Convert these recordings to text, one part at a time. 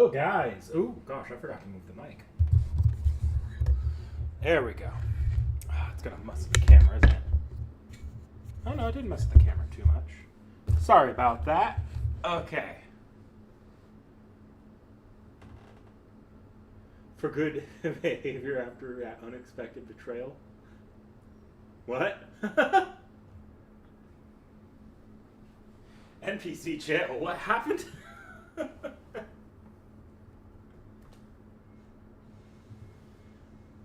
Hello, guys. Oh, gosh, I forgot to move the mic. There we go. It's going to mess with the camera, isn't it? Oh, no, it didn't mess with the camera too much. Sorry about that. Okay. For good behavior after unexpected betrayal. What? NPC chat, what happened?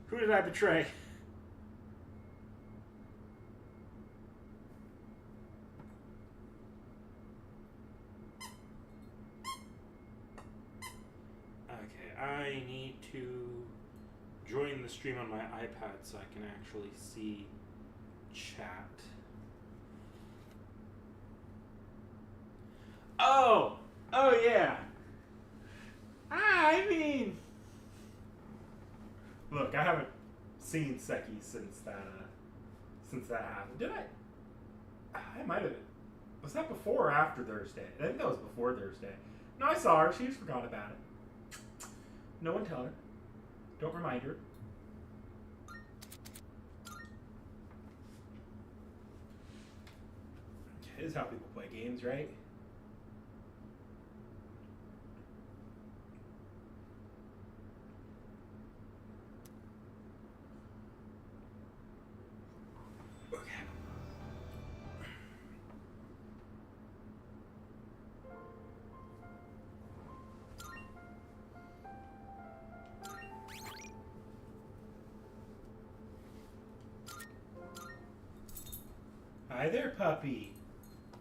Who did I betray? Okay, I need to join the stream on my iPad so I can actually see chat. Oh yeah. I mean, look, I haven't seen Seki since that happened. Did I? I might have. Was that before or after Thursday? I think that was before Thursday. No, I saw her. She just forgot about it. No one tell her. Don't remind her. This is how people play games, right? Hi there, puppy.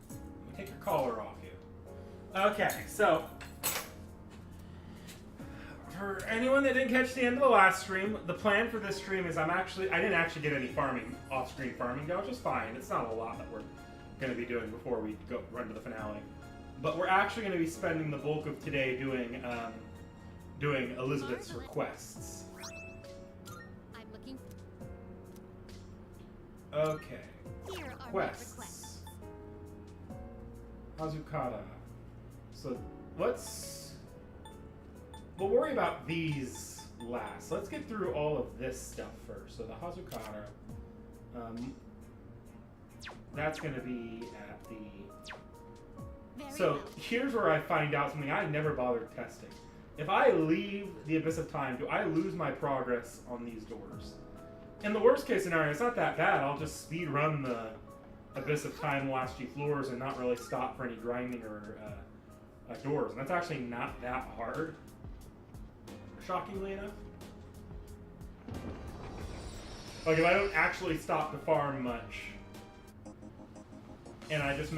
Let me take your collar off you. Okay, so for anyone that didn't catch the end of the last stream, the plan for this stream is I didn't actually get any off-screen farming done, which is fine. It's not a lot that we're going to be doing before we run to the finale. But we're actually going to be spending the bulk of today doing Elizabeth's requests. Okay. Quests. Hazukata. So we'll worry about these last. Let's get through all of this stuff first. So the Hazukata, that's going to be at the... So here's where I find out something I never bothered testing. If I leave the Abyss of Time, do I lose my progress on these doors? In the worst case scenario, it's not that bad. I'll just speed run the Abyss of Time the last few floors and not really stop for any grinding or doors. And that's actually not that hard, shockingly enough. Like if I don't actually stop to farm much, and I just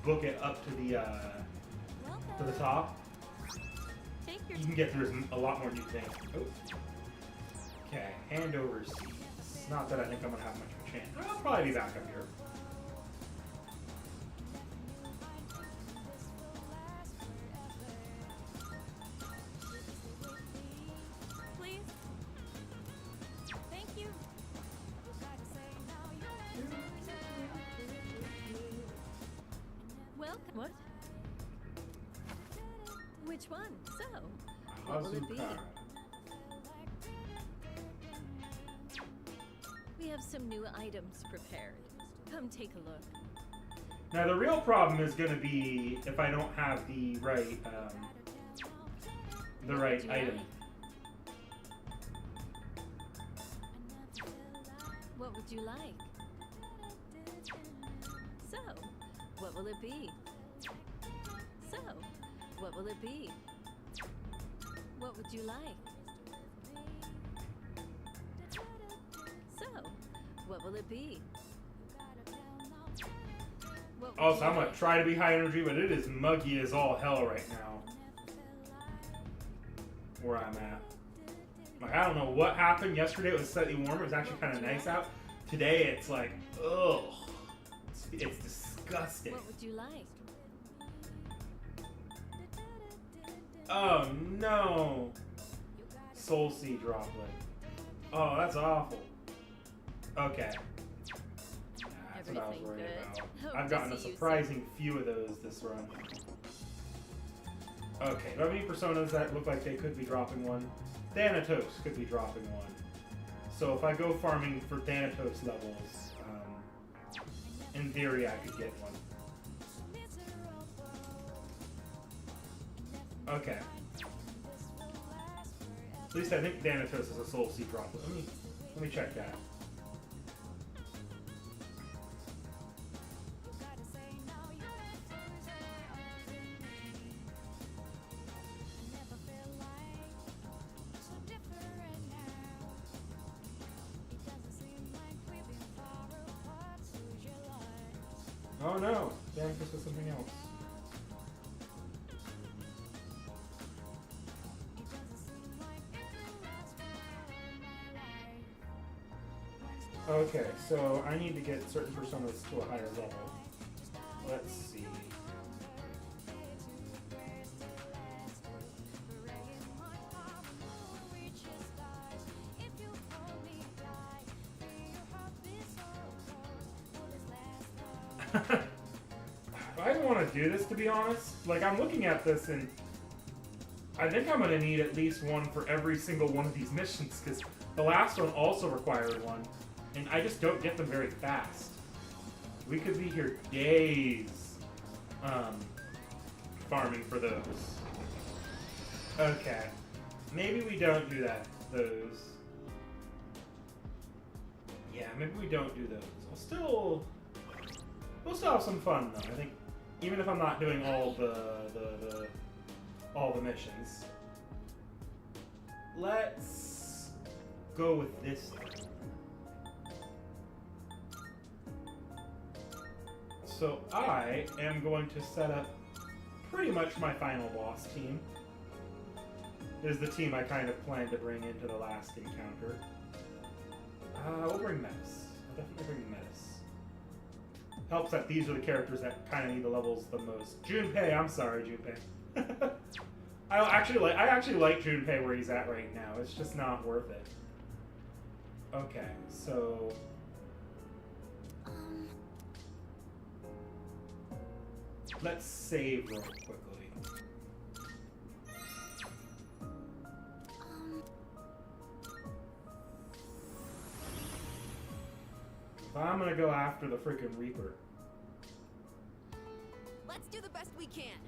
book it up to the top, you can get through a lot more than you think. Oh. Okay, hand over seas. Not that I think I'm going to have much of a chance. I'll probably be back up here. Please. Thank you. Welcome. What? Which one? So, what will it be? We have some new items prepared. Come take a look. Now the real problem is going to be if I don't have the right item. What would you like? So, what will it be? So, what will it be? What would you like? So, what will it be? Also, I'm going to try to be high energy, but it is muggy as all hell right now. Where I'm at. Like, I don't know what happened. Yesterday it was slightly warmer. It was actually kind of nice out. Today it's like, ugh. It's disgusting. What would you like? Oh, no. Soul Sea droplet. Oh, that's awful. Okay. That's what I was worried about. I've gotten a surprising few of those this run. Okay, do I have any personas that look like they could be dropping one? Thanatos could be dropping one. So if I go farming for Thanatos levels, in theory I could get one. Okay. At least I think Thanatos is a Soul Seed drop. Let me check that. Oh no! Thanatos was something else. Okay, so I need to get certain personas to a higher level. Let's see. I don't want to do this, to be honest. Like, I'm looking at this and I think I'm going to need at least one for every single one of these missions, because the last one also required one, and I just don't get them very fast. We could be here days farming for those. Okay. Maybe we don't do that. Those. Yeah, maybe we don't do those. We'll still have some fun, though. I think, even if I'm not doing all the missions. Let's go with this thing. So I am going to set up pretty much my final boss team. This is the team I kind of planned to bring into the last encounter. We'll bring Metis. I'll definitely bring Metis. Helps that these are the characters that kind of need the levels the most. Junpei, I'm sorry, Junpei. I actually like Junpei where he's at right now. It's just not worth it. Okay, so let's save real quickly. I'm gonna go after the freaking Reaper. Let's do the best we can.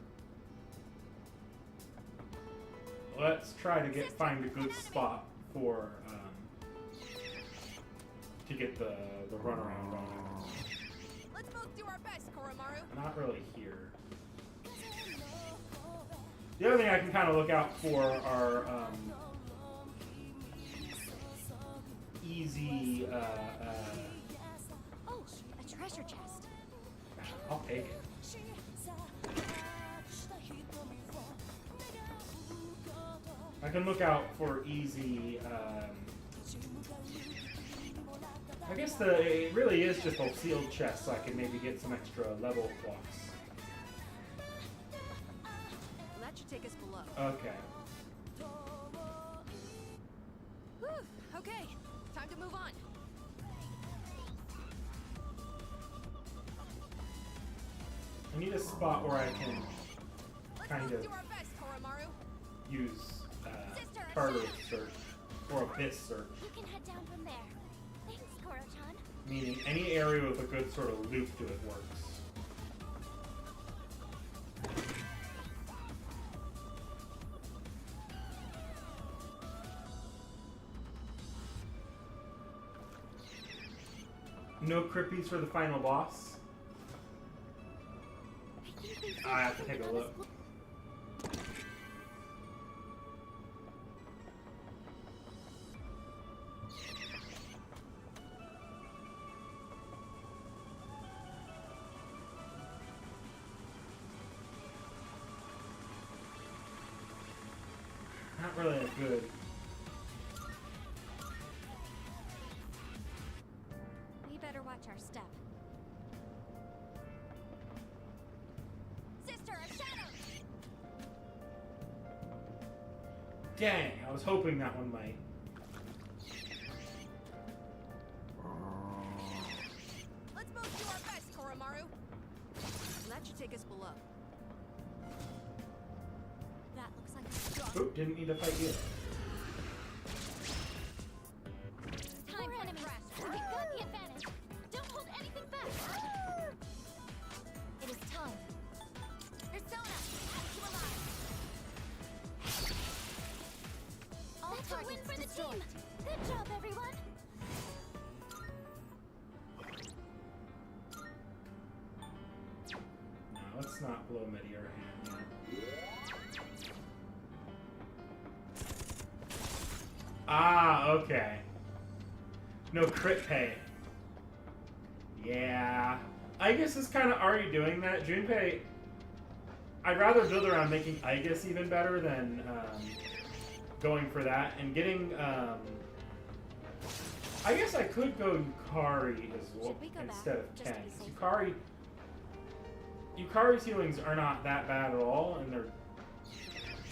Let's try to find a good spot for to get the runaround on it. Let's both do our best, Koromaru. Not really here. The other thing I can kind of look out for are easy. Oh, a treasure chest. I'll take it. I can look out for easy. I guess it really is just a sealed chest, so I can maybe get some extra level clocks. That should take us below. Okay. Whew, okay, time to move on. I need a spot where I can kind of Do our best, Koromaru. use target search or abyss search. You can head down from there. Thanks, Koro-chan. Meaning any area with a good sort of loop to it works. No crippies for the final boss? I have to take a look. Not really that good. We better watch our step. Sister of Shadows! Dang, I was hoping that one might. Let's both do our best, Koromaru. That should take us below. Oop, didn't need to fight you. Time for enemies. We've got the advantage. Don't hold anything back. It is time. Persona, out to alive. That's a win for the team. Good job, everyone. No, let's not blow Meteor hand yet. Ah, okay. No crit pay. Yeah. Aigis is kind of already doing that. Junpei, I'd rather build around making Aigis even better than going for that. And getting, I guess I could go Yukari as well instead of Ken. Yukari's healings are not that bad at all,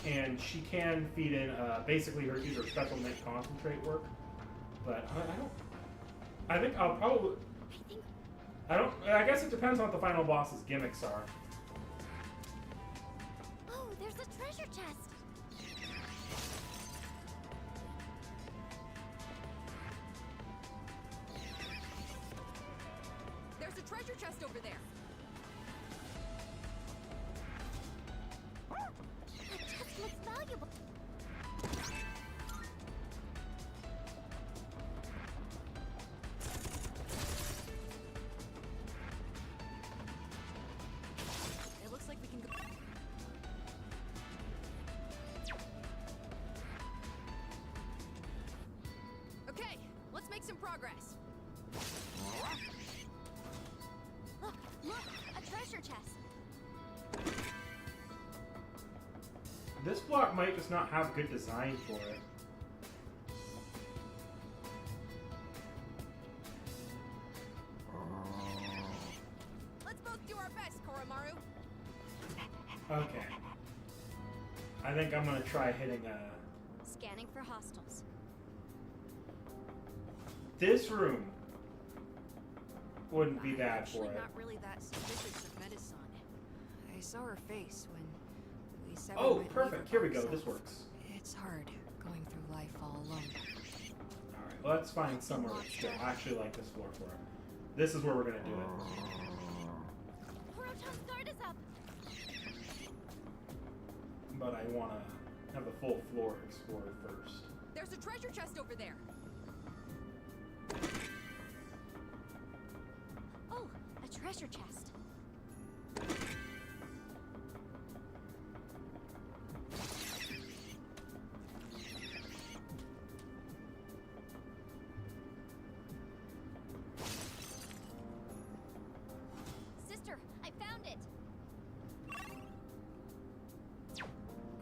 and she can feed in basically her special mint concentrate work. But I think I'll probably. I guess it depends on what the final boss's gimmicks are. Oh, there's a treasure chest. There's a treasure chest over there. That chest looks valuable. It looks like we can go. Okay, let's make some progress. Look, a treasure chest. This block might just not have good design for it. Let's both do our best, Koromaru. Okay. I think I'm gonna try hitting Scanning for hostiles. this room. Wouldn't be bad Actually, for it. not really that suspicious of Medicine. I saw her face when we said. Oh, we might perfect. leave Here her we by go. This ourselves. works. It's hard going through life all alone. Alright, let's find somewhere that's chill. I actually like this floor for it. This is where we're gonna do it. Koro-chan's guard is up. But I wanna have the full floor explored first. There's a treasure chest over there. Oh, a treasure chest. Sister, I found it.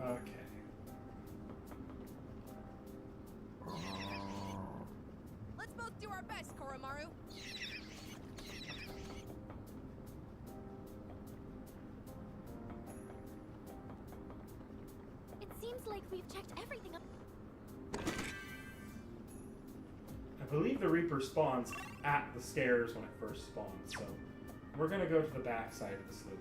Okay. Let's both do our best, Koromaru. It seems like we've checked everything up. I believe the Reaper spawns at the stairs when it first spawns, so we're gonna go to the back side of the sloop.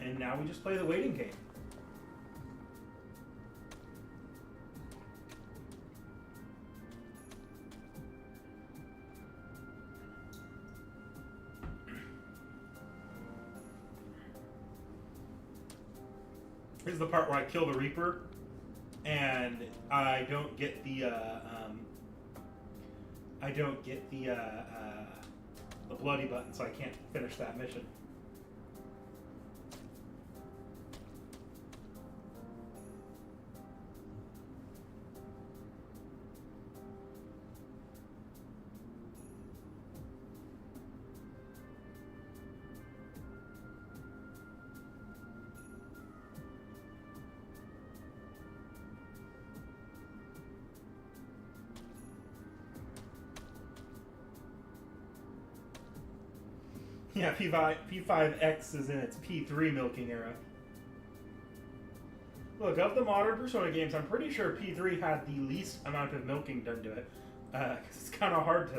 And now we just play the waiting game. Here's the part where I kill the Reaper, and I don't get the the bloody button, so I can't finish that mission. Yeah, P5X is in its P3 milking era. Look, of the modern Persona games, I'm pretty sure P3 had the least amount of milking done to it. Because it's kind of hard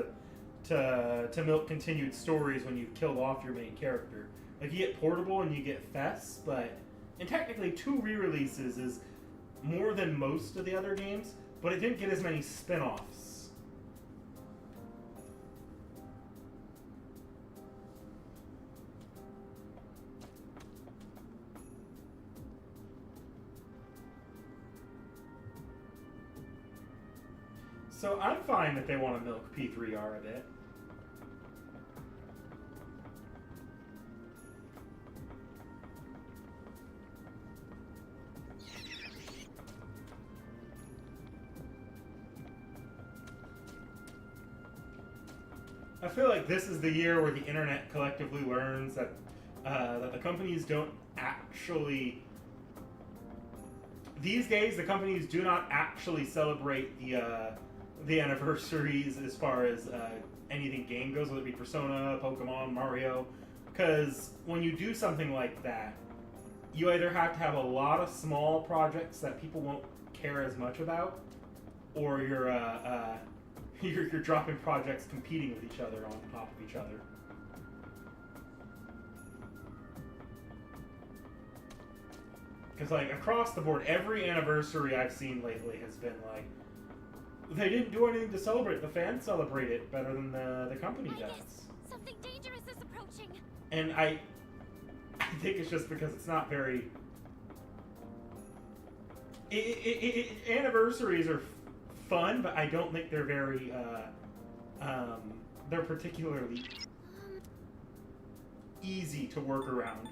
to milk continued stories when you've killed off your main character. Like, you get Portable and you get Fest, and technically 2 re-releases is more than most of the other games, but it didn't get as many spin-offs. So I'm fine that they want to milk P3R a bit. I feel like this is the year where the internet collectively learns that that the companies don't actually. These days, the companies do not actually celebrate the anniversaries as far as anything game goes, whether it be Persona, Pokemon, Mario. Because when you do something like that, you either have to have a lot of small projects that people won't care as much about, or you're dropping projects competing with each other on top of each other. Because, like, across the board, every anniversary I've seen lately has been like, they didn't do anything to celebrate it. The fans celebrate it better than the company does. Something dangerous is approaching. And I think it's just because it's not very... anniversaries are fun, but I don't think they're very, they're particularly easy to work around.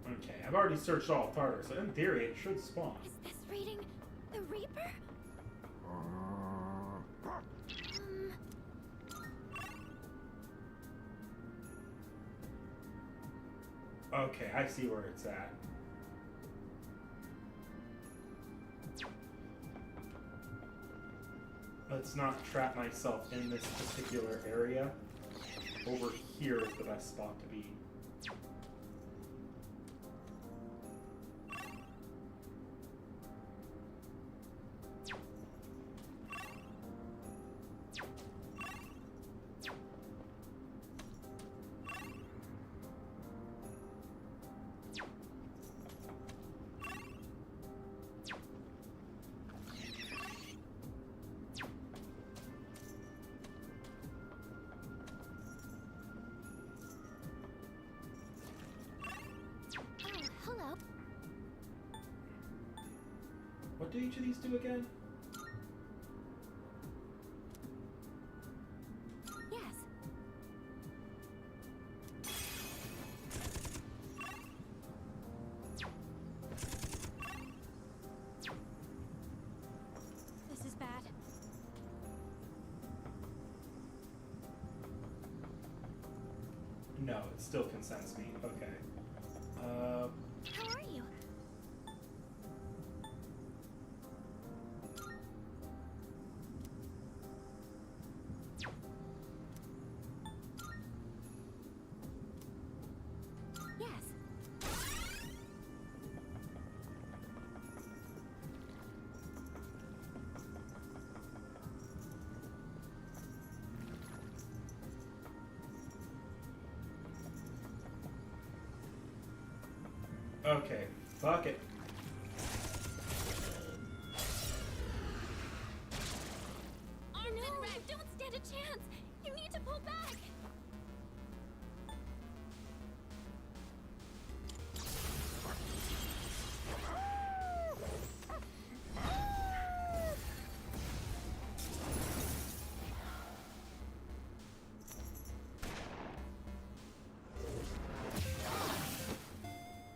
Okay, I've already searched all of Tartar, so in theory it should spawn. Is this reading the Reaper? Okay, I see where it's at. Let's not trap myself in this particular area. Over here is the best spot to be. What do each of these do again? Yes. This is bad. No, it still consents me. Okay. How are you? Okay, fuck it. No, you don't stand a chance. You need to pull back.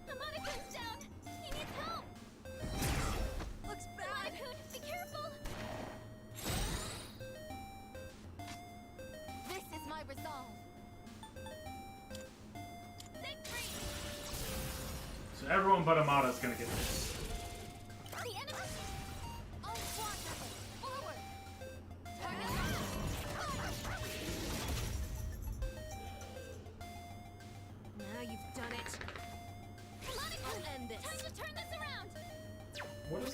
Hamada-kun's down. He needs help. Looks bad. Hamada-kun, be careful. This is my resolve. Victory! So everyone but Amada's gonna get this. The enemy! All squad members, forward! Now you've done it.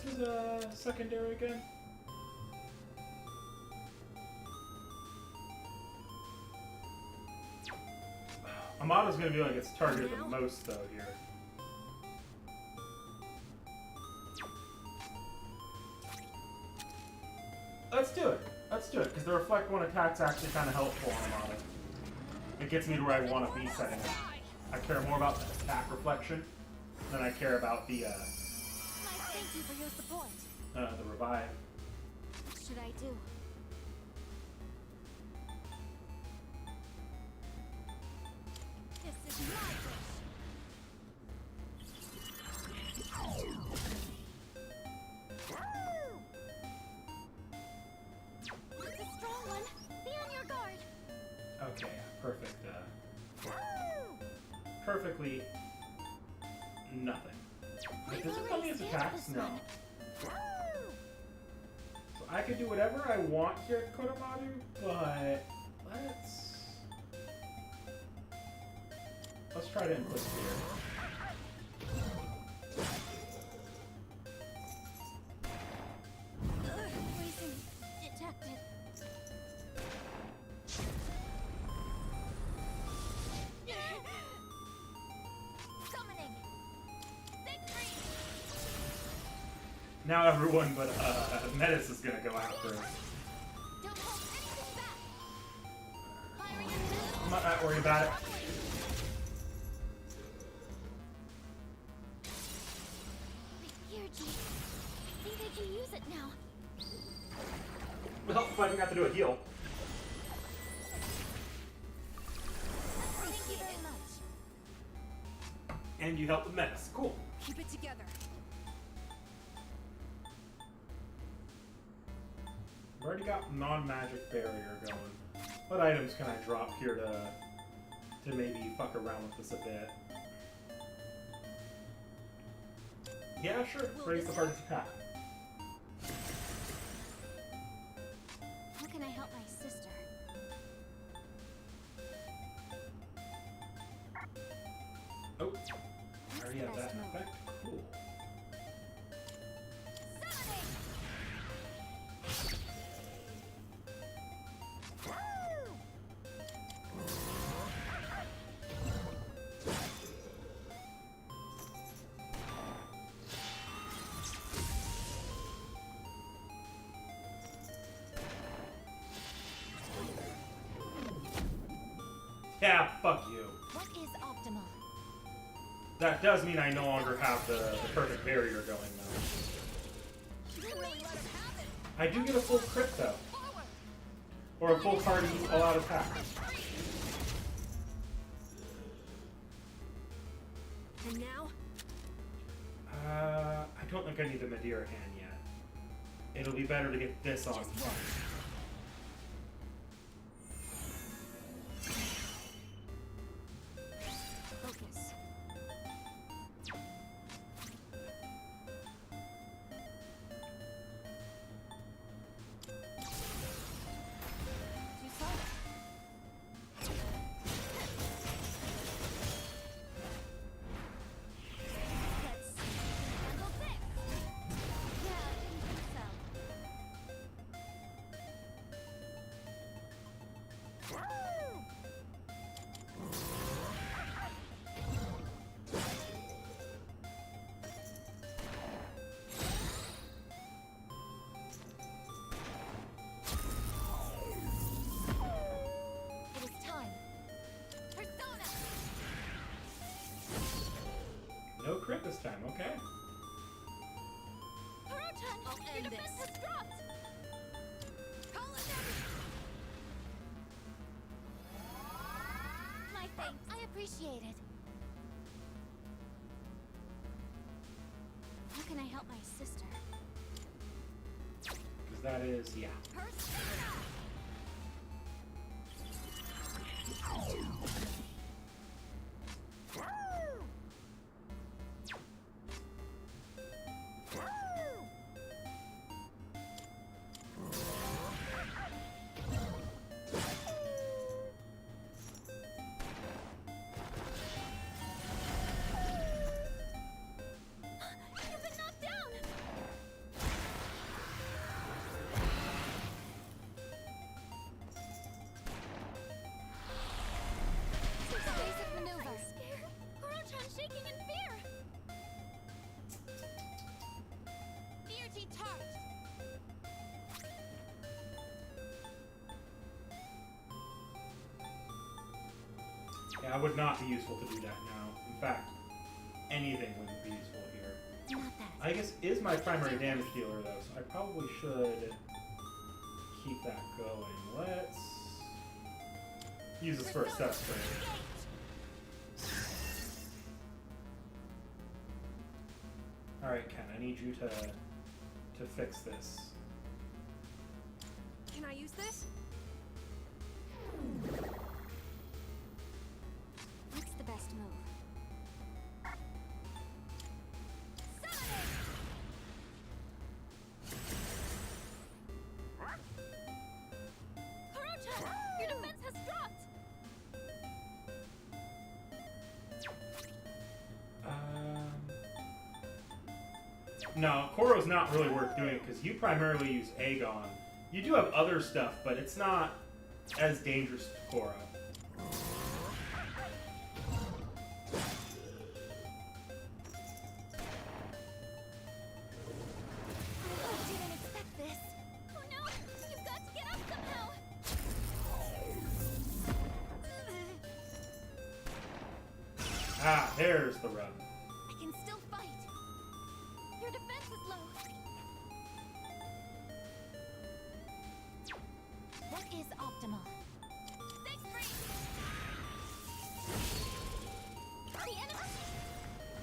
his secondary again? Amato's gonna be like it's targeted the most though here. Let's do it. Let's do it, because the reflect one attack's actually kind of helpful on Amato. It gets me to where I want to be setting it. I care more about the attack reflection than I care about the Thank you for your support. the revive. What should I do? This is my wish. It's a strong one. Be on your guard. Okay, perfect. Perfectly nothing. Wait, does it tell me its attacks? No. So I could do whatever I want here at Kodomaru, but let's try to input here. Poison detected. Summoning. Victory. Now everyone but Metis is gonna go after us. Don't hold anything back. Firing at missiles. I'm not that worried about it. My T.H.E. I think I can use it now. Well, if I didn't have to do a heal. Thank you very much. And you help with Metis. Cool. Keep it together. I've already got non-magic barrier going. What items can I drop here to maybe fuck around with this a bit? Yeah, sure. Raise the hardest attack. How can I help my sister? Oh, I already have that in effect. Cool. Summoning. Yeah, fuck you. What is optimal? That does mean I no longer have the perfect barrier going now. Really let him have it. I do get a full crit though. Forward. Or a full party all-out attack. And now? I don't think I need the Madeira hand yet. It'll be better to get this on. Just one. Focus. Too slow. Let's handle this. Yeah, I didn't think so. It is time. Persona! No crit this time, okay. Proton! I'll Your end defense this. has dropped! Call it My thanks. I appreciate it. How can I help my sister? Because that is, yeah. Persona! You've been knocked down! Yeah, it would not be useful to do that now. In fact, anything wouldn't be useful here. Not that. Aigis is my primary damage dealer, though, so I probably should keep that going. Let's use this for a set spray. Alright, Ken, I need you to fix this. Can I use this? What's the best move? Kurocha! Your defense has dropped! No, Koro's not really worth doing because you primarily use Aegon. You do have other stuff, but it's not as dangerous to Koro. I didn't expect this. Oh no! You've got to get up somehow! Ah, there's the rub. I can still fight. Your defense is low. What is optimal? Thanks, Free! The enemy!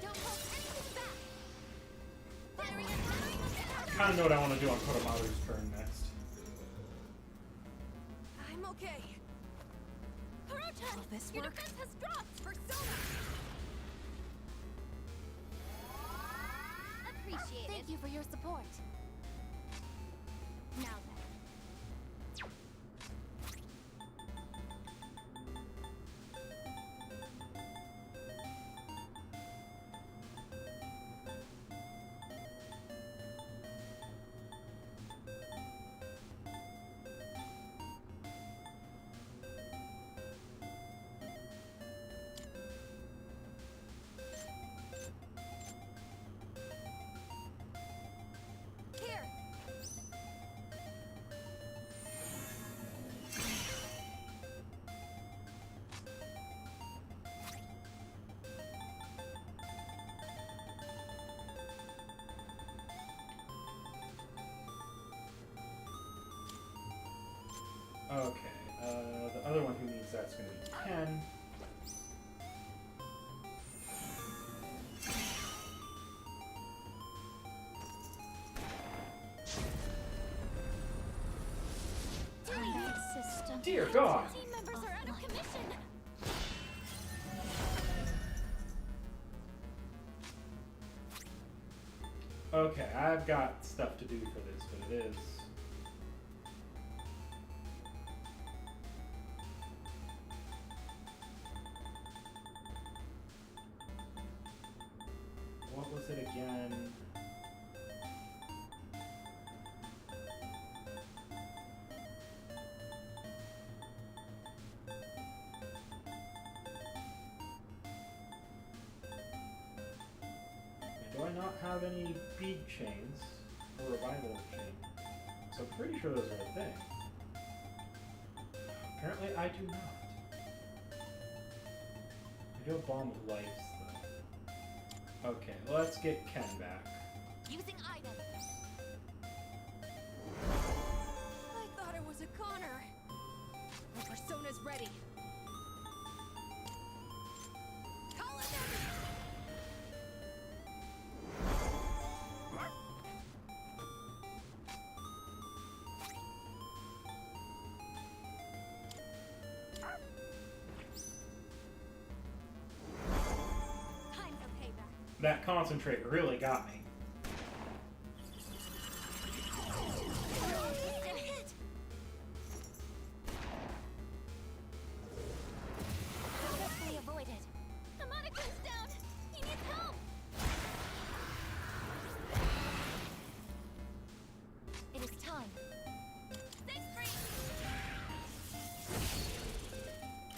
Don't hold anything back! Firing and firing! Kind of know what I want to do on Koromaru's turn next. I'm okay. Kurocha! Will this Your work? defense has dropped! Persona! Appreciate it. Thank you for your support. Now then. Here! Okay, the other one who needs that's going to be Ken. System. Dear God! Team members are out of commission! Okay, I've got stuff to do for this, but it is... What was it again? Do I not have any bead chains or revival chain? So I'm pretty sure those are a thing. Apparently I do not. I do have bomb of life though. Okay, let's get Ken back. Using item. I thought it was a Connor. My persona's ready. Call it in! Time for payback. That concentrate really got me. Instant hit. Successfully avoided. Harmonica's down! He needs help! It is time. Thanks, Free!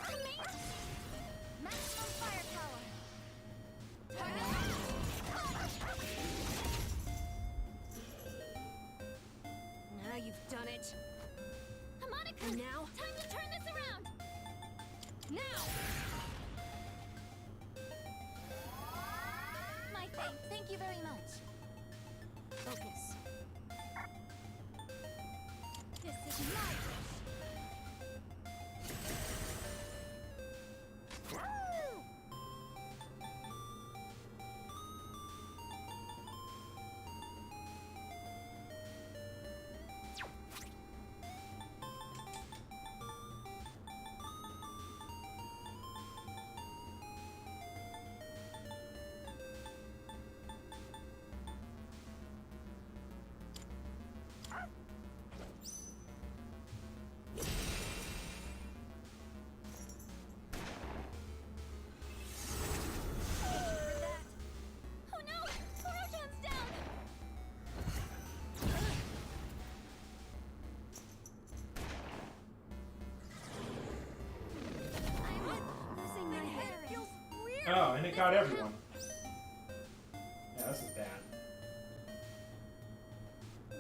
Amazing! Maximum firepower. Now you've done it. Harmonica! And now? Time to turn this around! Now! Thank you very much. Focus. This is my wish. Woo! Oh no! Koro-chan's down! I'm losing my hair. It feels weird. Oh, and it got everyone. Yeah, this is bad.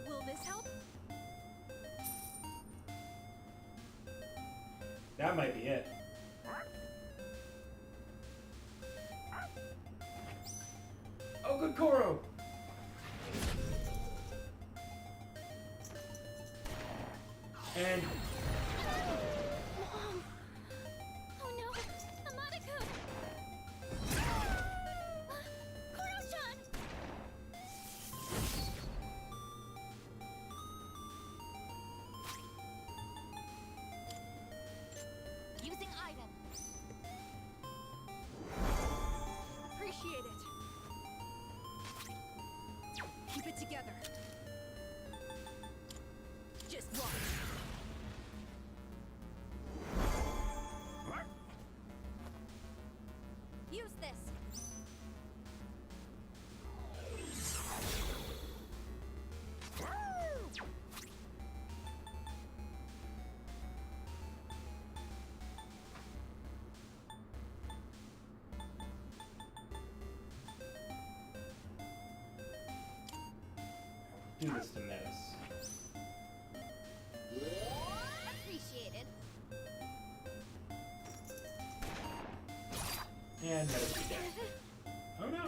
Will this help? That might be it. Oh, good Koro! And Mom! Oh no! Amada-kun! Koro-chan! Using item. Appreciate it. Keep it together. Just watch. Use this. Woo! do this to Metis. Appreciated. And Metis be dead. Oh no!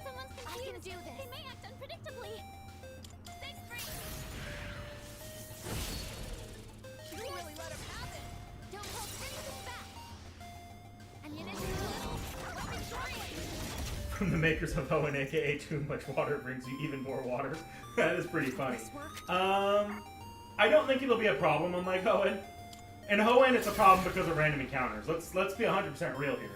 Someone's confused. I can do this. They may act unpredictably. Thanks, Bree. You really let him have it. Don't hold anything back. Ammunition a little. Weapon trying. From the makers of Hoenn, aka too much water brings you even more water. That is pretty funny. This work? I don't think it'll be a problem unlike Hoenn. In Hoenn, it's a problem because of random encounters. Let's be 100% real here.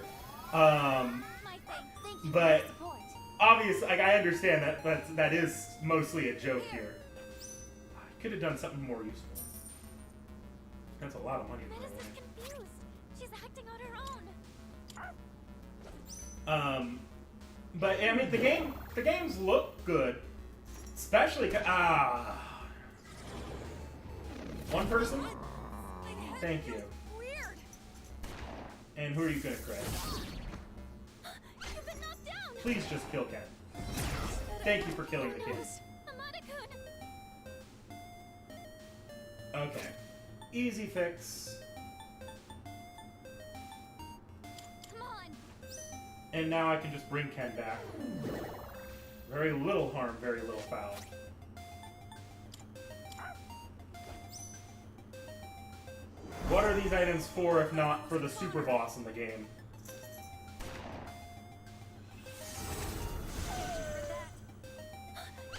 My thanks. Thank you But- for your support. Obviously, like, I understand that is mostly a joke here. I could have done something more useful. That's a lot of money to Metis throw is away. confused. She's acting on her own. But I mean, the games look good, especially one person. My head Thank feels you. Weird. And who are you gonna credit? You've been knocked down. Please just kill Ken. Thank you for killing the kid. Amada-kun. Okay, easy fix. Come on. And now I can just bring Ken back. Very little harm, very little foul. What are these items for if not for the super boss in the game?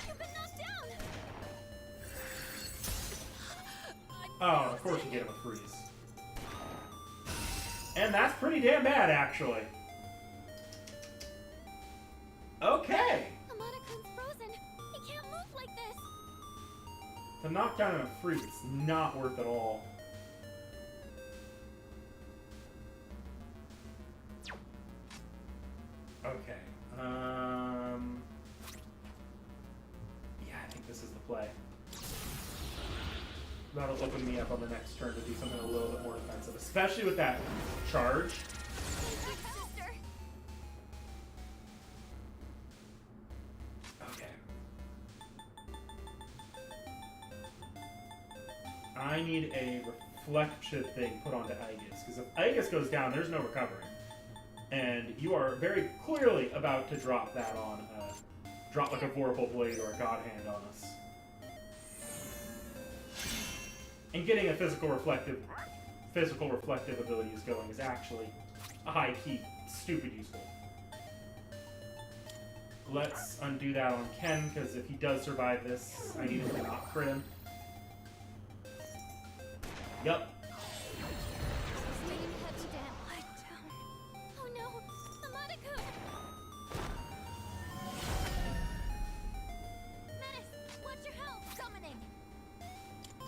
You've been knocked down. Oh, of course you get him a freeze. And that's pretty damn bad, actually. Okay. Amada-kun's frozen. He can't move like this. The knockdown and a freeze is not worth it all. Okay. Yeah, I think this is the play. That'll open me up on the next turn to do something a little bit more defensive, especially with that charge. Thank you, sister. Okay. I need a reflection thing put onto Aigis. Because if Aigis goes down, there's no recovering. And you are very clearly about to drop that on, drop like a Vorpal Blade or a God Hand on us. And getting a physical reflective abilities going is actually a high key, stupid useful. Let's undo that on Ken, because if he does survive this, I need him to not crit him. Yep. Oh no! Amada-kun! Menace, watch your health! Summoning!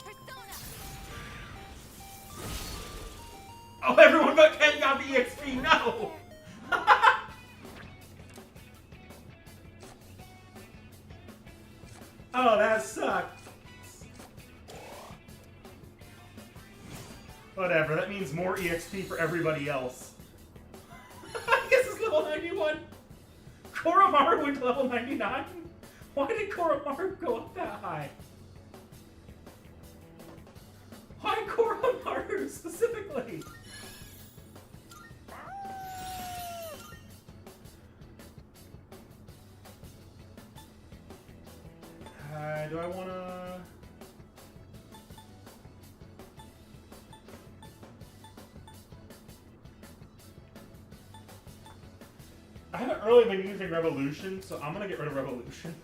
Persona! Oh, everyone but Ken got the EXP! No! Oh, that sucked. Whatever, that means more EXP for everybody else. I guess it's level 91. Koromaru went to level 99? Why did Koromaru go up that high? Why Koromaru specifically? Do I wanna... I haven't really been using Revolution, so I'm gonna get rid of Revolution.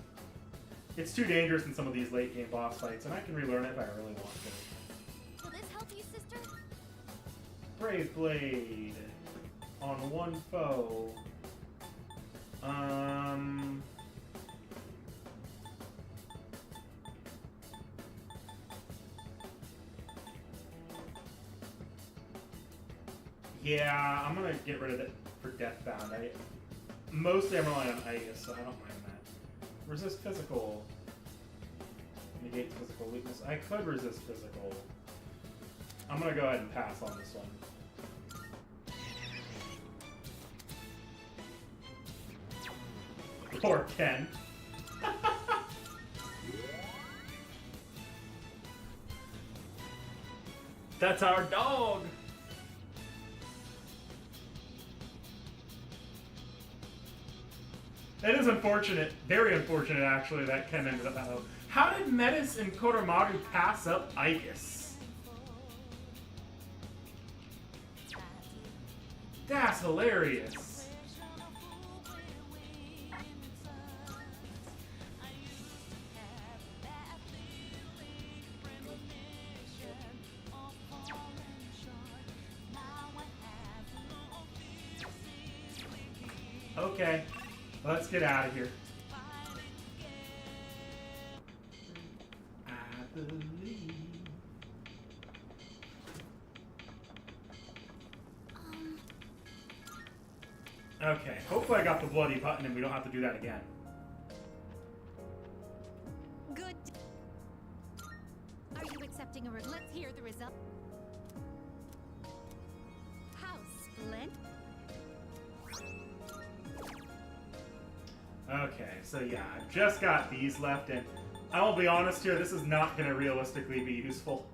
It's too dangerous in some of these late game boss fights, and I can relearn it if I really want to. Will this help you, sister? Brave Blade on one foe. Yeah, I'm gonna get rid of it for Deathbound. Mostly I'm relying on Aigis, so I don't mind that. Resist physical. Negates physical weakness. I could resist physical. I'm gonna go ahead and pass on this one. Poor Ken. That's our dog! It is unfortunate, very unfortunate actually, that Ken ended up out. How did Metis and Koromaru pass up Aigis? That's hilarious. Okay, let's get out of here. I believe. Okay, hopefully I got the bloody button and we don't have to do that again. Good. Are you accepting a let's hear the result. How splendid. Okay, so yeah, I've just got these left, and I will be honest here, this is not going to realistically be useful,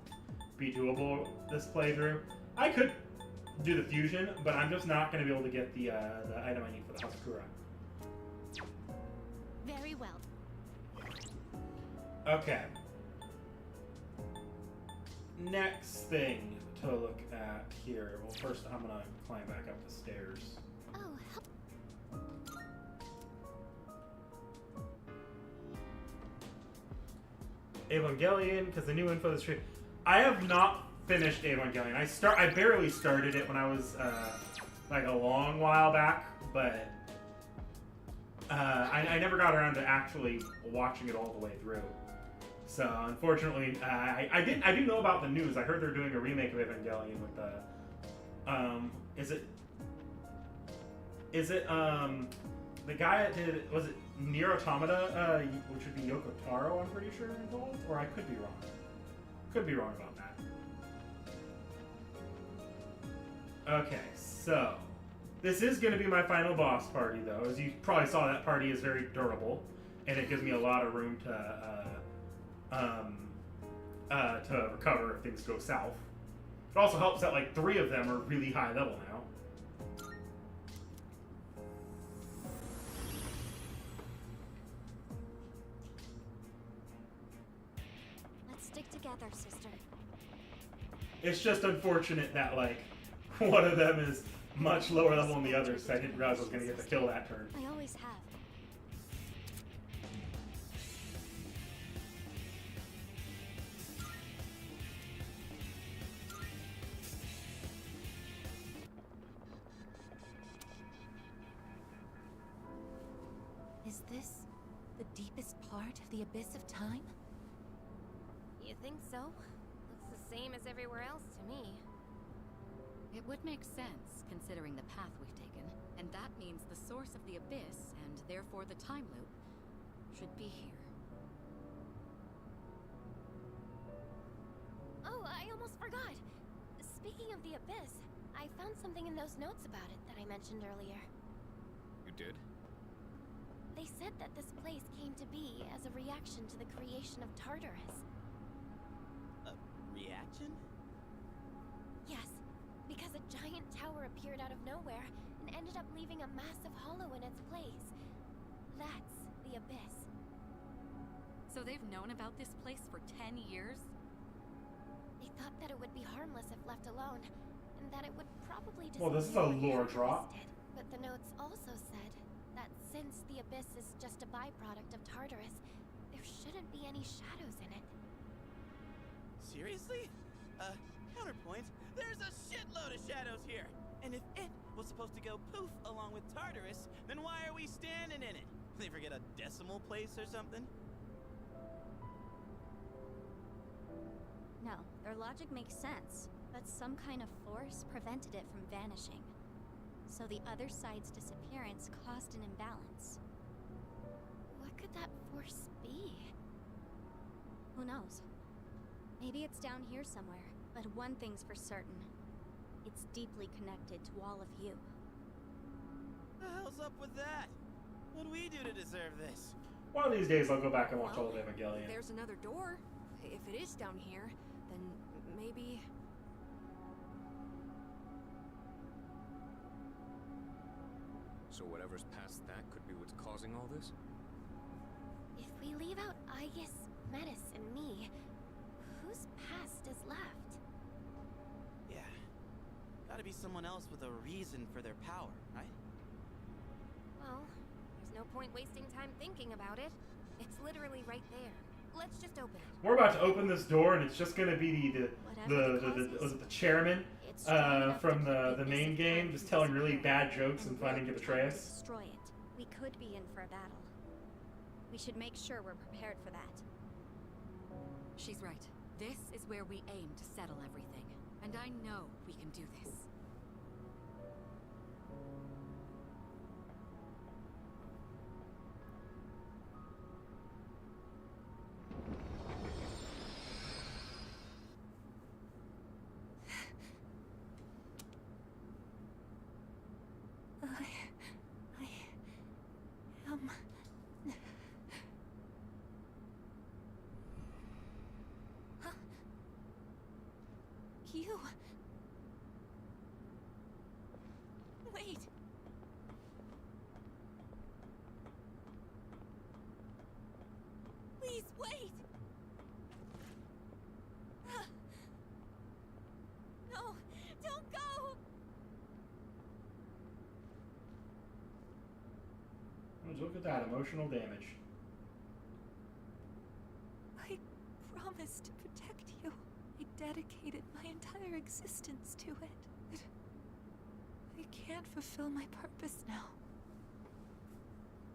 be doable this playthrough. I could do the fusion, but I'm just not going to be able to get the item I need for the Hasakura. Very well. Okay. Next thing to look at here. Well, first I'm going to climb back up the stairs. Oh, Evangelion, because the new info is true. I have not finished Evangelion. I barely started it when I was like a long while back, but I never got around to actually watching it all the way through. So unfortunately, I do know about the news. I heard they're doing a remake of Evangelion with is it the guy that did, was it Nier Automata, which would be Yoko Taro, I'm pretty sure, involved? Or I could be wrong. Could be wrong about that. Okay, so this is going to be my final boss party, though. As you probably saw, that party is very durable, and it gives me a lot of room to recover if things go south. It also helps that like 3 of them are really high level now. Let's stick together, sister. It's just unfortunate that like one of them is much lower level than the others, so I didn't realize I was going to get the kill that turn. I always have. Is this the deepest part of the abyss of time? You think so? Looks the same as everywhere else to me. It would make sense, considering the path we've taken. And that means the source of the abyss, and therefore the time loop, should be here. Oh, I almost forgot. Speaking of the abyss, I found something in those notes about it that I mentioned earlier. You did? They said that this place came to be as a reaction to the creation of Tartarus. A reaction? Yes, because a giant tower appeared out of nowhere and ended up leaving a massive hollow in its place. That's the abyss. So they've known about this place for 10 years? They thought that it would be harmless if left alone, and that it would probably Well, this is a disappear lore if drop. wasted. But the notes also said that since the abyss is just a byproduct of Tartarus, there shouldn't be any shadows in it. Seriously? Counterpoint, there's a shitload of shadows here! And if it was supposed to go poof along with Tartarus, then why are we standing in it? They forget a decimal place or something? No, their logic makes sense, but some kind of force prevented it from vanishing. So the other side's disappearance caused an imbalance. What could that force be? Who knows? Maybe it's down here somewhere, but one thing's for certain. It's deeply connected to all of you. The hell's up with that? What'd we do to deserve this? One of these days I'll go back and watch Well, old Evangelion. There's another door. If it is down here, then maybe... So whatever's past that could be what's causing all this? If we leave out Aigis, Metis, and me, whose past is left? Yeah. Gotta be someone else with a reason for their power, right? Well, there's no point wasting time thinking about it. It's literally right there. Let's just open it. We're about to open this door, and it's just going to be Whatever the cause was it the chairman It's strong enough from to keep the the main abyss game, apart just from telling really disappearing, bad jokes and finding to we'll betray attempt us. to destroy it. We could be in for a battle. We should make sure we're prepared for that. She's right. This is where we aim to settle everything. And I know we can do this. I am... Huh? You... Wait. Please wait. No, don't go. Look at that emotional damage. I promised to protect you. I dedicated my entire existence to it. But I can't fulfill my purpose now.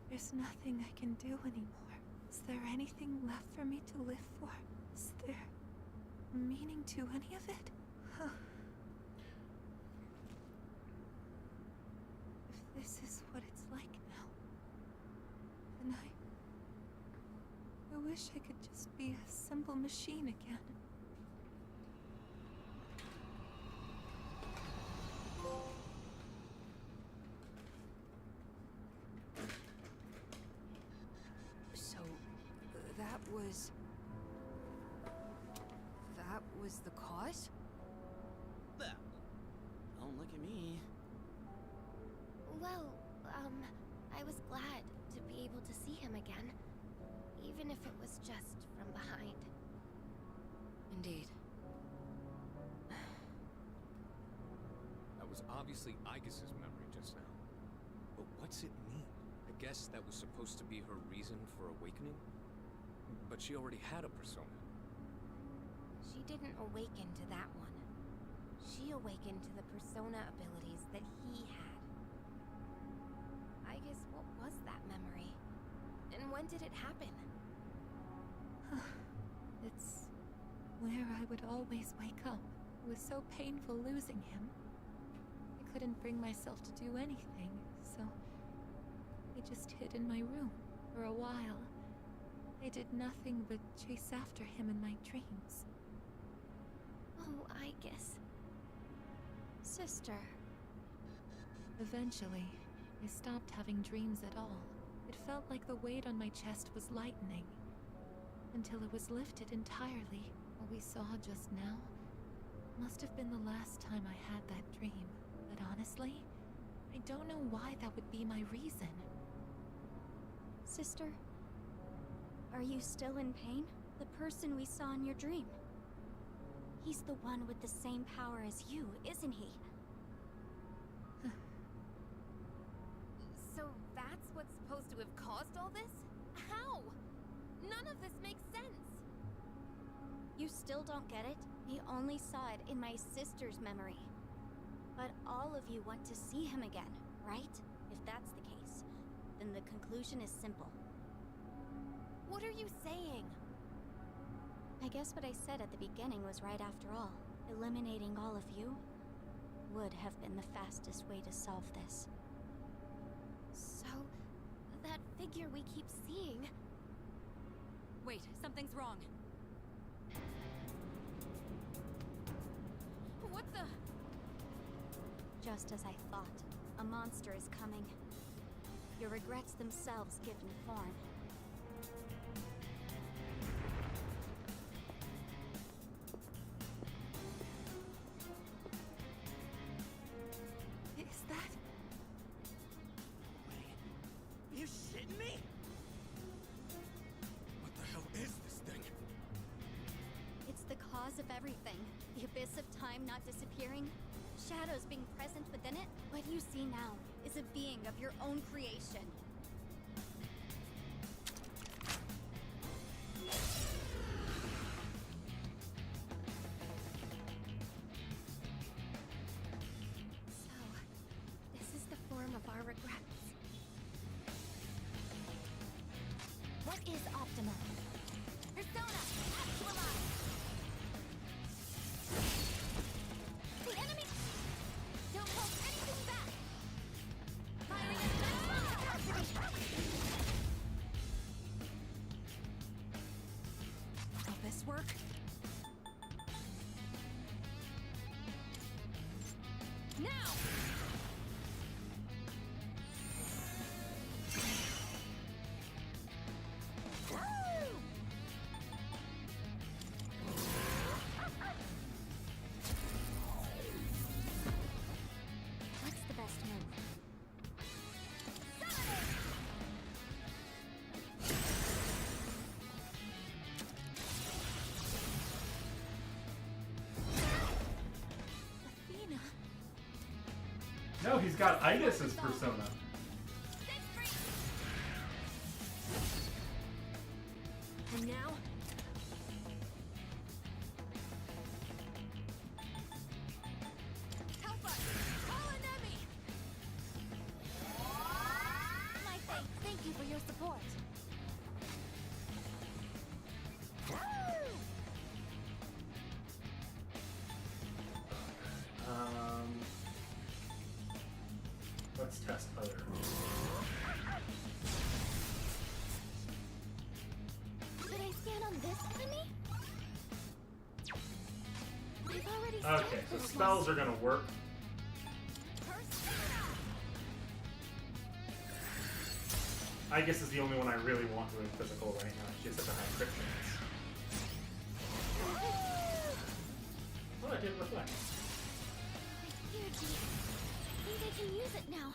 There's nothing I can do anymore. Is there anything left for me to live for? Is there meaning to any of it? If this is what it's like now, then I wish I could just be a simple machine again. So, that was... That was the cause? I was glad to be able to see him again, even if it was just from behind. Indeed. That was obviously Aigis' memory just now. But what's it mean? I guess that was supposed to be her reason for awakening? But she already had a persona. She didn't awaken to that one. She awakened to the persona abilities that he had. I guess, what was that memory? And when did it happen? It's where I would always wake up. It was so painful losing him. I couldn't bring myself to do anything, so I just hid in my room for a while. I did nothing but chase after him in my dreams. Oh, Aigis. Sister. Eventually, I stopped having dreams at all. It felt like the weight on my chest was lightening, until it was lifted entirely. What we saw just now must have been the last time I had that dream. But honestly, I don't know why that would be my reason. Sister, are you still in pain? The person we saw in your dream. He's the one with the same power as you, isn't he? So that's what's supposed to have caused all this? How? None of this makes sense. You still don't get it? He only saw it in my sister's memory. But all of you want to see him again, right? If that's the case, then the conclusion is simple. What are you saying? I guess what I said at the beginning was right after all. Eliminating all of you would have been the fastest way to solve this. So, that figure we keep seeing... Wait, something's wrong. What the... Just as I thought, a monster is coming. Your regrets themselves given form. Is that... Wait, are you shitting me? What the hell is this thing? It's the cause of everything. The abyss of time not disappearing, shadows being present within it. What you see now is a being of your own creation. So, this is the form of our regrets. What is optimal? Persona, actualize! The enemy! Don't hold anything back! Firing at maximum capacity! Will this work? Now! What's the best move? Athena? No, he's got Aigis' persona. And now? Help us! Call an enemy! My thanks. Thank you for your support. Let's test other. Should I stand on this enemy? We've already Okay, scanned so this spells are gonna work. Aigis is the only one I really want doing physical right now. She has such a high crit chance. Oh, I did reflect. Here, G. I think I can use it now.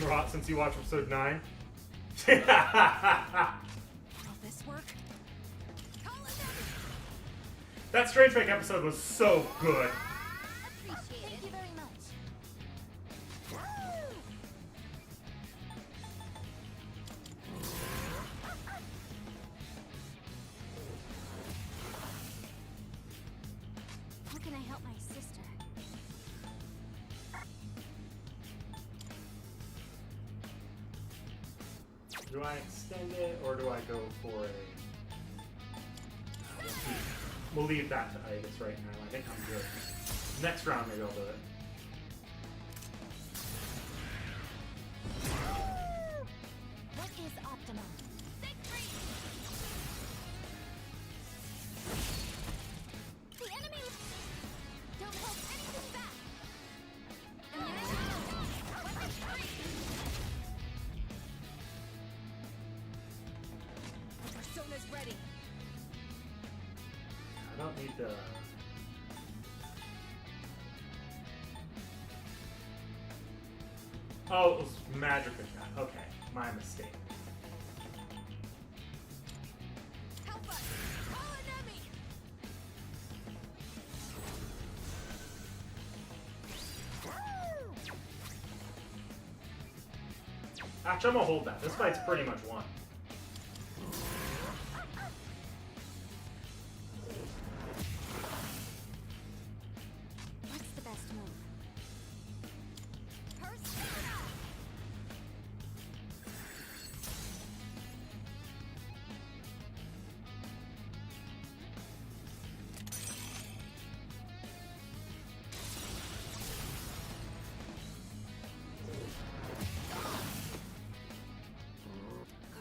more hot since you watched episode 9. Will this work? That Strange Fake episode was so good. Thank you very much. How can I help my sister? Do I extend it or do I go for a... We'll leave that to Aigis right now. I think I'm good. Next round, maybe I'll do it. What is optimum? The enemy! Don't hold anything back! The persona's ready. I don't need to... Oh, it was magic attack. Okay, my mistake. Help us! Call an enemy! Actually, I'm gonna hold that. This fight's pretty much won. What's the best move?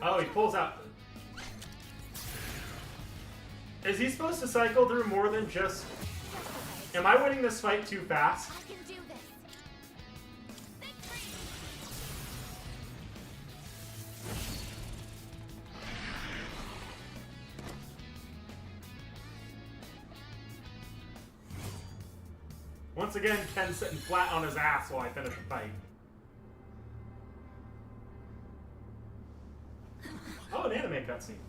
Oh, he pulls out... Is he supposed to cycle through more than just... Am I winning this fight too fast? I can do this. Once again, Ken's sitting flat on his ass while I finish the fight. Oh, an anime cutscene.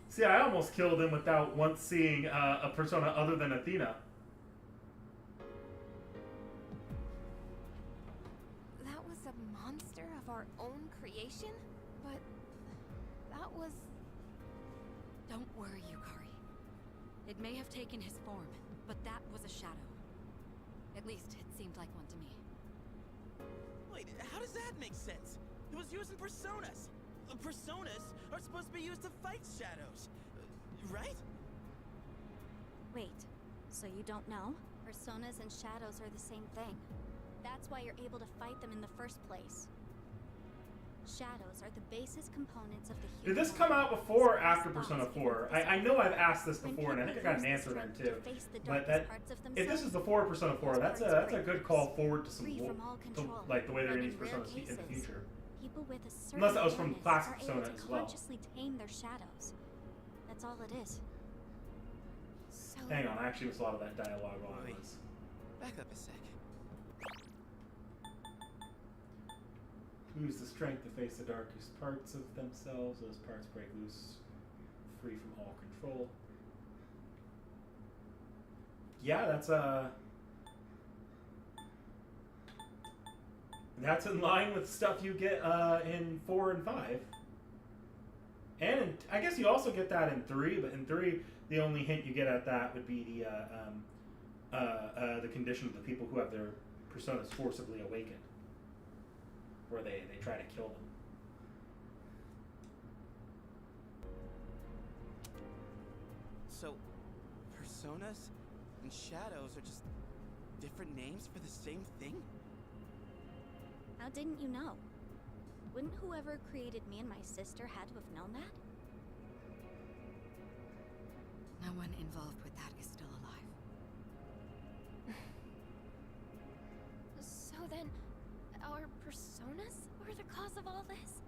See, I almost killed him without once seeing a persona other than Athena. That was a monster of our own creation? But that was... Don't worry, Yukari. It may have taken his form, but that was a shadow. At least, it seemed like one to me. Wait, how does that make sense? It was using personas. Personas are supposed to be used to fight shadows, right? Wait, so you don't know? Personas and shadows are the same thing. That's why you're able to fight them in the first place. Shadows are the basis components of the Did human this come out mind. before or Space after thoughts Persona become 4? I visible. know I've asked this When before, and I think I people got an lose answer the then strength too. to face the But darkest parts of if this is themselves, before Persona 4, those that's parts a break good call loose, forward to some free from all to, control. like the way they're And gonna use in rare Personas in the cases, future. people with a certain Unless that was from awareness classic are able Persona to as well. consciously tame their shadows. That's all it is. So... Hang on, I actually missed a lot of that dialogue while I Wait. was. Back up a sec. Lose the strength to face the darkest parts of themselves. Those parts break loose, free from all control. Yeah, that's That's in line with stuff you get in 4 and 5. And I guess you also get that in 3, but in 3, the only hint you get at that would be the condition of the people who have their personas forcibly awakened, where they try to kill them. So, personas and shadows are just different names for the same thing? How didn't you know? Wouldn't whoever created me and my sister had to have known that? No one involved with that is still alive. So then, our personas were the cause of all this?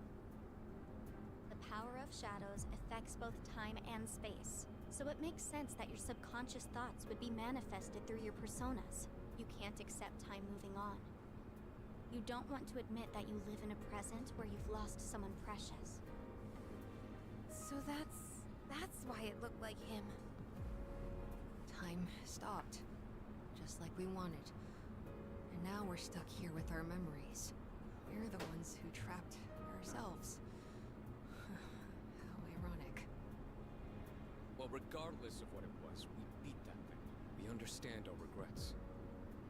The power of shadows affects both time and space, so it makes sense that your subconscious thoughts would be manifested through your personas. You can't accept time moving on. You don't want to admit that you live in a present where you've lost someone precious. So that's why it looked like him. Time stopped, just like we wanted. And now we're stuck here with our memories. We're the ones who trapped ourselves. How ironic. Well, regardless of what it was, we beat that thing. We understand our regrets.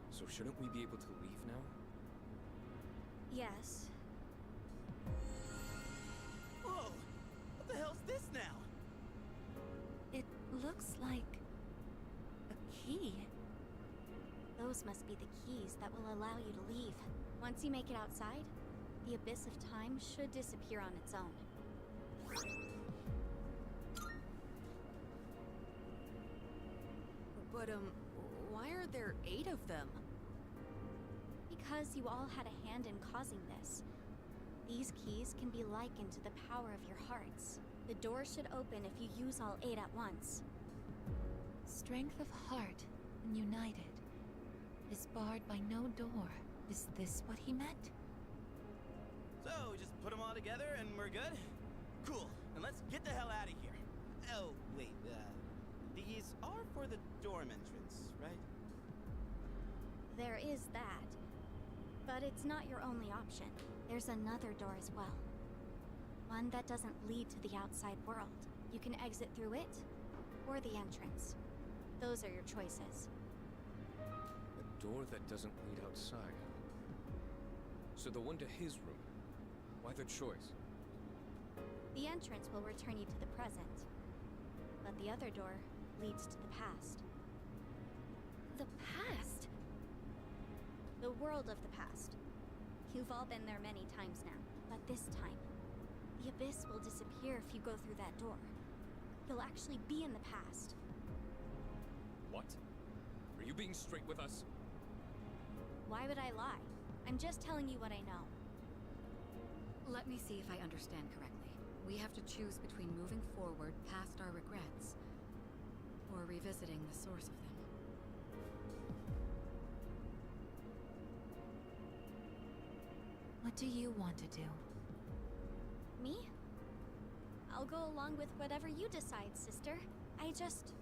So shouldn't we be able to leave now? Yes. Whoa! What the hell's this now? It looks like a key. Those must be the keys that will allow you to leave. Once you make it outside, the abyss of time should disappear on its own. But, why are there 8 of them? Because you all had a hand in causing this. These keys can be likened to the power of your hearts. The door should open if you use all 8 at once. Strength of heart and united is barred by no door. Is this what he meant? So, we just put them all together and we're good? Cool, then let's get the hell out of here. Oh, wait, these are for the dorm entrance, right? There is that. But it's not your only option. There's another door as well. One that doesn't lead to the outside world. You can exit through it, or the entrance. Those are your choices. A door that doesn't lead outside. So the one to his room. Why the choice? The entrance will return you to the present. But the other door leads to the past. The past? The world of the past. You've all been there many times now, but this time, the abyss will disappear if you go through that door. You'll actually be in the past. What? Are you being straight with us? Why would I lie? I'm just telling you what I know. Let me see if I understand correctly. We have to choose between moving forward past our regrets, or revisiting the source of them. What do you want to do? Me? I'll go along with whatever you decide, sister. I just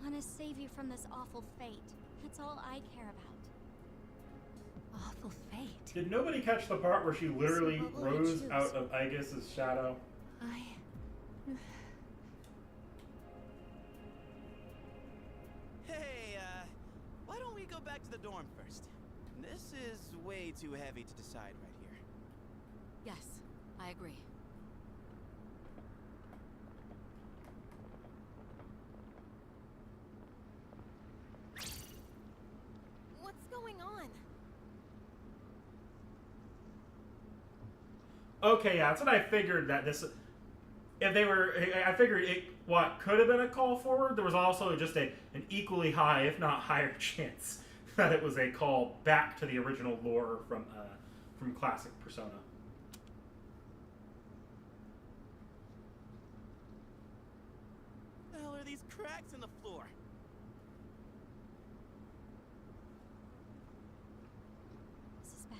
want to save you from this awful fate. That's all I care about. Awful fate. Did nobody catch the part where she literally So what will you rose choose? out of Aigis' shadow? Hey, why don't we go back to the dorm first? This is way too heavy to decide right here. Yes, I agree. What's going on? Okay, yeah, that's what I figured that this... If they were... I figured it, what could have been a call forward, there was also just an equally high, if not higher chance that it was a call back to the original lore from classic Persona. What the hell are these cracks in the floor? This is bad.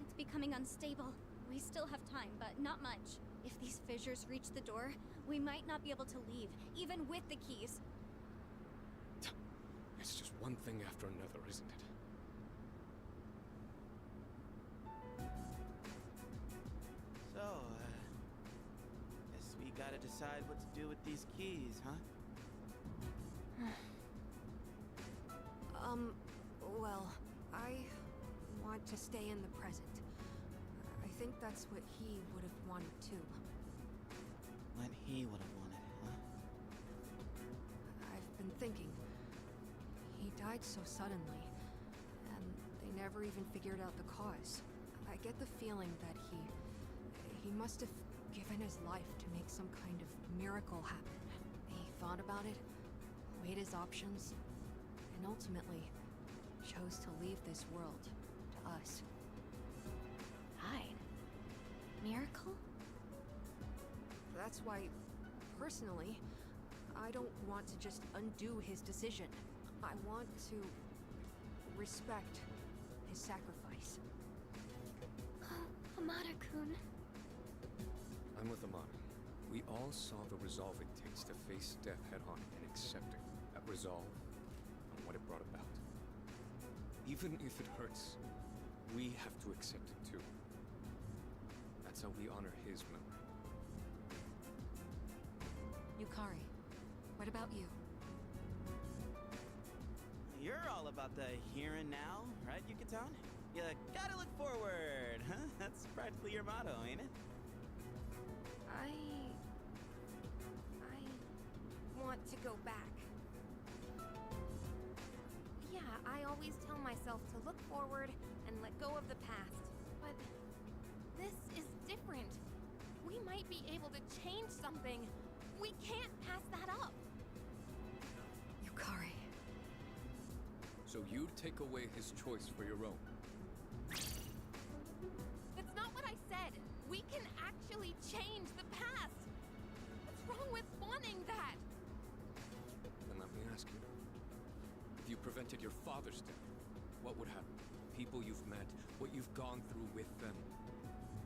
It's becoming unstable. We still have time, but not much. If these fissures reach the door, we might not be able to leave, even with the keys. It's just one thing after another, isn't it? decide what to do with these keys, huh? Well, I want to stay in the present. I think that's what he would have wanted too. What he would have wanted, huh? I've been thinking. He died so suddenly, and they never even figured out the cause. I get the feeling that he must have given his life to make some kind of miracle happen. He thought about it, weighed his options, and ultimately chose to leave this world to us. Died? Miracle? That's why, personally, I don't want to just undo his decision. I want to respect his sacrifice. Oh, Amada-kun. I'm with Amada. We all saw the resolve it takes to face death head-on and accepting that resolve and what it brought about. Even if it hurts, we have to accept it too. That's how we honor his memory. Yukari, what about you? You're all about the here and now, right, Yukaton? You gotta look forward, huh? That's practically your motto, ain't it? I want to go back. Yeah, I always tell myself to look forward and let go of the past. But this is different. We might be able to change something. We can't pass that up. Yukari. So you'd take away his choice for your own? That's not what I said. We can actually change the past. What's wrong with wanting that? Then let me ask you. If you prevented your father's death, what would happen? People you've met, what you've gone through with them,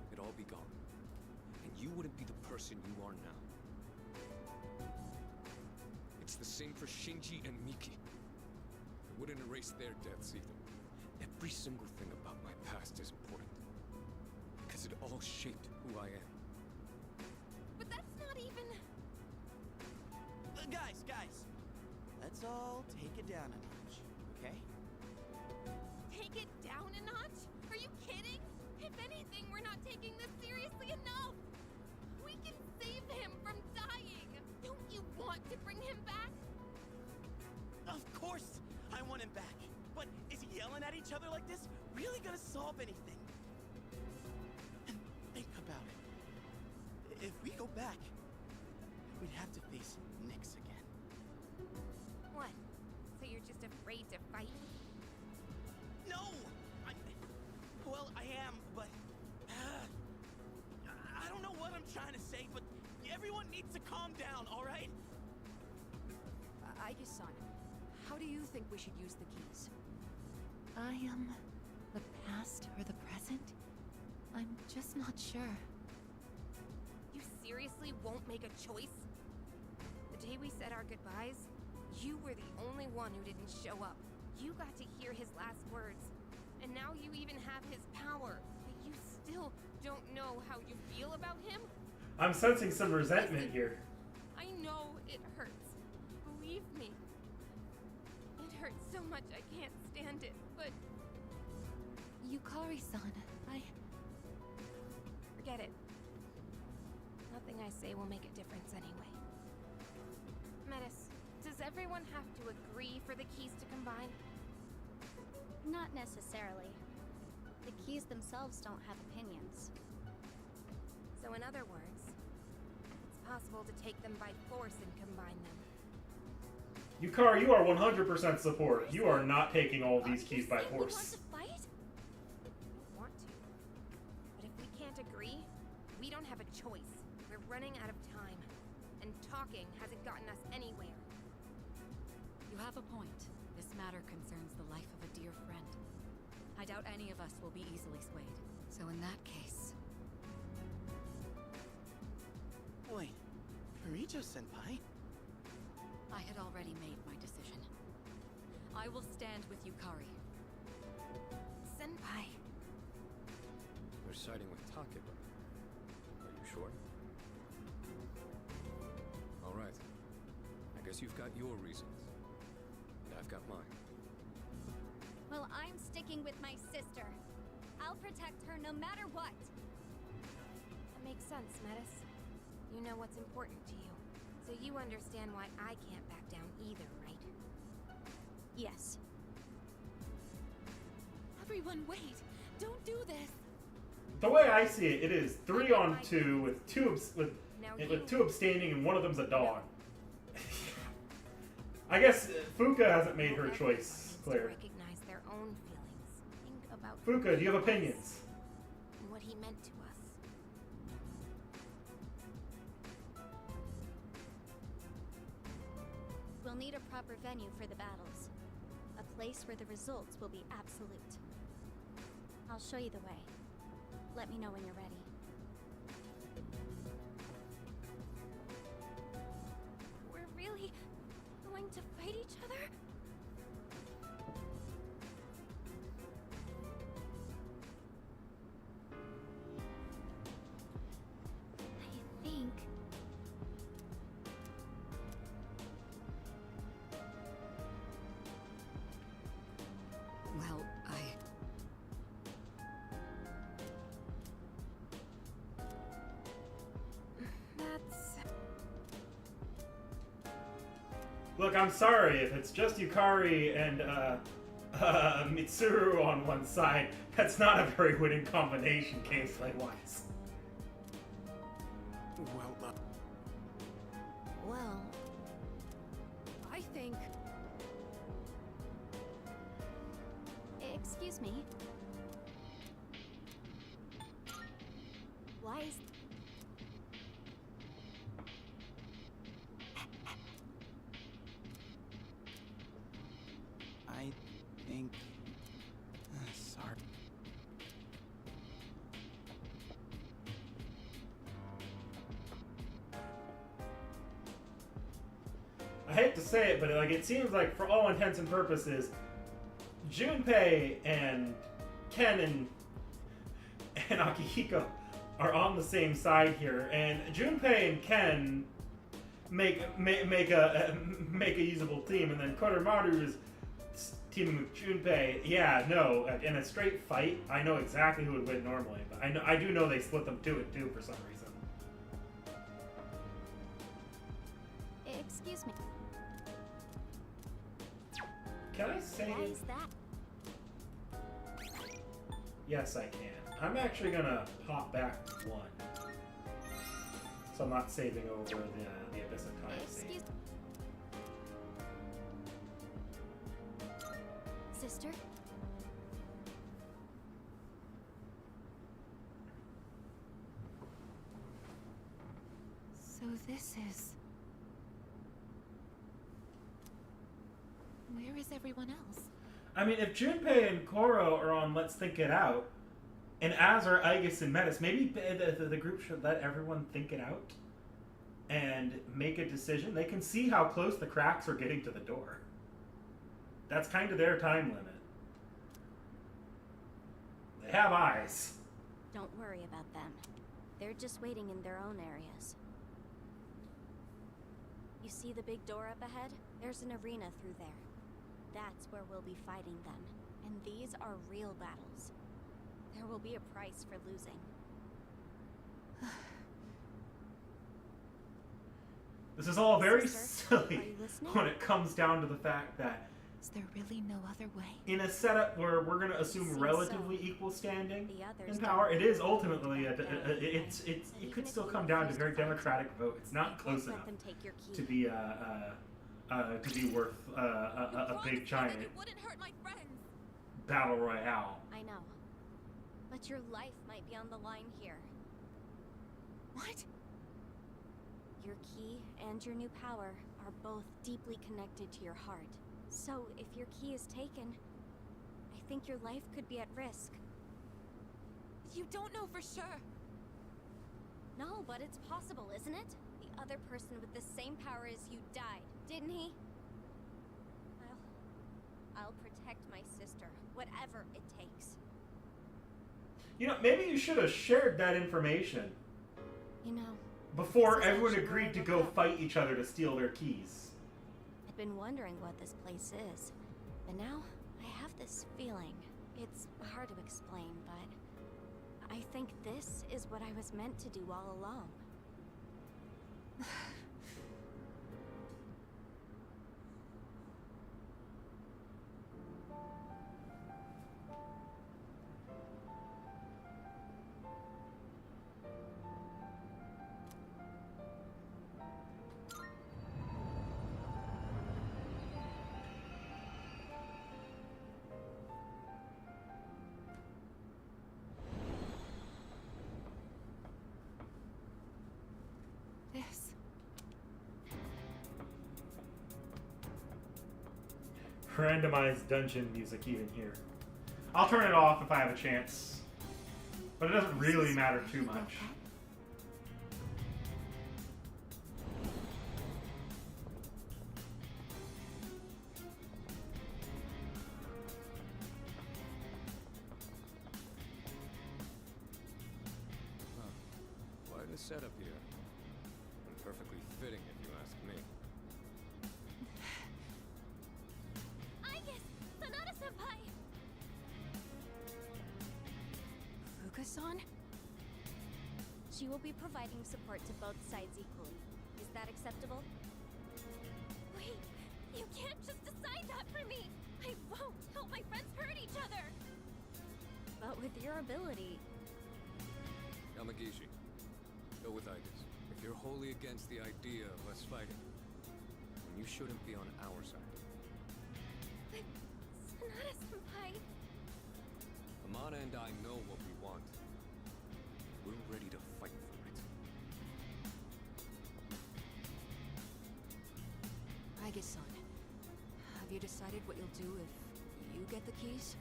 it'd all be gone. And you wouldn't be the person you are now. It's the same for Shinji and Miki. I wouldn't erase their deaths either. Every single thing about my past is important. Because it all shaped who I am. But that's not even... Guys! Let's all take it down a notch, okay? Take it down a notch? Are you kidding? If anything, we're not taking this seriously enough. We can save him from dying. Don't you want to bring him back? Of course I want him back. But is yelling at each other like this really gonna solve anything? And think about it. If we go back, we'd have to face Nyx again. What? So you're just afraid to fight? No! Well, I am, but... I don't know what I'm trying to say, but everyone needs to calm down, alright? Aigis-san, how do you think we should use the keys? I am the past or the present? I'm just not sure. You seriously won't make a choice? The day we said our goodbyes, you were the only one who didn't show up. You got to hear his last words. And now you even have his power. But you still don't know how you feel about him? I'm sensing some resentment here. I know it hurts. Believe me. It hurts so much I can't stand it, but Yukari-san, forget it. Nothing I say will make a difference anyway. Metis, does everyone have to agree for the keys to combine? Not necessarily. The keys themselves don't have opinions. So in other words, it's possible to take them by force and combine them. Yukari, you are 100% support. You are not taking all of these keys by You want force. to fight? I want to. But if we can't agree, we don't have a choice. We're running out of time. And talking hasn't gotten us anywhere. You have a point. This matter concerns the life of a dear friend. I doubt any of us will be easily swayed. So in that case... Wait, Kirijo-senpai? I had already made my decision. I will stand with Yukari. Senpai. We're siding with Takeba. Are you sure? guess you've got your reasons. And I've got mine. Well, I'm sticking with my sister. I'll protect her no matter what. That makes sense, Metis. You know what's important to you. So you understand why I can't back down either, right? Yes. Everyone, wait! Don't do this! The way I see it, it is 3 on 2 with Now with 2 abstaining and one of them's a dog. I guess Fuka hasn't made her choice clear. Recognize their own feelings. Think about Fuka, do you have opinions? and what he meant to us. We'll need a proper venue for the battles. A place where the results will be absolute. I'll show you the way. Let me know when you're ready. We're really going to fight each other? I think... Well, That's... Look, I'm sorry if it's just Yukari and Mitsuru on one side. That's not a very winning combination, gameplay-wise. Well, Well... I think... Excuse me. Why is... I think... sorry. I hate to say it, but like it seems like for all intents and purposes, Junpei and Ken and Akihiko are on the same side here, and Junpei and Ken make a usable team, and then Kodomaru is teaming with Junpei. Yeah, no, in a straight fight, I know exactly who would win normally, but I do know they split them 2 and 2 for some reason. Excuse me. Can I say? Why is that? Yes, I can. I'm actually gonna pop back to 1. So I'm not saving over the Abyss of Time save. Excuse... Sister? So this is... Where is everyone else? I mean, if Junpei and Koro are on Let's Think It Out, and as are Aigis and Metis, maybe the group should let everyone think it out and make a decision. They can see how close the cracks are getting to the door. That's kind of their time limit. They have eyes. Don't worry about them. They're just waiting in their own areas. You see the big door up ahead? There's an arena through there. That's where we'll be fighting then. And these are real battles. There will be a price for losing. This is all very Sister, are silly you listening? when it comes down to the fact that Is there really no other way? in a setup where we're going to assume Seems relatively so. equal standing The others in power, don't it is really ultimately back down anyway. it Even could if still you come were down to a forced very to fight, democratic vote. It's not you close won't let enough them take your key. to be worth a big giant wouldn't hurt my friends. battle royale. I know. But your life might be on the line here. What? Your key and your new power are both deeply connected to your heart. So, if your key is taken, I think your life could be at risk. You don't know for sure. No, but it's possible, isn't it? The other person with the same power as you died, didn't he? I'll protect my sister, whatever it takes. You know, maybe you should have shared that information You know, before This is everyone actually agreed where to I go look up. fight each other to steal their keys. been wondering what this place is. But now, I have this feeling. It's hard to explain, but I think this is what I was meant to do all along. This. Randomized dungeon music even here. I'll turn it off if I have a chance. But it doesn't really matter too much. Quite a setup here. And perfectly fitting, if you ask me. Aigis! Sanada-senpai! Fuka-san? She will be providing support to both sides equally. Is that acceptable? Wait! You can't just decide that for me! I won't help my friends hurt each other! But with your ability... Yamagishi, go with Aigis. If you're wholly against the idea of us fighting, then you shouldn't be on our side. But... Sanada-senpai... Amana and I know what we want. We're ready to fight for it. Aigis-san, have you decided what you'll do if you get the keys?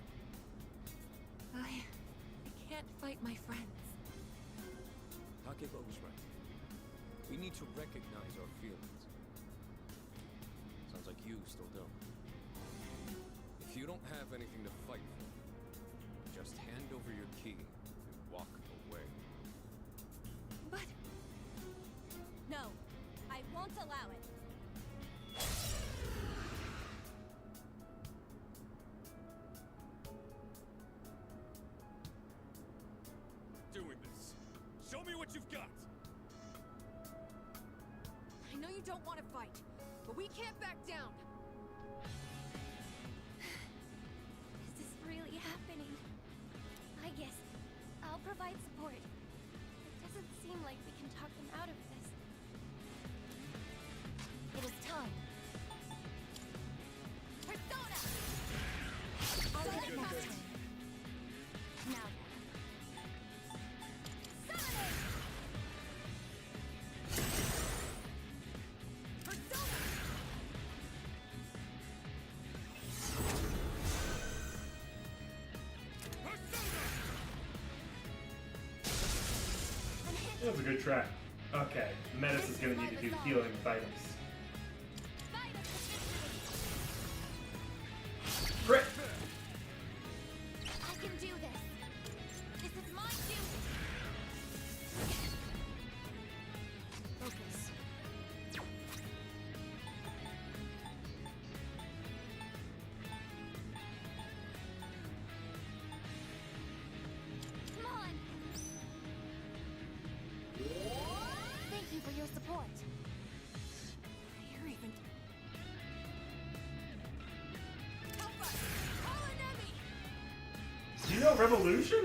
I can't fight my friends. Takeba was right. We need to recognize our feelings. Sounds like you still don't. If you don't have anything to fight for, just hand over your key and walk away. But No, I won't allow it. Doing this. Show me what you've got. I know you don't want to fight, but we can't back down. Is this really happening? I guess I'll provide support. It doesn't seem like we can talk them out of this. It is time. Persona! I'll hit it faster. Now then. Summoning! Persona! That was a good track. Okay, Metis is going to need to do healing with items. Fight us to victory! Crit! I can do this. This is my duty. Focus. Come on. Thank you for your support. You're even... Help us. Call an enemy. Do you know Revolution?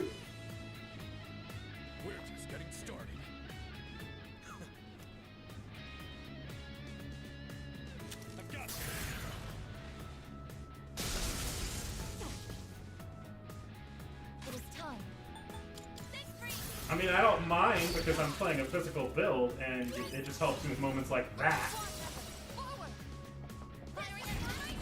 We're just getting started. I've got you. It is time. Victory. I mean, I don't mind because I'm playing a physical build, and it just helps me with moments like that. Forward. Firing at mine.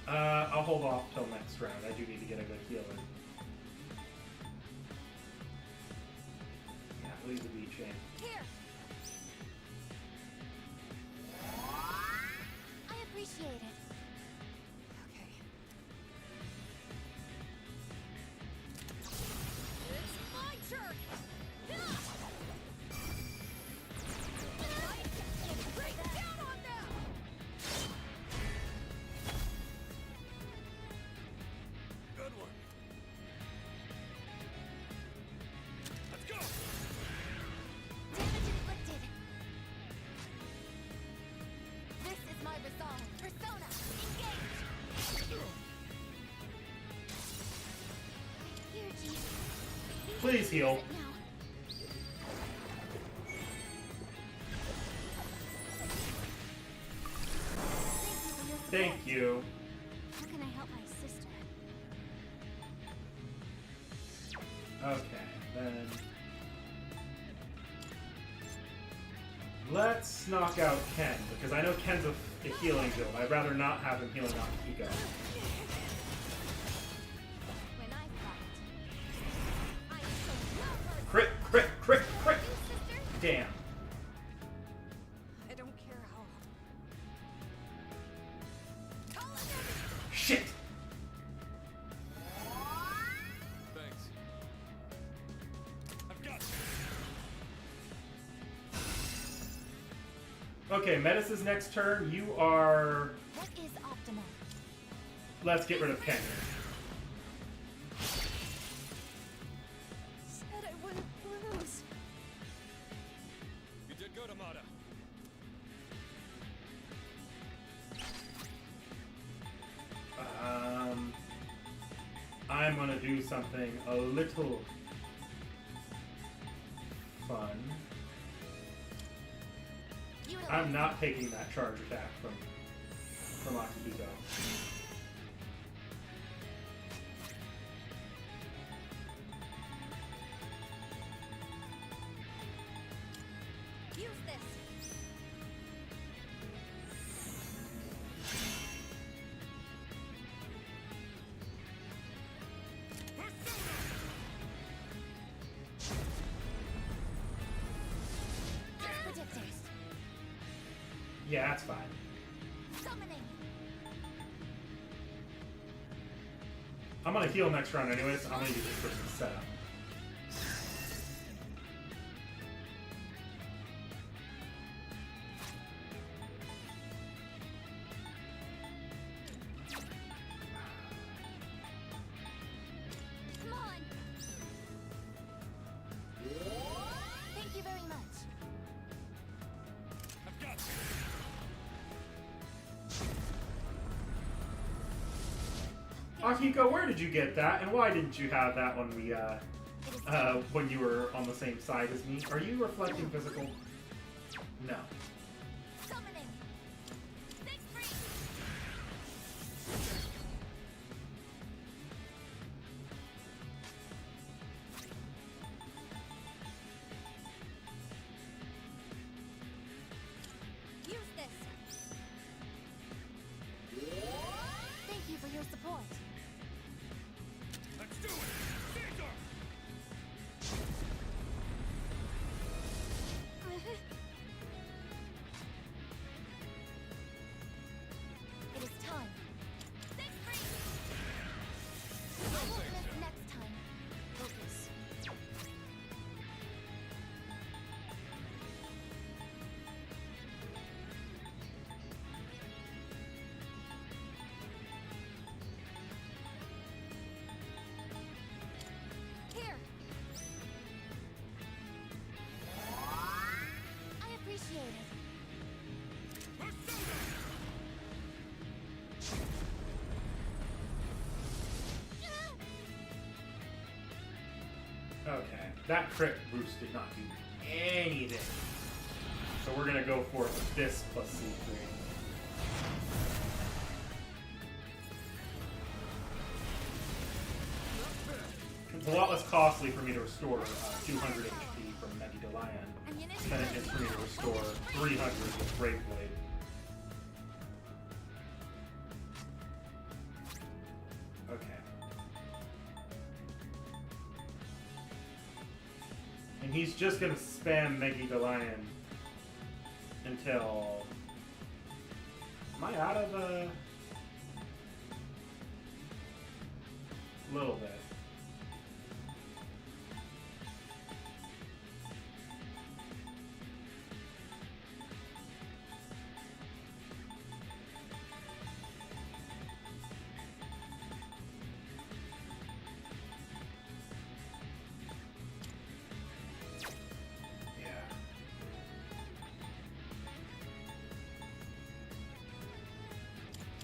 I'll hold off till next round. I do need to get a good heal in. Yeah, leave the beach in. Here. I appreciate it. Okay. It's my turn. Please heal. Now. Thank you. How can I help my sister? Okay, then... let's knock out Ken, because I know Ken's a healing build. I'd rather not have him healing off Kiko. When I fight, I shall never Crit, crit, crit, crit! you, sister. Damn. I don't care how. Shit! Thanks. I've got you. Okay, Metis' next turn. You are... What is optimal? let's get rid of Ken here. Said I wouldn't lose. You did good, Amada. I'm gonna do something a little fun. I'm not taking that charge attack from Akihiko. Use this. Predicted. Yeah, that's fine. Summoning. I'm gonna heal next round anyways, so I'm gonna use this person set up. Come on. Thank you very much. I've got you. Akihiko, where did you get that, and why didn't you have that when we when you were on the same side as me? Are you reflecting physical? No. Summoning. Six free. Use this. Thank you for your support. Let's do it! Caesar! It is time. Six free. I won't miss next time. Focus. Here. I appreciate it. Okay, that crit boost did not do anything. So we're gonna go for this plus C3. It's a lot less costly for me to restore 200 HP from Megi Lion than it is for me to restore 300 with Brave Blade. Okay. And he's just gonna spam Megi Lion until... Am I out of a little bit?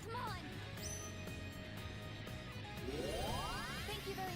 Come on. Thank you very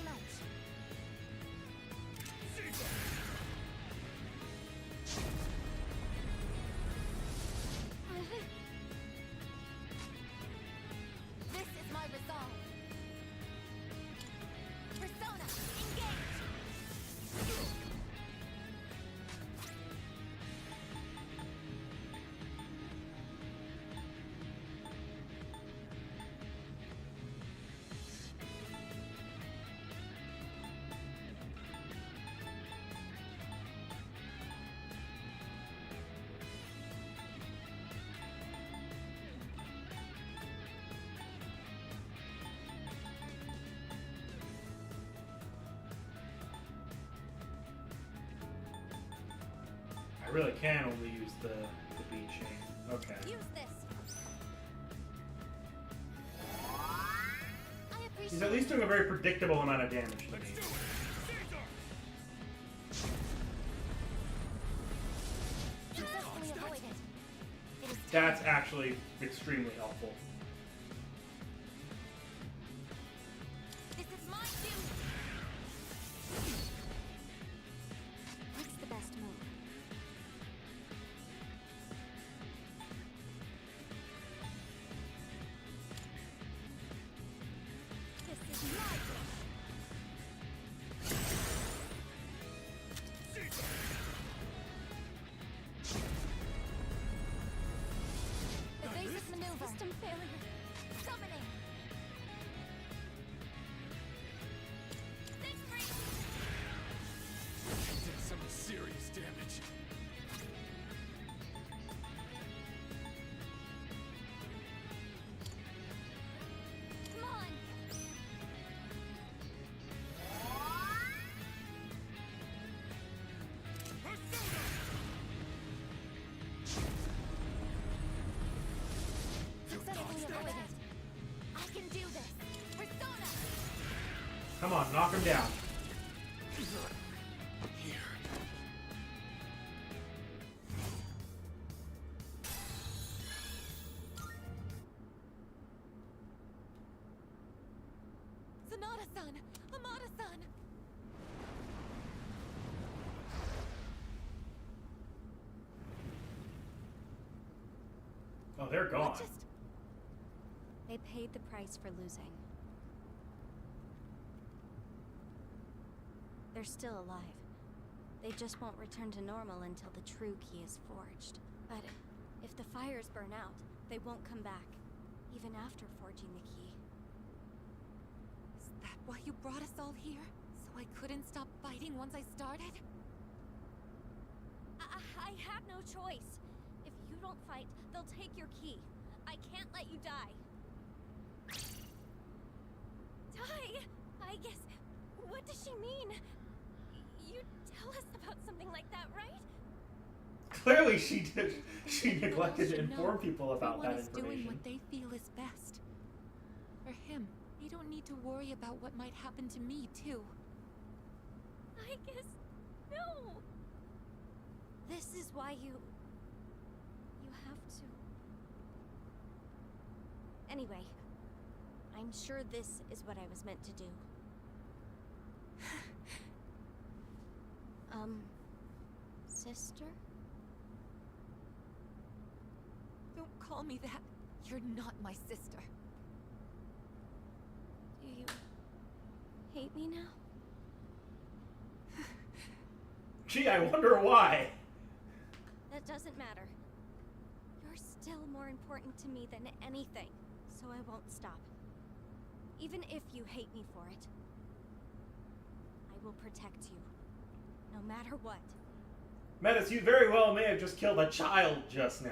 really can only use the bead chain. Okay. Use this. I appreciate He's at least doing a very predictable amount of damage to me. successfully avoid it. It is That's actually extremely helpful. This is my due. What's the best move? This is my evasive maneuver. System failure. Summoning. Did some serious damage. Come on. Successfully avoided. I can do this. Persona. Come on, knock him down. Here. Sonata-san! Amada-san! Oh, they're gone. What just... They paid the price for losing. They're still alive. They just won't return to normal until the true key is forged. But if the fires burn out, they won't come back, even after forging the key. Is that why you brought us all here? So I couldn't stop fighting once I started? I have no choice. If you don't fight, they'll take your key. I can't let you die. Die? I guess... What does she mean? You tell us about something like that, right? Clearly, she did. She neglected to You inform know, people about that everyone is doing information. what they feel is best. For him, they don't need to worry about what might happen to me, too. I guess... No! This is why you have to... Anyway, I'm sure this is what I was meant to do. Sister? Don't call me that. You're not my sister. Do you hate me now? Gee, I wonder why. That doesn't matter. You're still more important to me than anything, so I won't stop. Even if you hate me for it. I will protect you, no matter what. Metis, you very well may have just killed a child just now.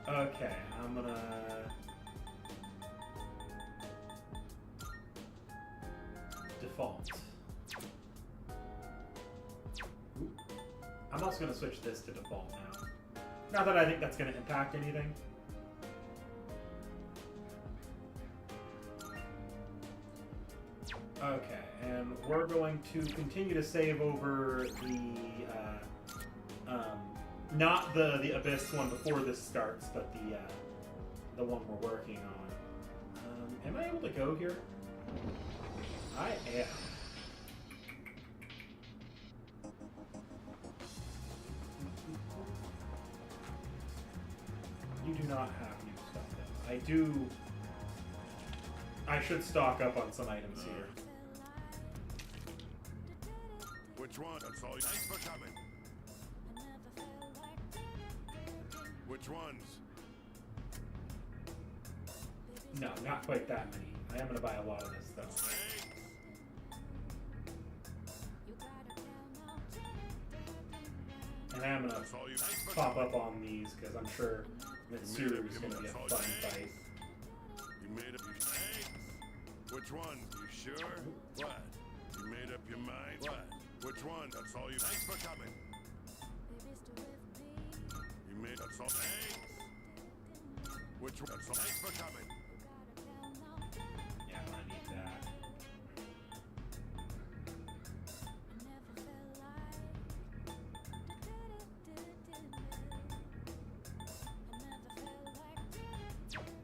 Okay, I'm gonna... default. Ooh. I'm also gonna switch this to default now. Not that I think that's gonna impact anything. Okay, and we're going to continue to save over the, not the Abyss one before this starts, but the one we're working on. Am I able to go here? I am. You do not have new stuff though. I do... I should stock up on some items here. Which one? That's all. Thanks for coming. Which ones? No, not quite that many. I am going to buy a lot of this though. Hey, And I'm gonna That's all you. Thanks for pop coming. up on these because I'm sure Mitsuru is gonna be a fun fight. You made up your mind? Which one? You sure? What? You made up your mind? What? Which one? That's all you. Thanks for coming. You made. That's all. Thanks. Which one? That's all. Thanks for coming. Yeah, I'm gonna need that.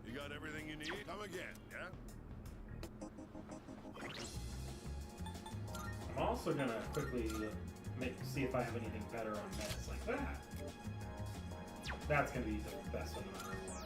You got everything you need? Come again, yeah? I'm also gonna quickly see if I have anything better on meds like that. That's gonna be the best one no matter what.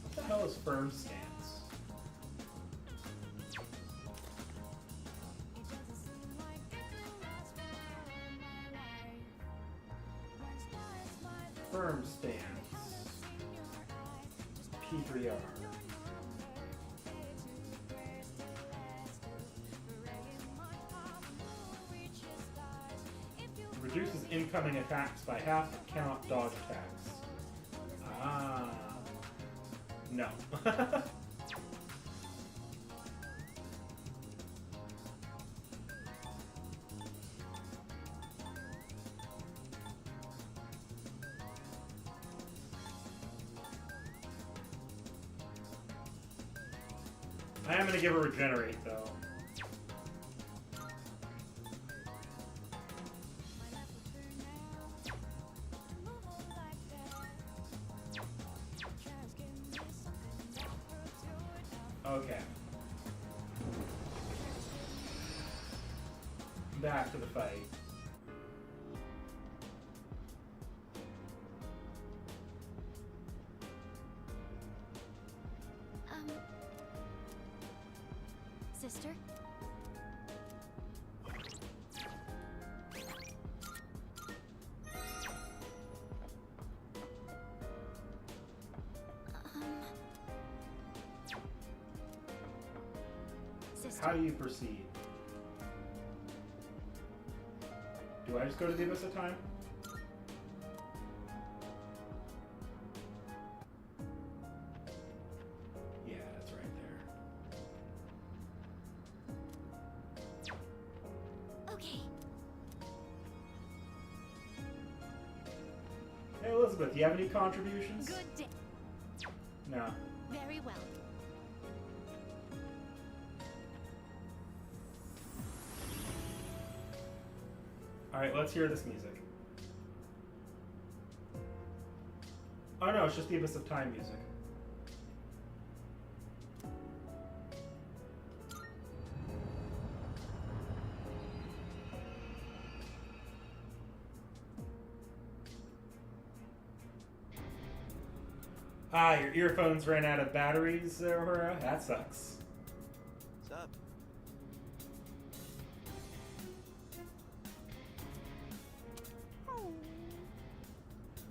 What the hell is firm stance? Firm stance. P3R. Reduces incoming attacks by half, count dodge attacks. Ah. No. I am going to give her regenerate, though. Okay. Back to the fight. Sister? Sister? How do you proceed? Do I just go to the Abyss of Time? Yeah, that's right there. Okay. Hey Elizabeth, do you have any contributions? Good day. No. Very well. Alright, let's hear this music. Oh no, it's just the Abyss of Time music. Ah, your earphones ran out of batteries, Aurora? That sucks. What's up?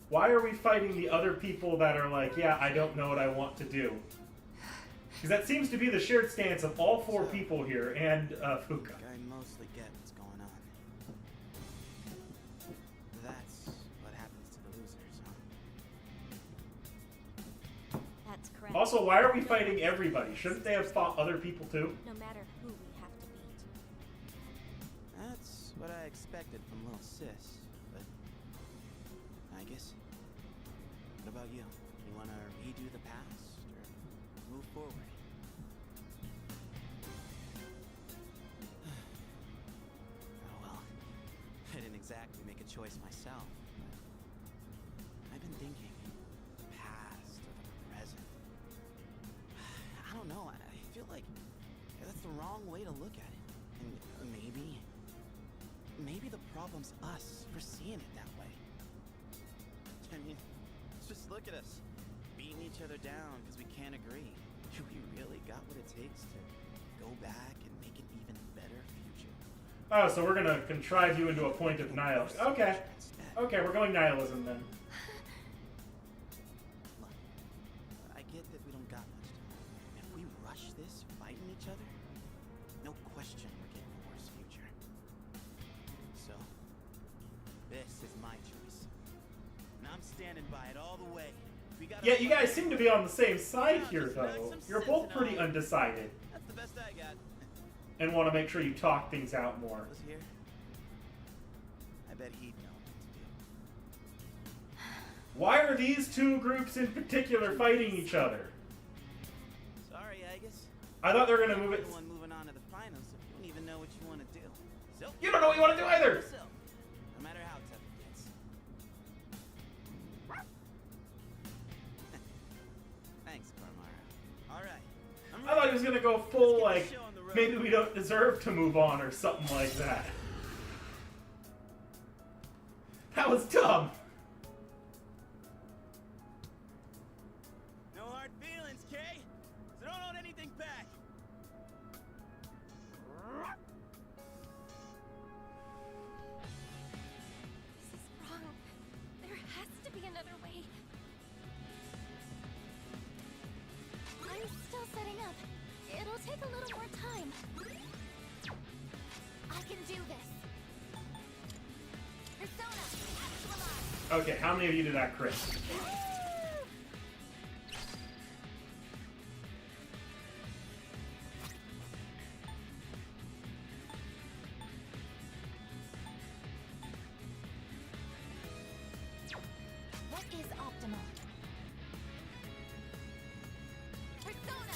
Why are we fighting the other people that are like, yeah, I don't know what I want to do? Because that seems to be the shared stance of all four people here, and Fuka. I mostly get what's going on. That's what happens to the losers, huh? That's correct. Also, why are we fighting everybody? Shouldn't they have fought other people too? No matter who we have to beat. That's what I expected from little sis, but Aigis, what about you? You want to redo the past or move forward? Oh well, I didn't exactly make a choice myself. But I've been thinking, past or the present. I don't know. I feel like that's the wrong way to look at it. And maybe the problem problem's us for seeing it that way. I mean, just look at us. Beating each other down because we can't agree. We really got what it takes to go back and make an even better future. Oh, so we're gonna contrive you into a point of nihilism. Okay. Okay, we're going nihilism then. Look, I get that we don't got much time. If we rush this, fighting each other, no question we're getting a worse future. So, this is my choice. And I'm standing by it all the way. We gotta Yeah, you guys seem to be on the same side here, though. You're both pretty undecided. That's the best I got. And want to make sure you talk things out more. Was here? I bet he'd know what to do. Why are these two groups in particular fighting each other? Sorry, Aigis. I thought they were gonna move it. You're the one moving on to the finals, so you don't even know what you want to do. So You don't know what you want to do either. So, no matter how tough it gets. Thanks, Cormara. All right. I'm I thought he was gonna go full Let's get like the show on the road. maybe we don't deserve to move on or something like that. That was dumb. No hard feelings, Kay. So don't hold anything back. This is wrong. There has to be another way. I'm still setting up. It'll take a little more time. I can do this. Persona, actualize. Okay, how many of you did that crit? What is optimal? Persona.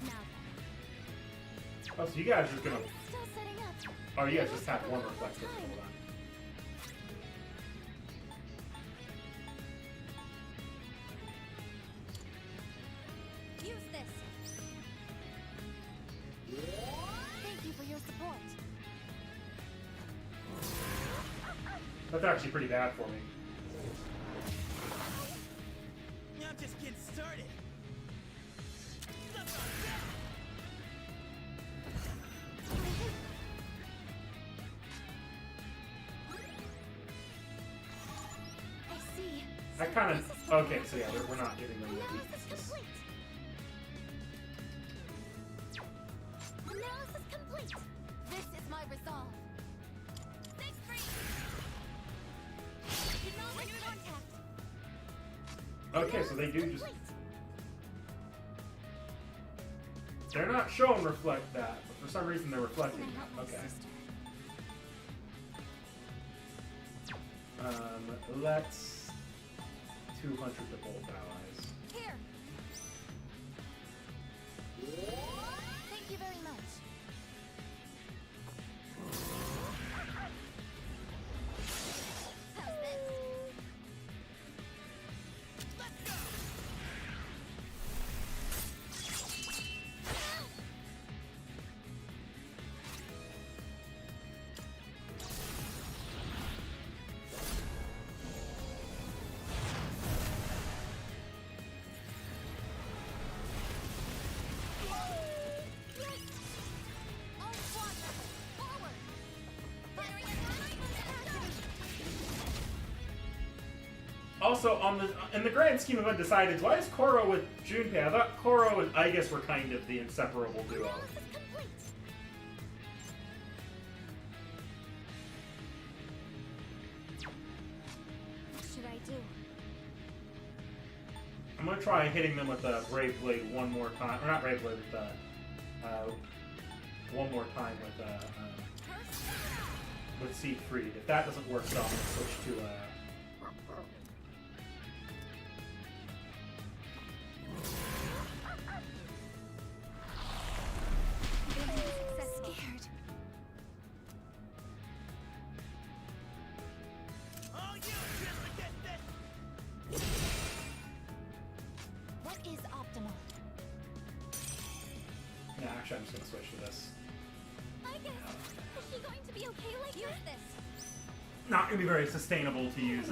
Now then. Oh, so you guys are just gonna. I'm still setting up. Oh, you guys just have one reflector. Hold on. Use this. Thank you for your support. That's actually pretty bad for me. I'm just getting started. I see. I kind of. Okay, so yeah, we're not giving them the Analysis weaknesses. complete. Analysis complete. This is my resolve. Thanks, free. Did not make contact. Okay, so they do Analysis just. complete. They're not showing reflect that, but for some reason they're Can reflecting I help that. my Okay. sister? Let's 200 the bolt allies. Here. Thank you very much. How's this? Let's go. All squadrons, forward! Firing at Also, in the grand scheme of undecideds, why is Koro with Junpei? I thought Koro and Aigis were kind of the inseparable duo. Analysis complete. What should I do? I'm gonna try hitting them with a Brave Blade one more time, or not Brave Blade, with one more time with Siegfried. If that doesn't work, then I'm gonna switch to Scared. Oh, you just forget this. What is optimal? yeah. Actually, I'm just gonna switch to this. to be okay like use this. Not gonna be very sustainable to use.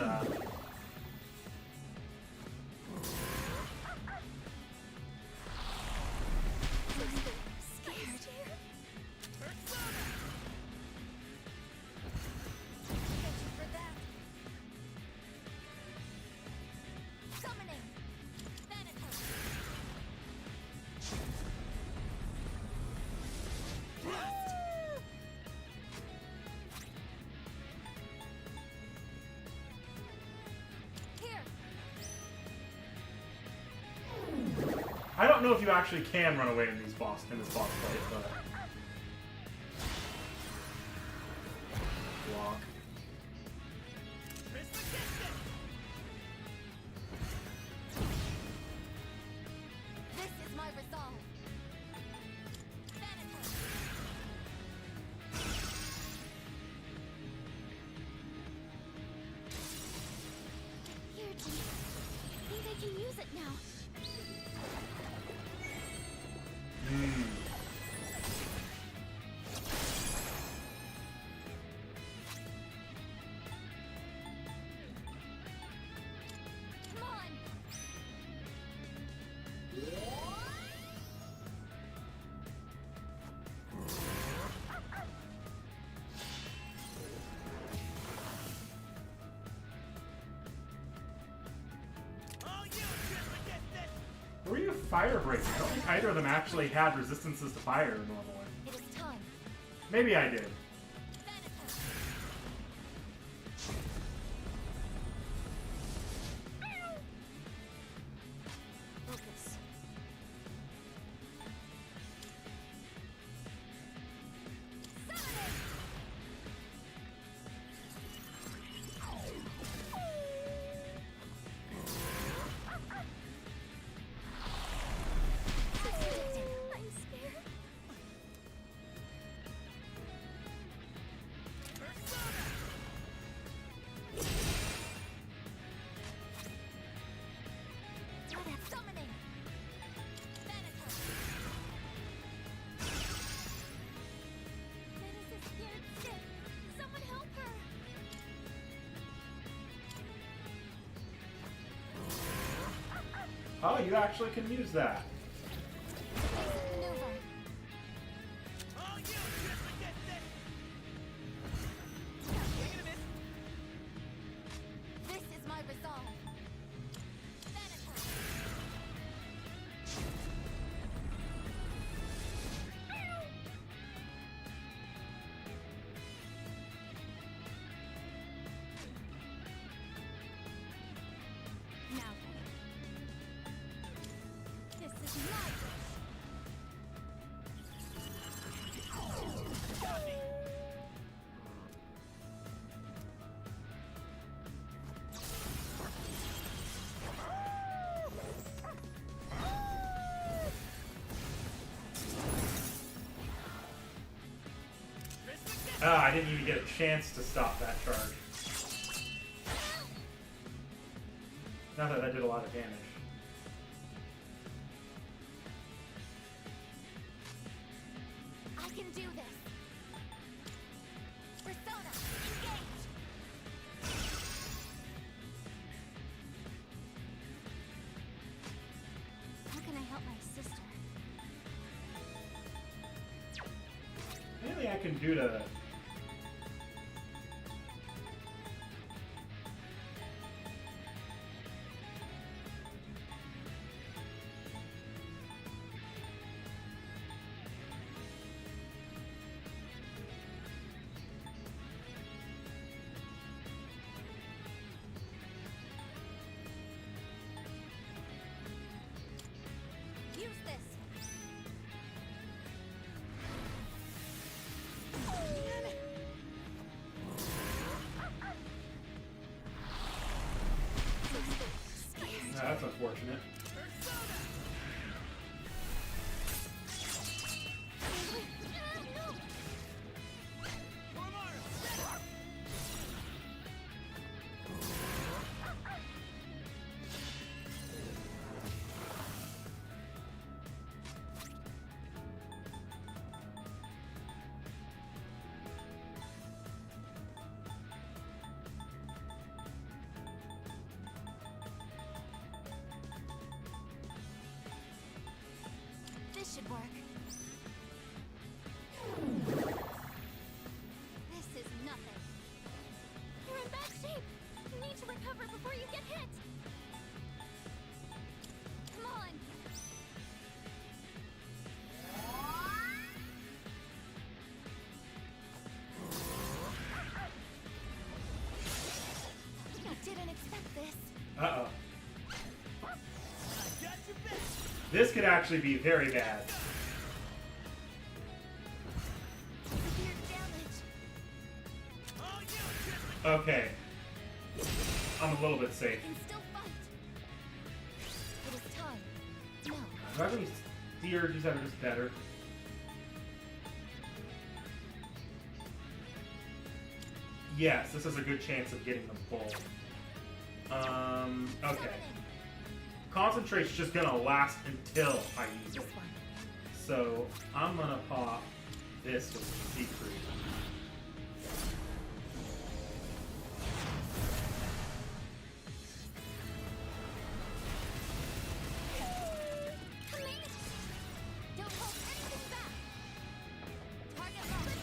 I don't know if you actually can run away in this boss fight, but block. This is my resolve. Here, G. I think I can use it now. Come on. Were you fire breaking? I don't think either of them actually had resistances to fire normally. It is time. Maybe I did. Focus. I'm scared. Summoning. Venice is scared stiff. Someone help her. Oh, you actually can use that. Basic maneuver. This is my resolve. Now then. This is my wish. I didn't even get a chance to stop that charge. Not that that did a lot of damage. I can do this. Persona, engage. How can I help my sister? Anything I can do to... Use this. should work. This is nothing. You're in bad shape. You need to recover before you get hit. Come on. I didn't expect this. Uh-oh. I got your back. This could actually be very bad. Severe damage. Oh, you Okay. I'm a little bit safe. Can still fight. It is time. No. Do I have any theurgies that are just better? Yes, this is a good chance of getting them full. Okay. Concentrate's just gonna last until I use it. This one. So, I'm gonna pop this with Secret. Come in. Don't hold anything back. Target locked.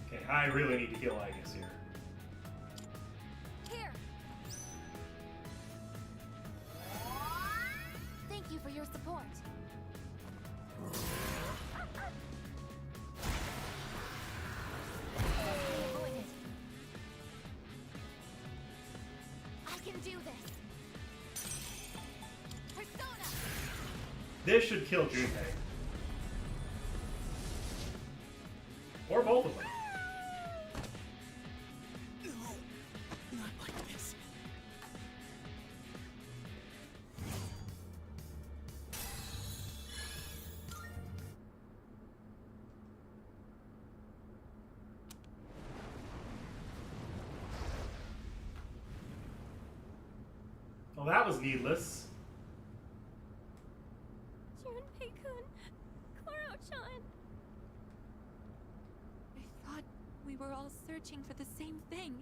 Okay, I really need to kill Aigis here. Here. Thank you for your support. Avoid it. I can do this. Persona. This should kill Junpei. Or both of them. No, not like this. Well, that was needless. Junpei-kun. Koro-chan. I thought we were all searching for the same thing.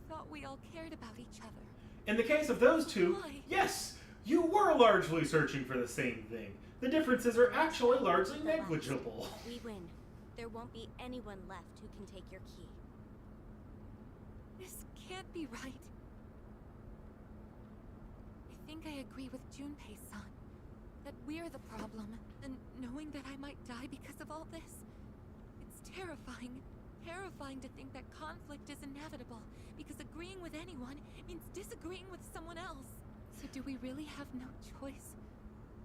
I thought we all cared about each other. In the case of those two, Why? yes, you were largely searching for the same thing. The differences are actually largely negligible. We win. There won't be anyone left who can take your key. This can't be right. I think I agree with Junpei-san. That we're the problem, and knowing that I might die because of all this. It's terrifying. Terrifying to think that conflict is inevitable, because agreeing with anyone means disagreeing with someone else. So do we really have no choice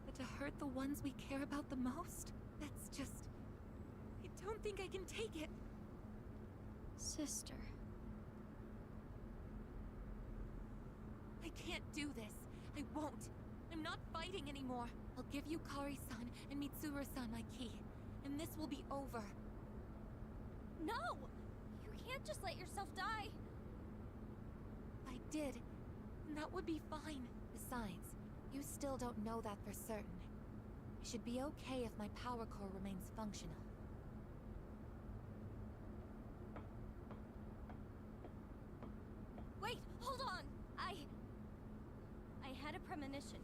but to hurt the ones we care about the most? That's just... I don't think I can take it. Sister. I can't do this. I won't. I'm not fighting anymore. I'll give you Kari-san and Mitsuru-san my key, and this will be over. No! You can't just let yourself die. I did, and that would be fine. Besides, you still don't know that for certain. It should be okay if my power core remains functional. Wait, hold on! I had a premonition.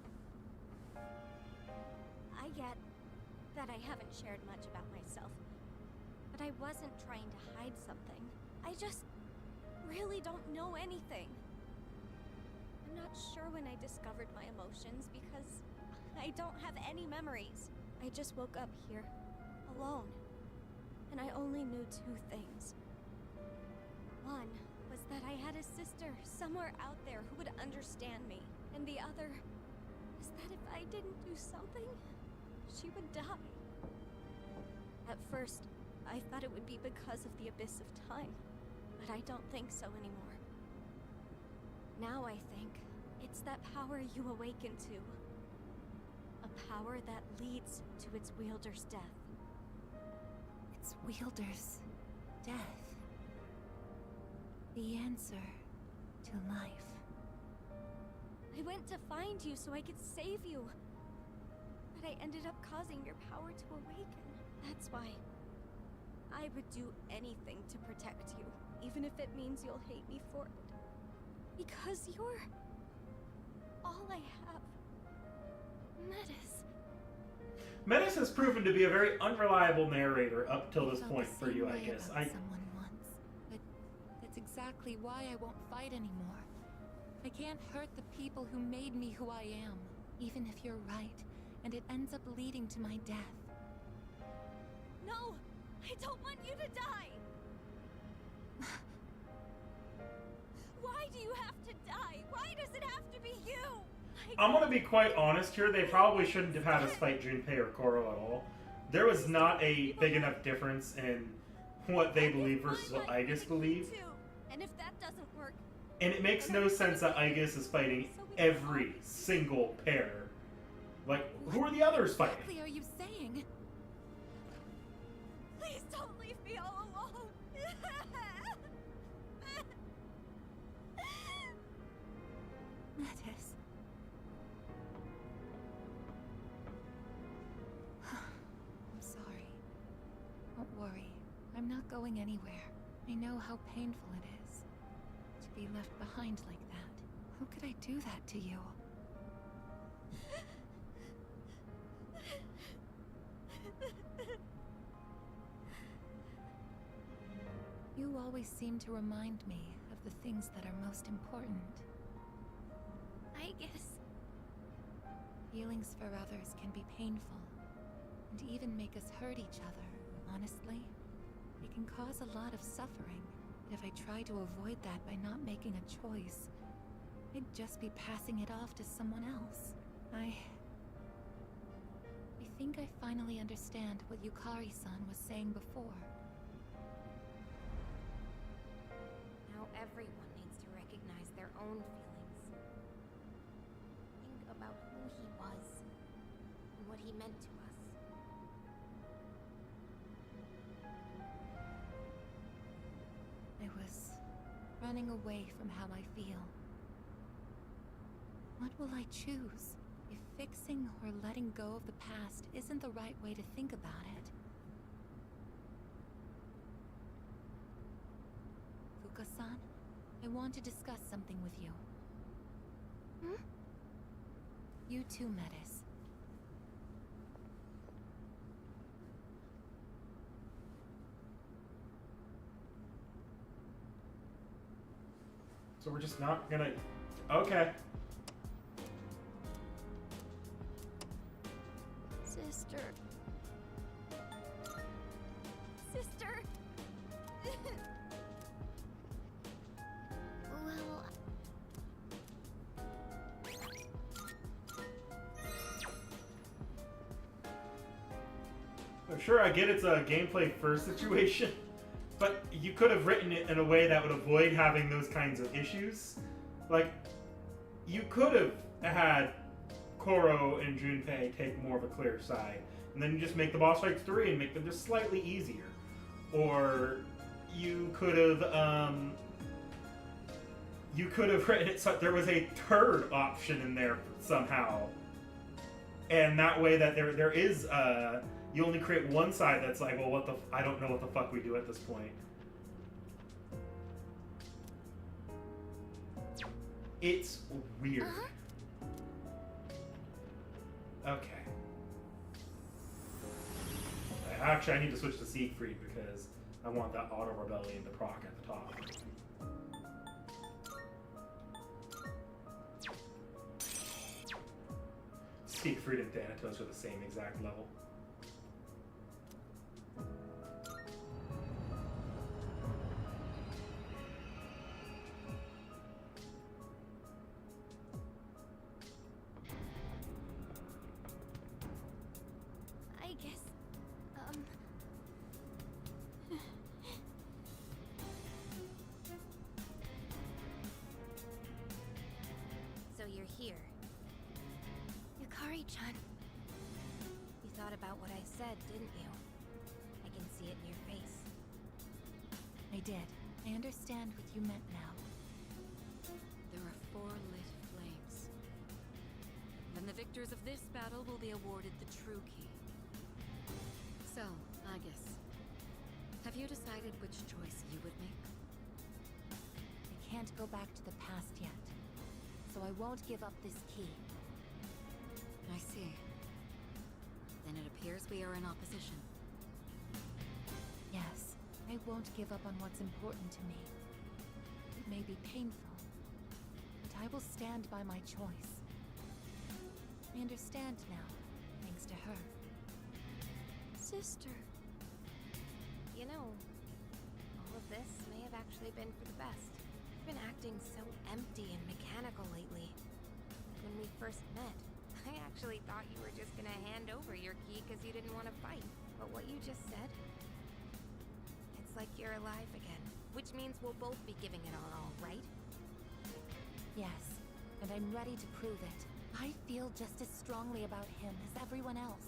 I get that I haven't shared much about myself, but I wasn't trying to hide something. I just really don't know anything. I'm not sure when I discovered my emotions because I don't have any memories. I just woke up here, alone, and I only knew two things. One was that I had a sister somewhere out there who would understand me, and the other is that if I didn't do something, she would die. At first, I thought it would be because of the abyss of time, but I don't think so anymore. Now I think it's that power you awaken to. A power that leads to its wielder's death. Its wielder's death. The answer to life. I went to find you so I could save you. But I ended up causing your power to awaken. That's why I would do anything to protect you, even if it means you'll hate me for it. Because you're all I have. Metis. Metis has proven to be a very unreliable narrator up till this I felt point the for you, same I way guess. about someone once, but that's exactly why I won't fight anymore. I can't hurt the people who made me who I am, even if you're right, and it ends up leading to my death. No! I don't want you to die! Why do you have to die? Why does it have to be you? I'm gonna be quite honest here, they probably shouldn't have had us fight Junpei or Koro at all. There was not a big enough difference in what they believe versus what Aigis believe. And if that doesn't work, And it makes no sense that Aigis is fighting every single pair. Like, who are the others fighting? What exactly are you saying? please don't leave me all alone. Metis. I'm sorry. Don't worry. I'm not going anywhere. I know how painful it is to be left behind like that. How could I do that to you? You always seem to remind me of the things that are most important. I guess. Feelings for others can be painful, and even make us hurt each other. Honestly, it can cause a lot of suffering. But if I try to avoid that by not making a choice, I'd just be passing it off to someone else. I think I finally understand what Yukari-san was saying before. Now everyone needs to recognize their own feelings. Think about who he was and what he meant to us. I was running away from how I feel. What will I choose? If fixing or letting go of the past isn't the right way to think about it. Fuka-san, I want to discuss something with you. Hmm? You too, Metis. So we're just not gonna... Okay. Sister. Sister. Well, I'm sure I get it's a gameplay first situation, but you could have written it in a way that would avoid having those kinds of issues. Like, you could have had Koro and Junpei take more of a clear side, and then you just make the boss fights 3 and make them just slightly easier. Or you could have written it so there was a third option in there somehow, and that way that there is you only create one side that's like, well, I don't know what the fuck we do at this point. It's weird. Okay. Actually, I need to switch to Siegfried because I want that auto rebellion to proc at the top. Siegfried and Thanatos are the same exact level. I guess, So you're here. Yukari-chan. You thought about what I said, didn't you? I can see it in your face. I did. I understand what you meant now. There are 4 lit flames. Then the victors of this battle will be awarded the true key. So, Aigis, have you decided which choice you would make? can't go back to the past yet. So I won't give up this key. I see. Then it appears we are in opposition. Yes, I won't give up on what's important to me. It may be painful, but I will stand by my choice. I understand now, thanks to her. Sister. You know, all of this may have actually been for the best. You've been acting so empty and mechanical lately. When we first met, I actually thought you were just gonna hand over your key because you didn't want to fight. But what you just said, it's like you're alive again. Which means we'll both be giving it our all, right? Yes, and I'm ready to prove it. I feel just as strongly about him as everyone else.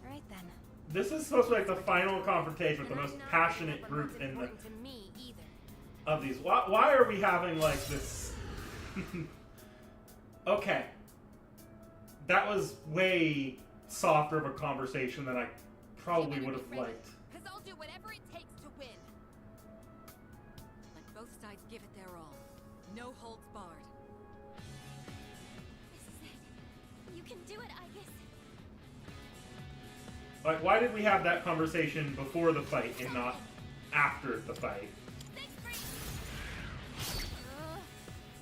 Right then. This is supposed to be like the final confrontation with the And most I'm not passionate giving up on group what's in the important to me either. of these. Why are we having like this? Okay, that was way softer of a conversation than I probably would have liked. Because I'll do whatever it takes to win. Let both sides give it their all. No holds barred. This is it. You can do it, Aigis. Like, why did we have that conversation before the fight and not after the fight?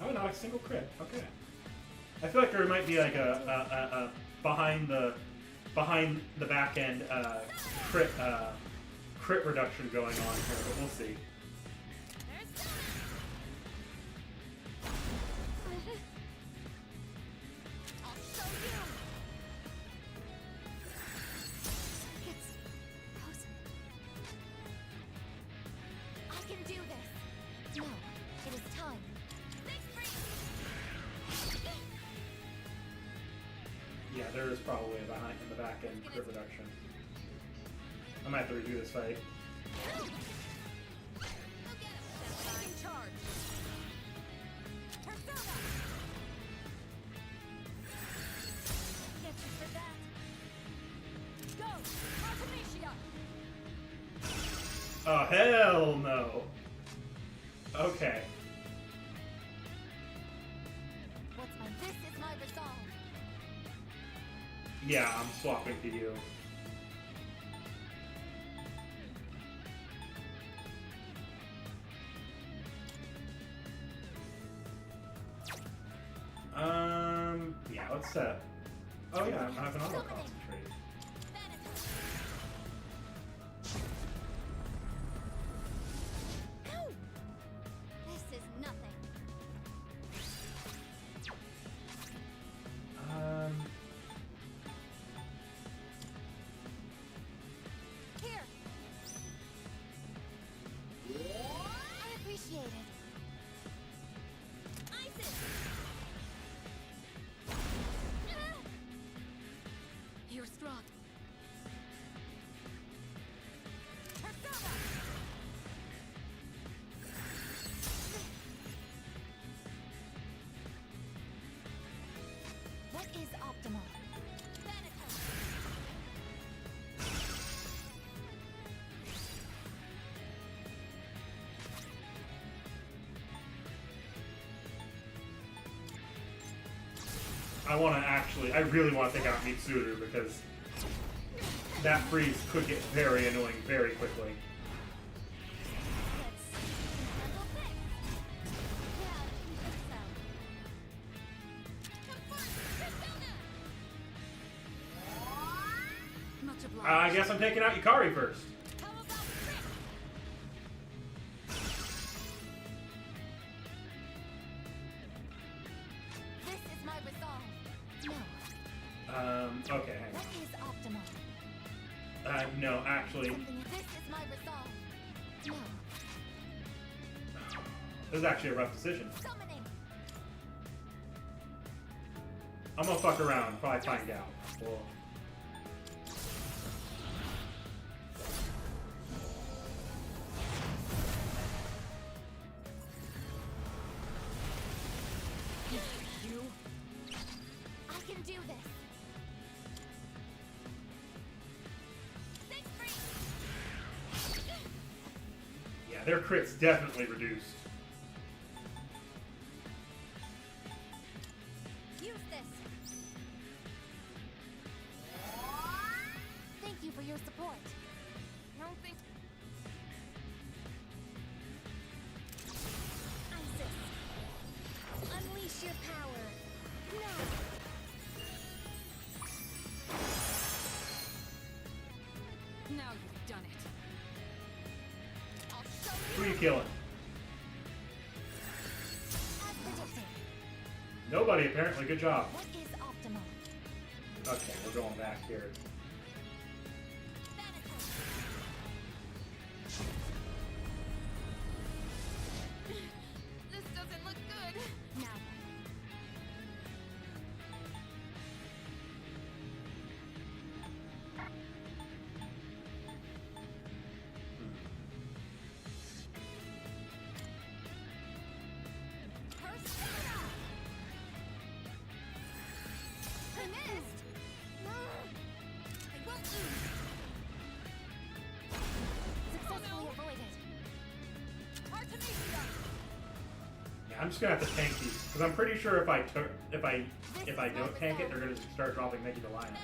Oh, not a single crit. Okay. I feel like there might be like a behind the back end crit reduction going on here, but we'll see. I'll show you. It's frozen. I can do this. No, it is time. Yeah, there is probably a behind in the back end crit reduction. I might have to redo this fight. In charge. Persona! Get you for that. Go! Artemisia! Oh, hell no. Okay. This is my resolve. Yeah, I'm swapping to you. Yeah, let's set. Oh yeah, I have an auto concentrate. This is nothing. Here. I appreciate it. Isis. You're strong. Persona! What is optimal? I really want to take out Mitsuru because that freeze could get very annoying very quickly. Let's see if you can handle this. Yeah, I think so. Much obliged. I guess I'm taking out Yukari first. How about this? This is my resolve. No. Okay, hang What is optimal? on. No, actually, This is my resolve. No. this is actually a rough decision. Summoning. I'm gonna fuck around, probably find out. Well, You. I can do this. yeah, their crit's definitely reduced. killing? As predicted. Nobody, apparently. Good job. What is optimal? Okay, we're going back here. This doesn't look good. Now. Persona! I missed! No! I won't lose! Successfully avoided. Artemisia! Yeah, I'm just gonna have to tank these because I'm pretty sure if I don't tank it, they're gonna just start dropping Mickey the Lion. Alright,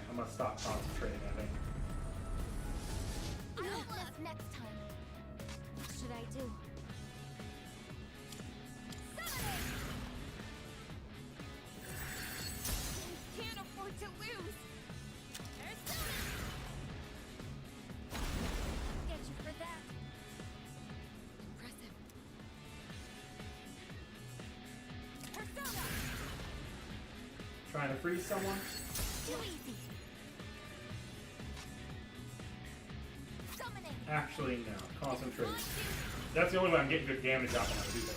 I'm gonna stop concentrating. I think. I want this next time. What should I do? Summoning! Can't afford to lose! Persona! Get you for that. Impressive. Persona! Trying to freeze someone. Too easy. Summoning! Actually, no. Concentrate. That's the only way I'm getting good damage out when I do that.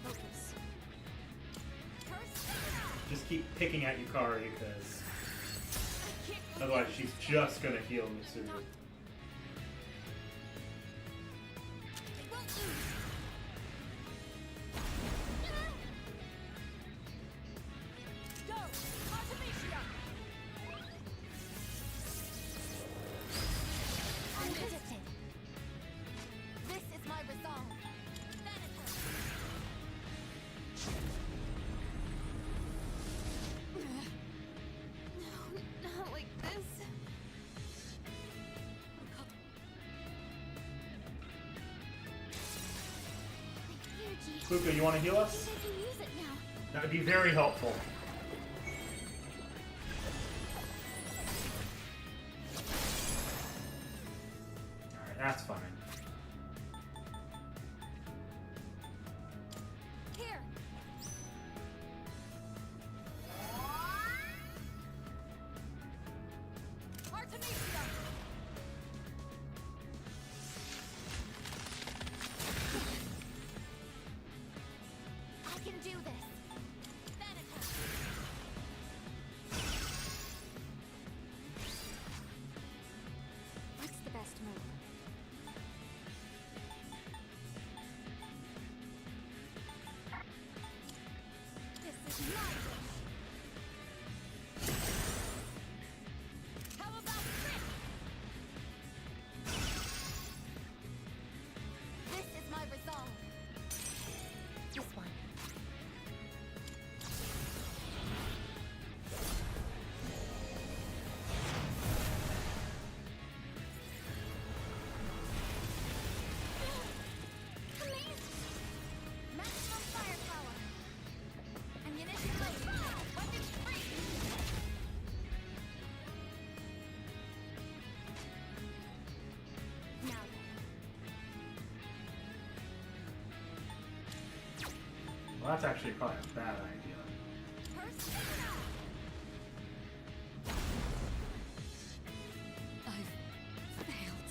Focus. Persona! Just keep picking at Yukari because I can't believe otherwise she's just gonna heal Mitsuru. I won't lose! Go! Artemisia! Unpredicted. This is my resolve. No, not like this. Luca, you want to heal us? I can use it now. That would be very helpful. Alright, that's fine. Here. Artemisia! I can do this. What's the best move? This is my wish. How about this? This is my resolve. This one. Maximum firepower. Ammunition low. Weapons free. Now. Well, that's actually probably a bad idea. Persona! I've failed.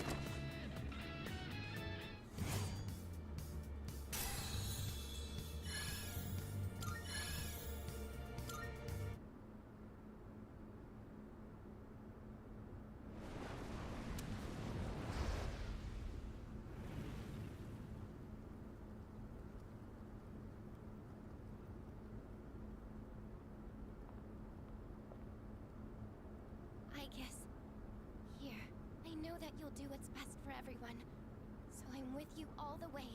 Aigis, here. I know that you'll do what's best for everyone, so I'm with you all the way.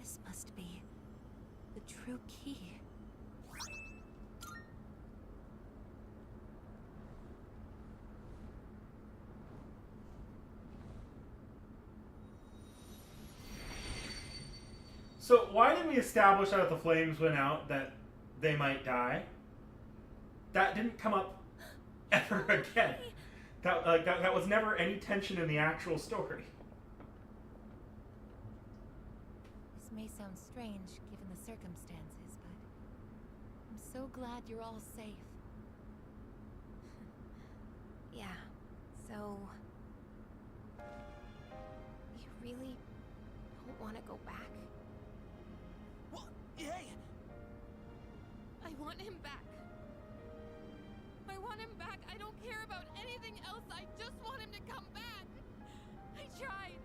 This must be the true key. So why didn't we establish that if the flames went out that they might die? That didn't come up ever again. That was never any tension in the actual story. This may sound strange given the circumstances, but I'm so glad you're all safe. Yeah, so... You really don't want to go back? What? Hey! I want him back. I want him back. I don't care about anything else. I just want him to come back. I tried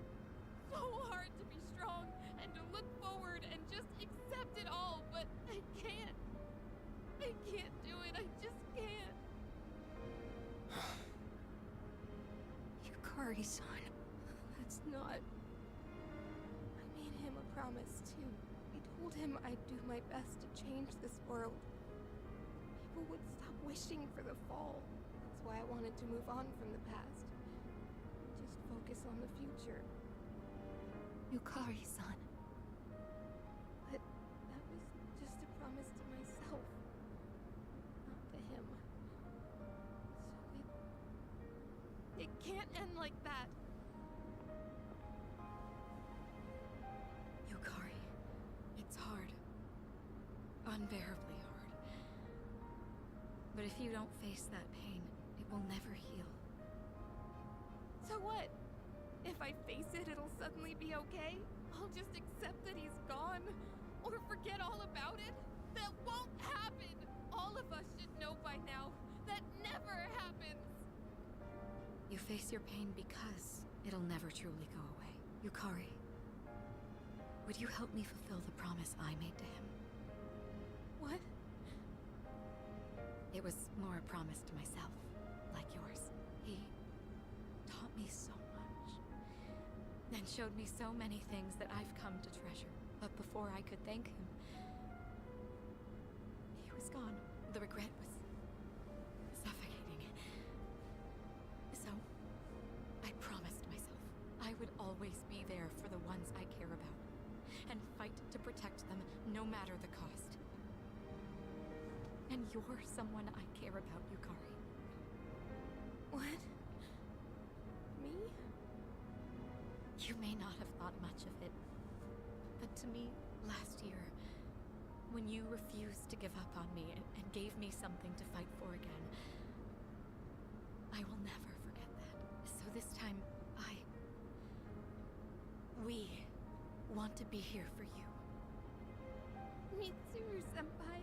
so hard to be strong and to look forward and just accept it all, but I can't. I can't do it. I just can't. Yukari-san, that's not... I made him a promise, too. I told him I'd do my best to change this world. People would stop wishing for the fall. That's why I wanted to move on from the past. Just focus on the future. Yukari-san. But that was just a promise to myself, not to him. So it can't end like that. Yukari, it's hard. Unbearably hard. But if you don't face that pain, it will never heal. So what? If I face it, it'll suddenly be okay? I'll just accept that he's gone? Or forget all about it? That won't happen! All of us should know by now. That never happens! You face your pain because it'll never truly go away. Yukari, would you help me fulfill the promise I made to him? What? It was more a promise to myself, like yours. He taught me so much, and showed me so many things that I've come to treasure. But before I could thank him, he was gone. The regret was suffocating. So, I promised myself I would always be there for the ones I care about, and fight to protect them no matter the cost. And you're someone I care about, Yukari. What? Me? You may not have thought much of it, but to me, last year, when you refused to give up on me and gave me something to fight for again, I will never forget that. So this time, we want to be here for you. Mitsuru-senpai,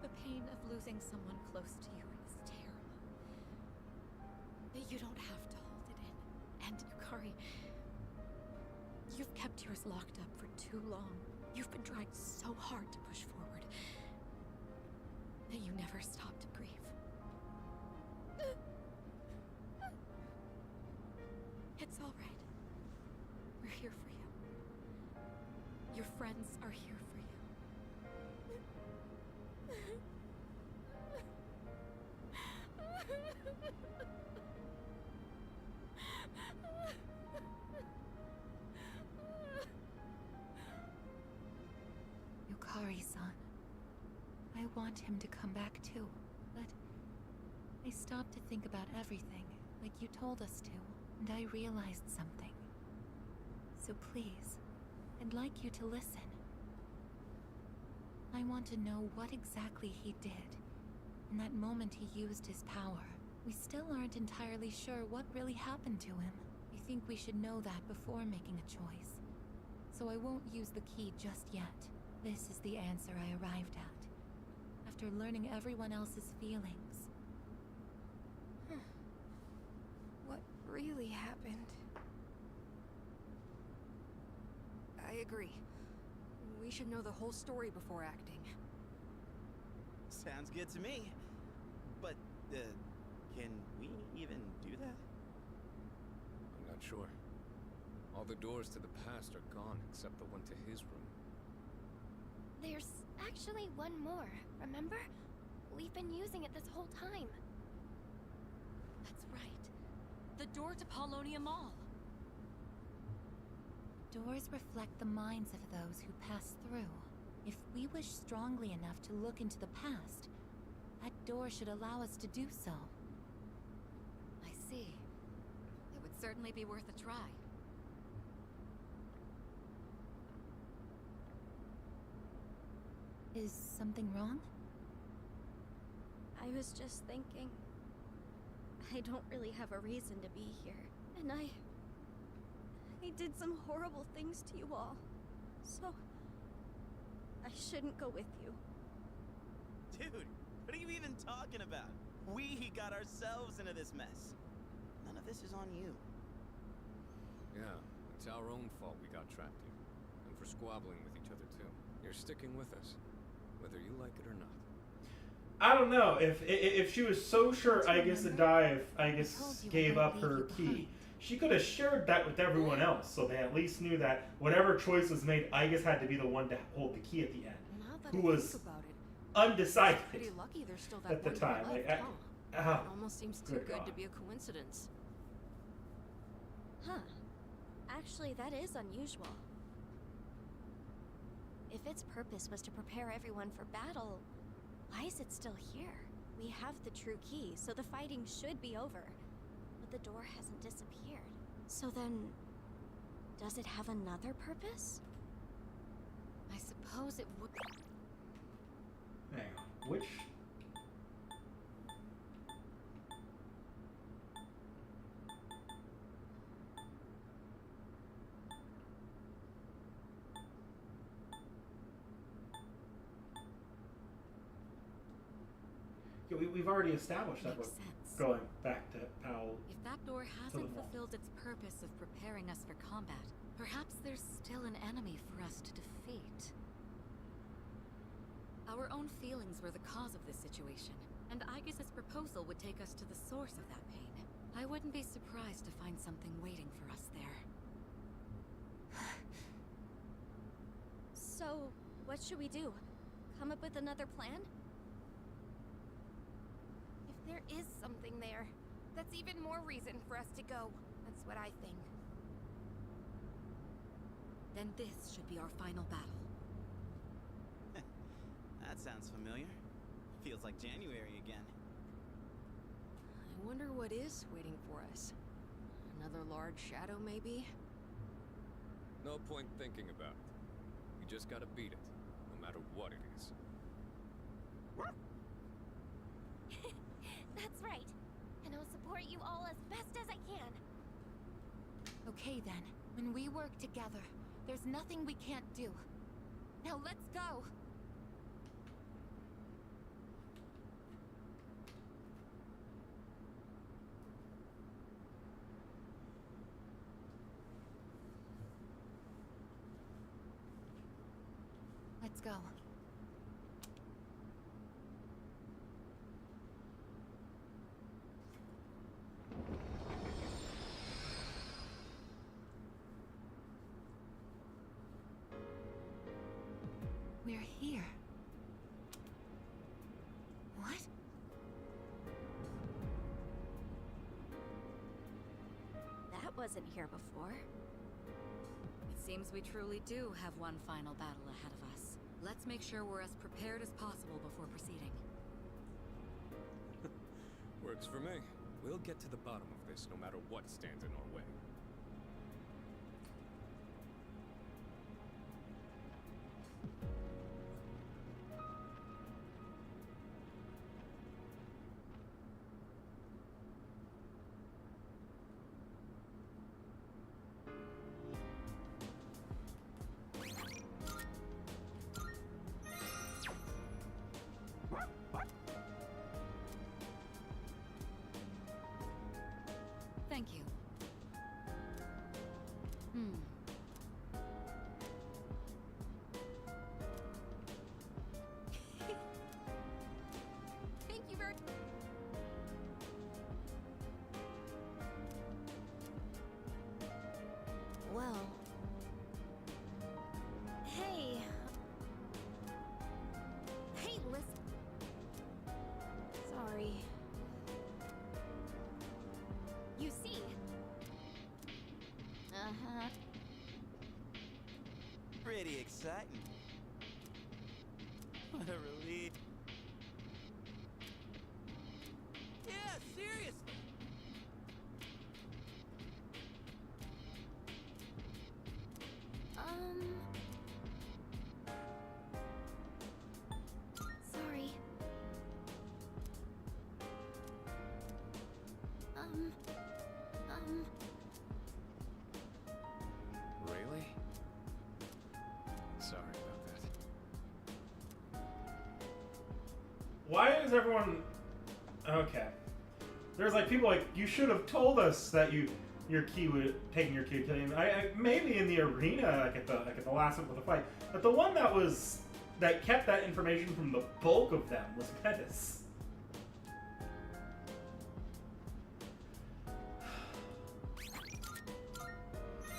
The pain of losing someone close to you is terrible. But you don't have to hold it in. And Yukari, you've kept yours locked up for too long. You've been trying so hard to push forward that you never stop to grieve. It's all right. We're here for you. Your friends are here for you. Yukari-san. I want him to come back too, but I stopped to think about everything, like you told us to, and I realized something. So please, I'd like you to listen. I want to know what exactly he did. In that moment he used his power. We still aren't entirely sure what really happened to him. I think we should know that before making a choice. So I won't use the key just yet. This is the answer I arrived at, after learning everyone else's feelings. what really happened? I agree. We should know the whole story before acting. Sounds good to me. But, can we even do that? I'm not sure. All the doors to the past are gone except the one to his room. There's actually one more, remember? We've been using it this whole time. That's right. The door to Paulonia Mall. Doors reflect the minds of those who pass through. If we wish strongly enough to look into the past, that door should allow us to do so. I see. It would certainly be worth a try. Is something wrong? I was just thinking. I don't really have a reason to be here. And I did some horrible things to you all. So I shouldn't go with you. Dude, what are you even talking about? We got ourselves into this mess. None of this is on you. Yeah, it's our own fault we got trapped here. And for squabbling with each other too. You're sticking with us, whether you like it or not. I don't know. If she was so sure Aigis would die if Aigis gave up her key, she could have shared that with everyone else, so they at least knew that whatever choice was made, Aigis had to be the one to hold the key at the end. Now that Who I was think about it, undecided it's pretty lucky there's still that at the one time. left, Like, huh? It almost seems too good good God. to be a coincidence. Huh. Actually, that is unusual. If its purpose was to prepare everyone for battle, why is it still here? We have the true key, so the fighting should be over. But the door hasn't disappeared. So then, does it have another purpose? I suppose it would. Hang on. Which? Yeah, we've already established that we're Makes sense. going back to Powell. If that door the hasn't mall. fulfilled its purpose of preparing us for combat, perhaps there's still an enemy for us to defeat. Our own feelings were the cause of this situation, and Aigis' proposal would take us to the source of that pain. I wouldn't be surprised to find something waiting for us there. So, what should we do? Come up with another plan? If there is something there, that's even more reason for us to go. That's what I think. Then this should be our final battle. That sounds familiar. Feels like January again. I wonder what is waiting for us. Another large shadow, maybe? No point thinking about it. You just gotta beat it, no matter what it is. That's right. And I'll support you all as best as I can. Okay then, when we work together, there's nothing we can't do. Now let's go! Let's go. We're here. What? That wasn't here before. It seems we truly do have one final battle ahead of us. Let's make sure we're as prepared as possible before proceeding. Works for me. We'll get to the bottom of this no matter what stands in our way. Thank you. exciting. What a relief. Yeah, seriously. Sorry. Really? Sorry about that. Why is everyone... Okay. There's like people like, you should have told us that your key would taking your key to kill him. I maybe in the arena like at the last one with the fight, but the one that kept that information from the bulk of them was Pettis.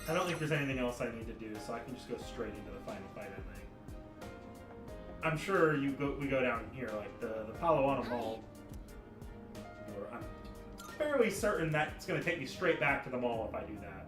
I don't think there's anything else I need to do, so I can just go straight into the final fight, I think. I'm sure we go down here, like the Palo Alto Mall. I'm fairly certain that's going to take me straight back to the mall if I do that.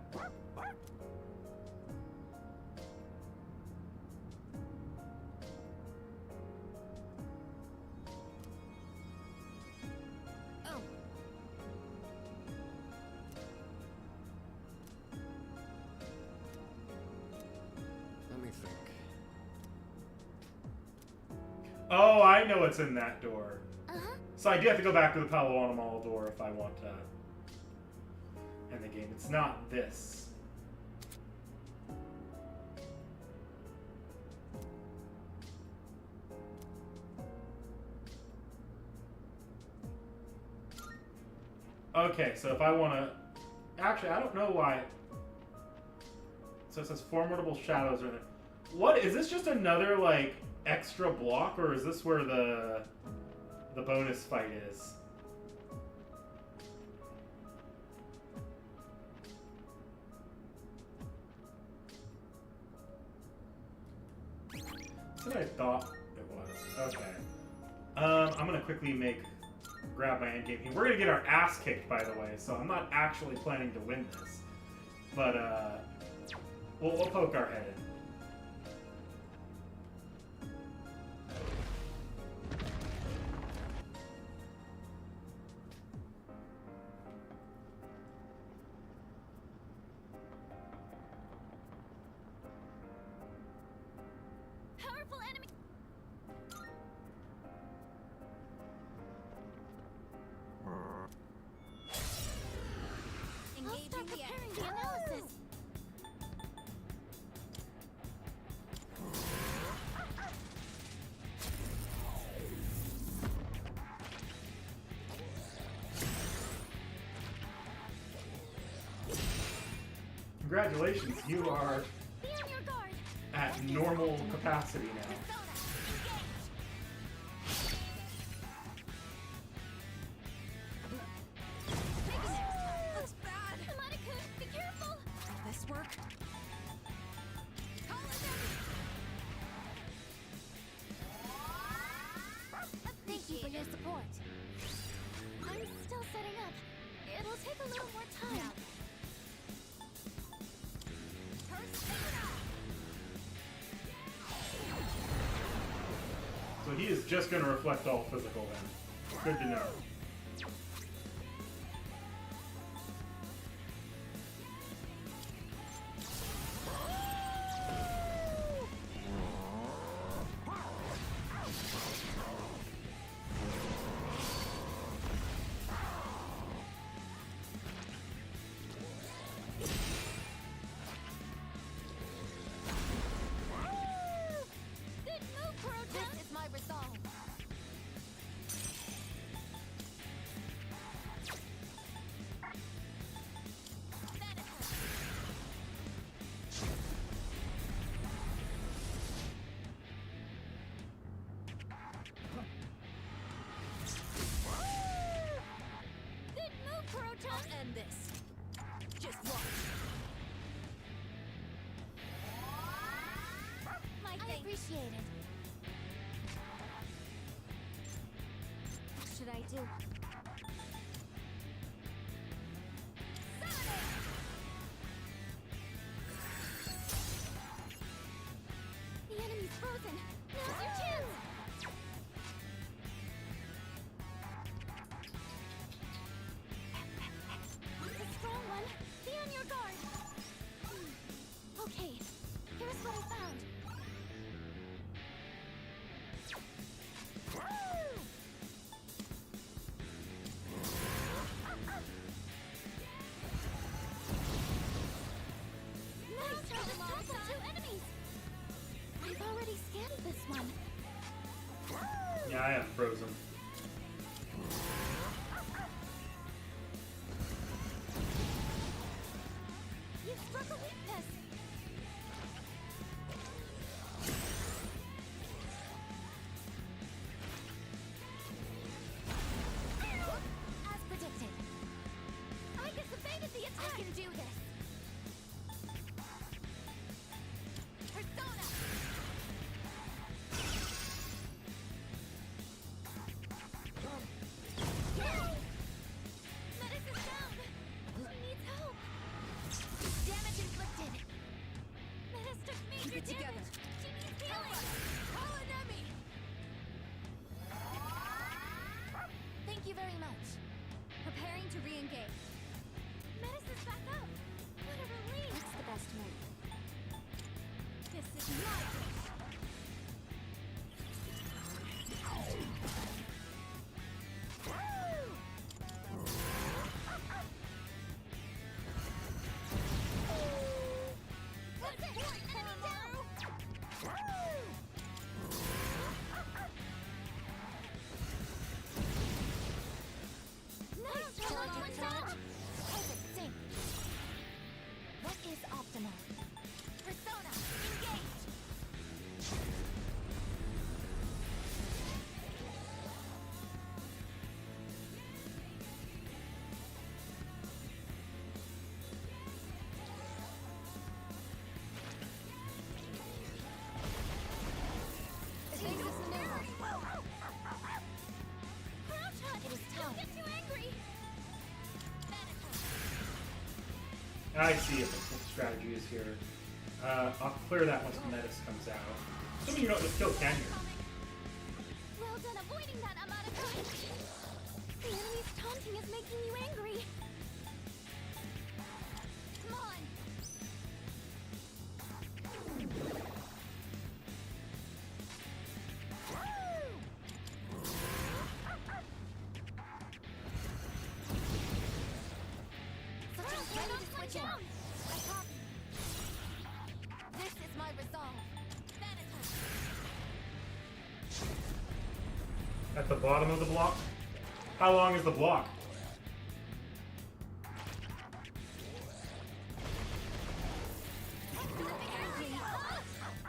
Let me think. Oh, I know what's in that door. Uh-huh. So I do have to go back to the Palo Alto Mall door if I want to end the game. It's not this. Okay, so if I want to... Actually, I don't know why... So it says formidable shadows are there. What? Is this just another, like, extra block, or is this where the bonus fight is? That's what I thought it was. Okay. I'm gonna quickly grab my end game here. We're gonna get our ass kicked, by the way, so I'm not actually planning to win this. But, we'll poke our head in. Powerful enemy. I'll start preparing the analysis. Congratulations, you are Be on your guard. at normal capacity now. Looks bad. Amada-kun, be careful. Will this work? Thank you for your support. I'm still setting up. It'll take a little more time. So he is just going to reflect all physical then. Good to know. Good move, Kurotan. This is my resolve. Good move, Kurotan. I'll end this. Just watch. My thanks. I appreciate it. What should I do? on your guard. Okay, here's what I found. Nice, two enemies. I've already scanned this one. Yeah, I am frozen. You struck a weakness. As predicted. Aigis evaded the attack. I can do this. Persona. Metis is down. She needs help. Damage inflicted. Metis took major Keep it together. damage. She needs healing. Call an enemy. Thank you very much. Preparing to re-engage. Metis is back up. What a relief. What's the best move? This is my wish. That's it! Enemy down! Nice! One touch! Perfect sync! What is optimal? Persona, engage! It is time. Don't get too angry! I see what the strategy is here. I'll clear that once Metis comes out. Assuming you don't just kill Canyon. Well done avoiding that, Amataka! The enemy's taunting is making you angry! Come on! Ready to switch out! I copy! This is my resolve! At the bottom of the block? How long is the block?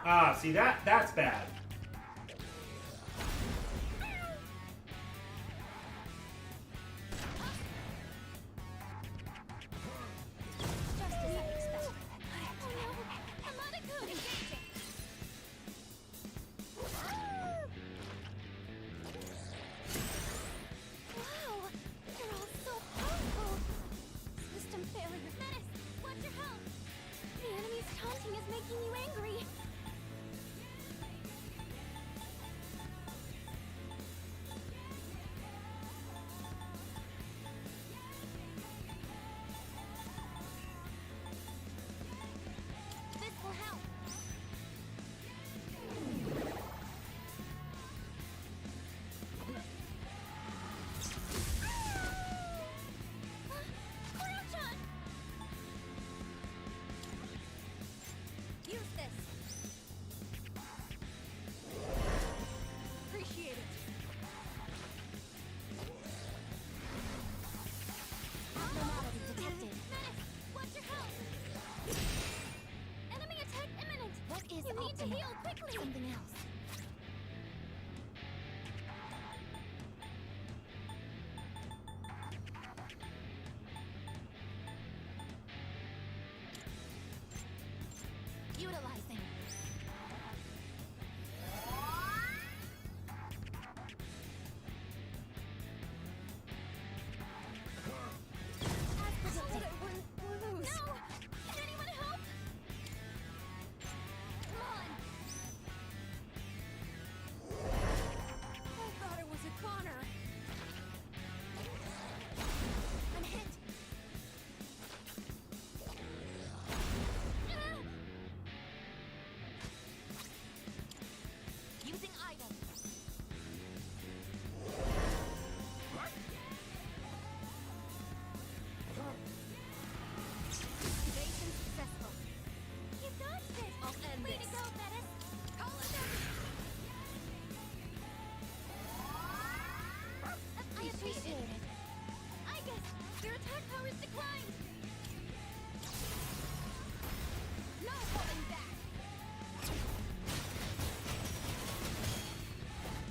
Ah, see that's bad. Just as I expected. Oh no! Amataka! Engaging! Wow! You're all so powerful! System failure. Metis! Watch your health! The enemy's taunting is making you angry! This will help! Kuro-chan! Use this! Appreciate it! Abnormality detected. Metis! Watch your health! Enemy attack imminent! What is you need to heal quickly! Something else. Utilizing. As predicted. No! Can anyone help? Come on! attack power's declined! No holding back!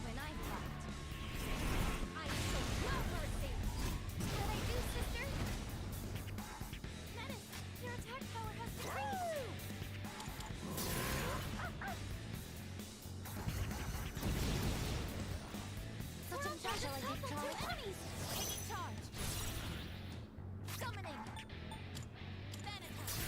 When I fight, I show no mercy! What I do, sister? Menace, your attack power has decreased! Such a fragile enemies! Taking charge! Summoning! Then attack!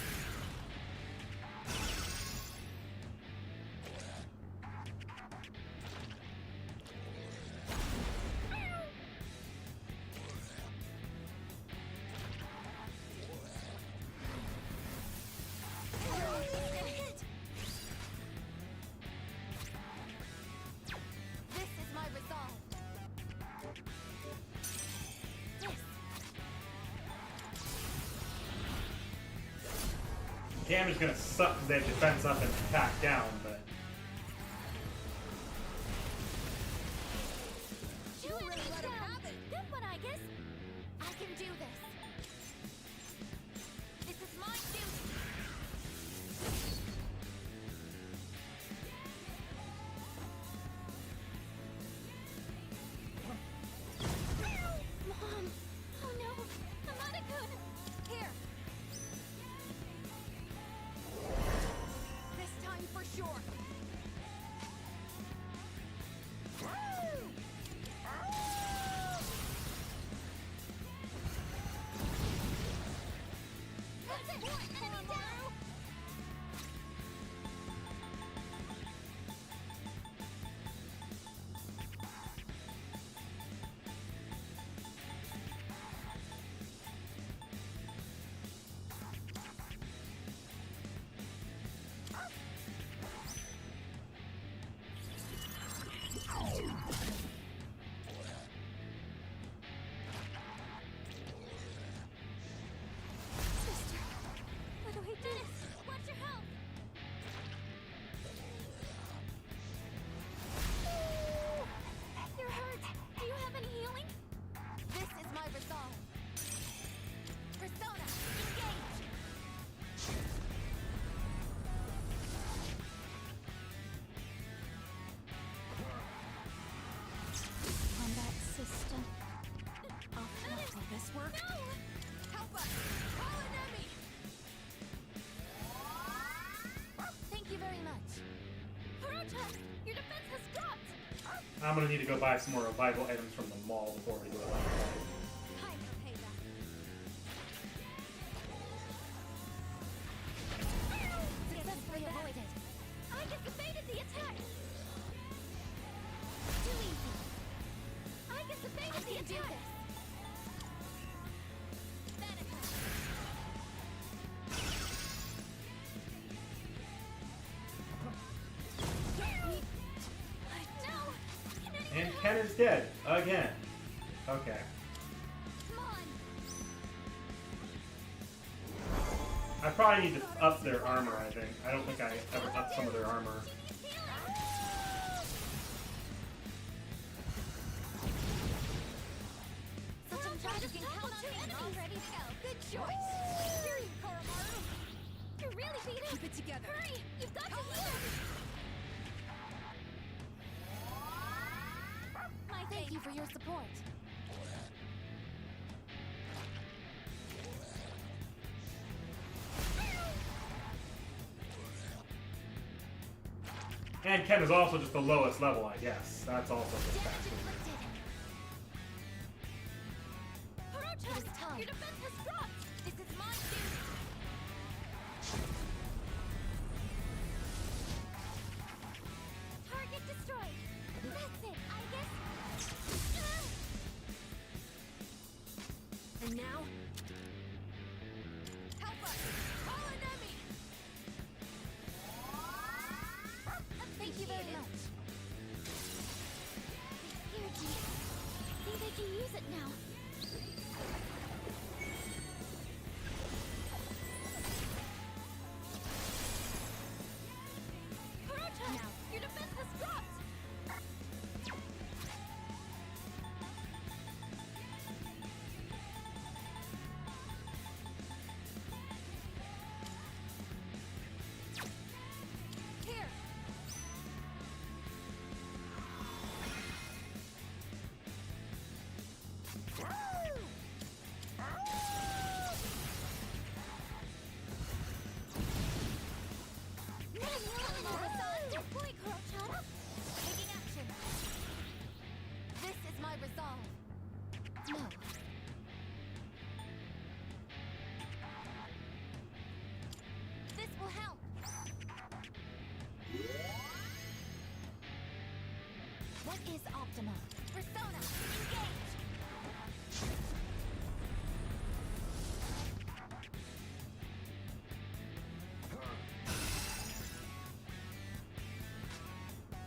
Hit! This is my resolve. Damage is gonna suck because they have defense up and attack down, but You really let him have it. Good one, Aigis. I can do this. This is my duty. Mom! Oh no! Amada-kun! Here! This time for sure! That's it! Enemy down! Sister, what do I do? Watch your health! You're hurt! Do you have any healing? This is my resolve. Persona, engage! Combat system. Will this work? No! Help us! Call an enemy! Thank you very much. Protest! Your defense has dropped! I'm gonna need to go buy some more revival items from the mall before we do it. Time for payback. Successfully avoided. Aigis evaded the attack! Too easy. Aigis evaded the attack! Then attack. No! And Ken is dead again. Okay. Come on! I probably need to up their armor, I think. I don't think I ever upped some of their armor. Such a tragic encounter! All ready to go. Good choice. Here you, Koromaru. You're really beat up. Keep it together. Hurry! You've got to heal. My thank you for your support. And Ken is also just the lowest level, I guess. That's also just Damage factored in. inflicted. It is time. Your defense has dropped. This is my duty. Target destroyed. That's it, Aigis. And now, Help us! Call an enemy! Thank you very much. Here, G. See, they can use it now. Now, your defense has dropped! What is Optima? Persona, engage!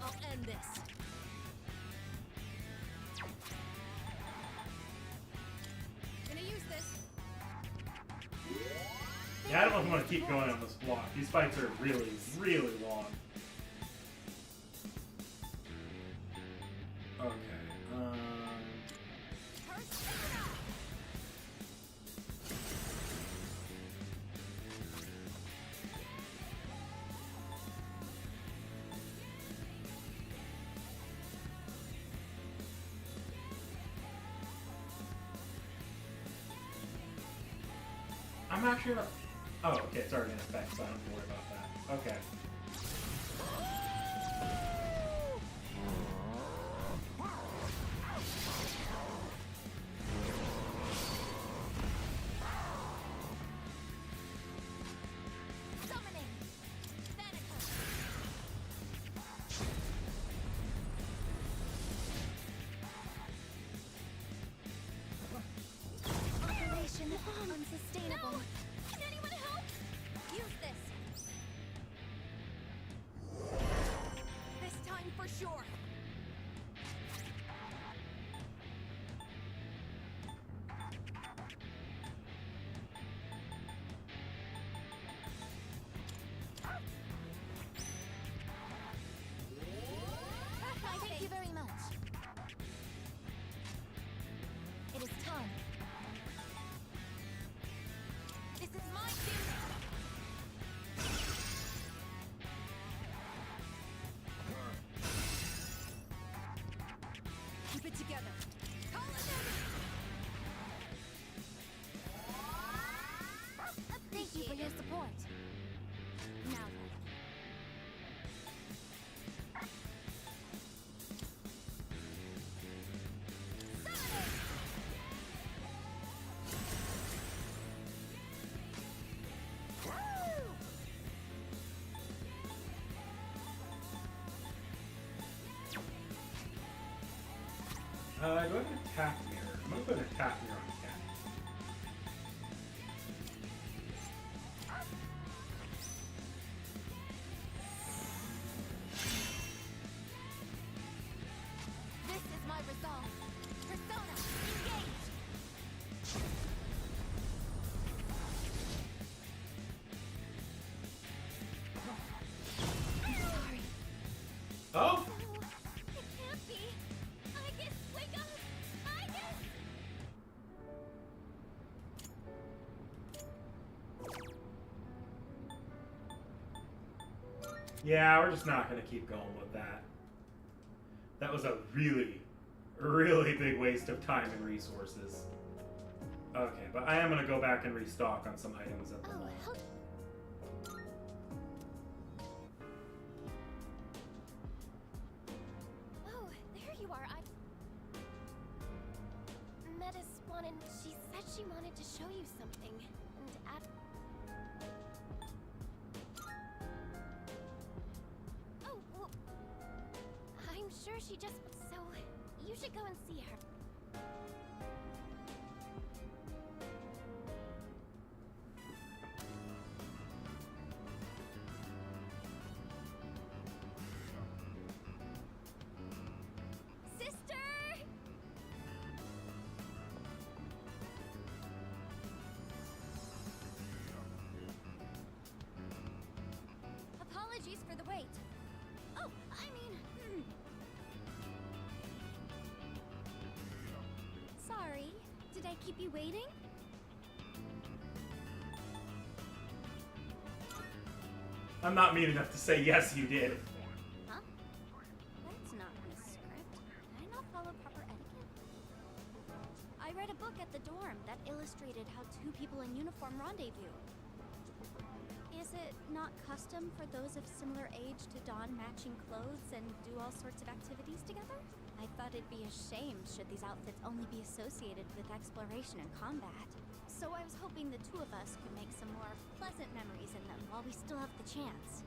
I'll end this. Gonna use this. Yeah, I don't know if I want to keep going on this block. These fights are really, really long. Okay. Persona! I'm actually not. Oh, okay, it's already in effect, so I don't have to worry about that. Okay. Summoning! Thanatos! Operation unsustainable. Can anyone help? Use this. This time for sure. Thank you very much. It is time. This is my duty. Keep it together. Call it in. Thank you for your support. Now then. Do I have an attack mirror? I'm gonna put an attack mirror on Cat. This is my resolve. Persona, engage! Sorry. Oh! It can't be. Aigis, wake up! Aigis! Yeah, we're just not gonna keep going with that. That was a really, really big waste of time and resources. Okay, but I am gonna go back and restock on some items at the Oh, mall. help. Oh, there you are. I met a swan and she said she wanted to show you something. And oh, well, I'm sure she just so you should go and see her. Sister! Apologies for the wait. Oh, I mean... Sorry. Did I keep you waiting? I'm not mean enough to say yes, you did. Huh? That's not in the script. Did I not follow proper etiquette? I read a book at the dorm that illustrated how two people in uniform rendezvous. Is it not custom for those of similar age to don matching clothes and do all sorts of activities together? I thought it'd be a shame should these outfits only be associated with exploration and combat. So I was hoping the two of us could make some more pleasant memories in them while we still have the chance.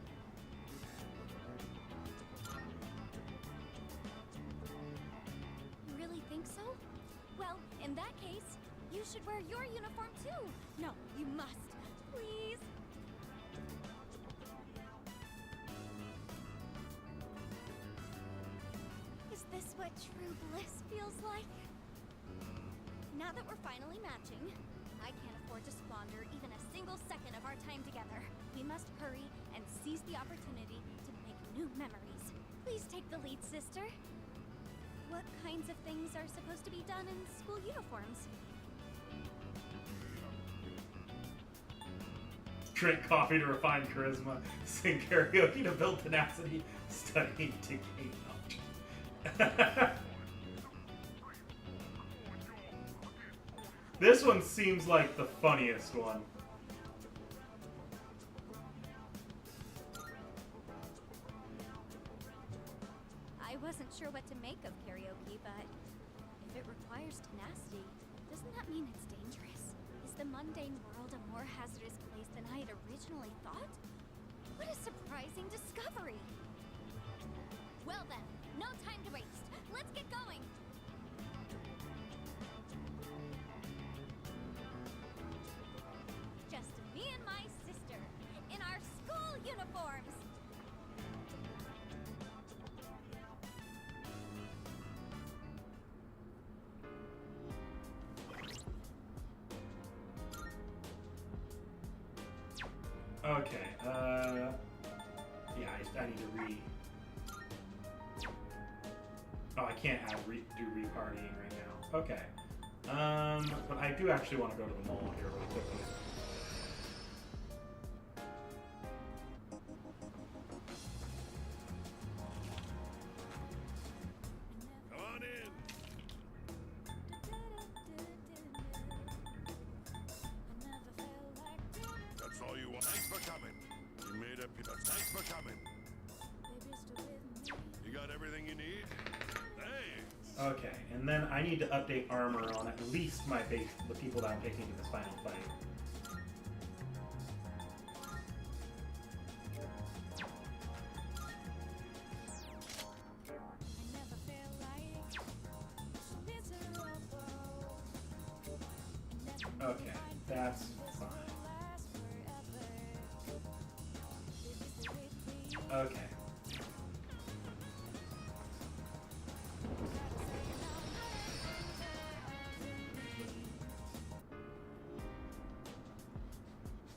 In that case, you should wear your uniform too. No, you must. Please. Is this what true bliss feels like? Now that we're finally matching, I can't afford to squander even a single second of our time together. We must hurry and seize the opportunity to make new memories. Please take the lead, sister. What kinds of things are supposed to be done in school uniforms? Drink coffee to refine charisma, sing karaoke to build tenacity, study to gain knowledge. This one seems like the funniest one. I wasn't sure what to make of karaoke, but if it requires tenacity, doesn't that mean it's dangerous? Is the mundane world a more hazardous place than I had originally thought? What a surprising discovery! Well then, no time to waste. Let's get going! Just me and my sister, in our school uniforms! Okay, yeah, I need to Oh, I can't do re-partying right now. Okay. But I do actually want to go to the mall here really quickly. Come on in. That's all you want. Thanks for coming. You made up your... Thanks for coming. You got everything you need? Thanks. Okay, and then I need to update armor on at least my base, the people that I'm taking to this final fight. Okay, that's fine. Okay.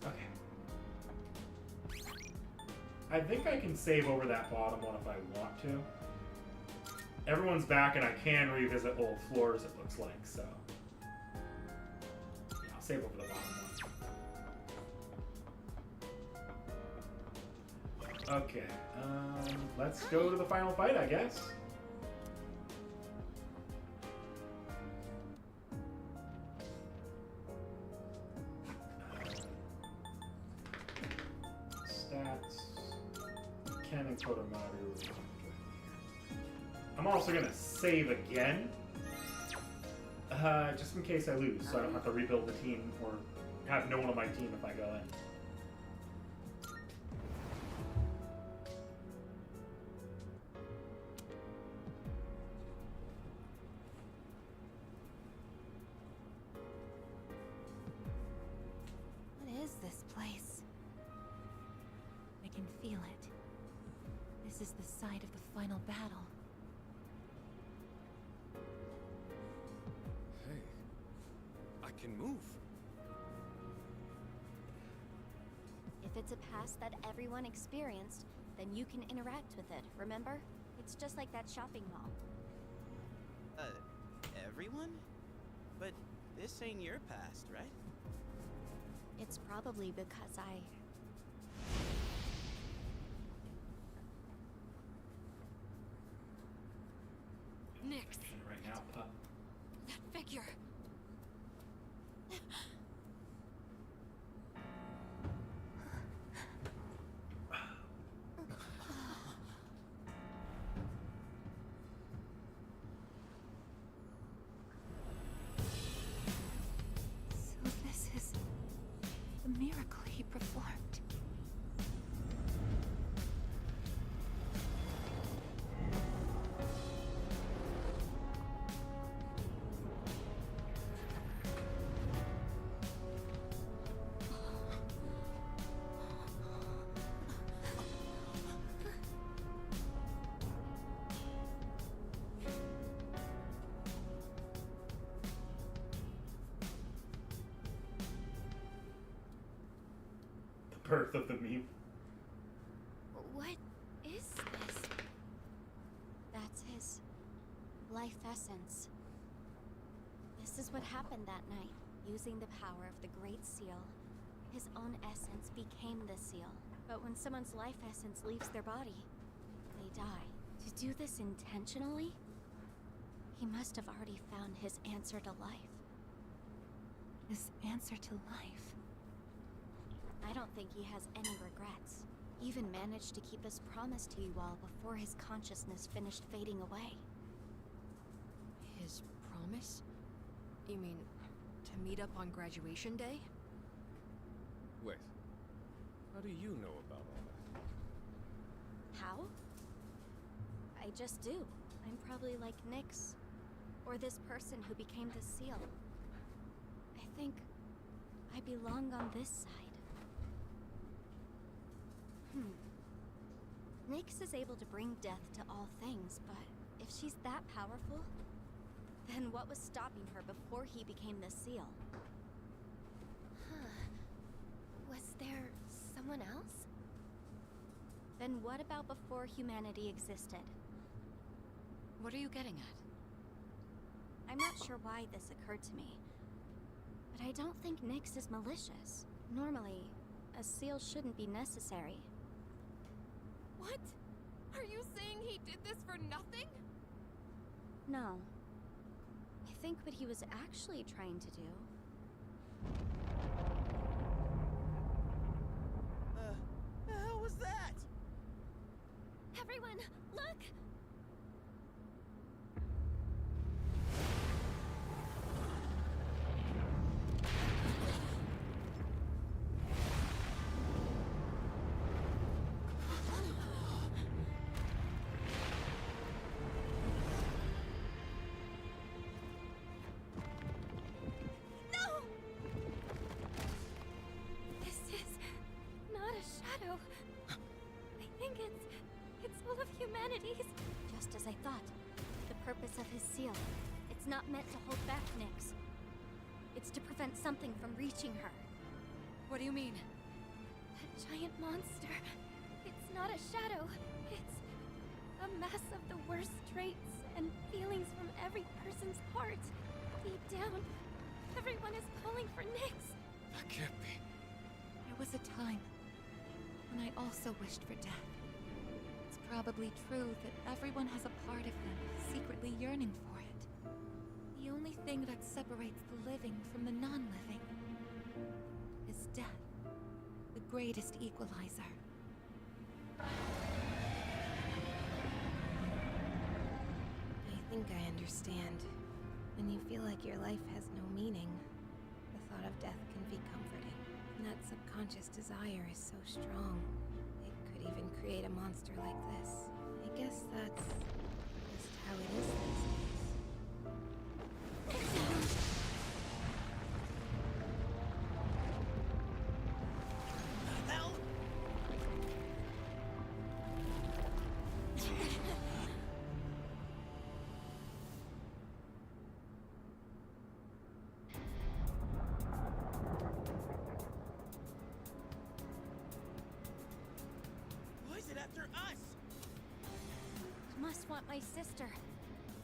Okay. I think I can save over that bottom one if I want to. Everyone's back and I can revisit old floors, it looks like, so. Yeah, I'll save over the bottom one. Okay, let's go to the final fight, I guess. Stats. Ken and Kodomaru. I'm also gonna save again. Just in case I lose, so I don't have to rebuild the team or have no one on my team if I go in. What is this place? I can feel it. This is the site of the final battle. Hey, I can move. If it's a past that everyone experienced, then you can interact with it, remember? It's just like that shopping mall. Everyone? But this ain't your past, right? It's probably because I... Nix, Right now, pup. that figure. So this is the miracle he performed. birth of the meme. What is this? That's his life essence. This is what happened that night. Using the power of the Great Seal, his own essence became the seal. But when someone's life essence leaves their body, they die. To do this intentionally, he must have already found his answer to life. His answer to life. I don't think he has any regrets. He even managed to keep his promise to you all before his consciousness finished fading away. His promise? You mean to meet up on graduation day? Wait. How do you know about all that? How? I just do. I'm probably like Nyx, or this person who became the seal. I think I belong on this side. Nyx is able to bring death to all things, but if she's that powerful, then what was stopping her before he became the seal? Was there someone else? Then what about before humanity existed? What are you getting at? I'm not sure why this occurred to me, but I don't think Nyx is malicious. Normally, a seal shouldn't be necessary. What? Are you saying he did this for nothing? No. I think what he was actually trying to do... The hell was that? Everyone, look! Humanities. Just as I thought. The purpose of his seal. It's not meant to hold back Nyx. It's to prevent something from reaching her. What do you mean? That giant monster. It's not a shadow. It's a mass of the worst traits and feelings from every person's heart. Deep down, everyone is calling for Nyx. That can't be. There was a time when I also wished for death. Probably true that everyone has a part of them secretly yearning for it. The only thing that separates the living from the non-living is death, the greatest equalizer. I think I understand. When you feel like your life has no meaning, the thought of death can be comforting. And that subconscious desire is so strong. Could even create a monster like this. I guess that's just how it is these days. The hell? After us! You must want my sister.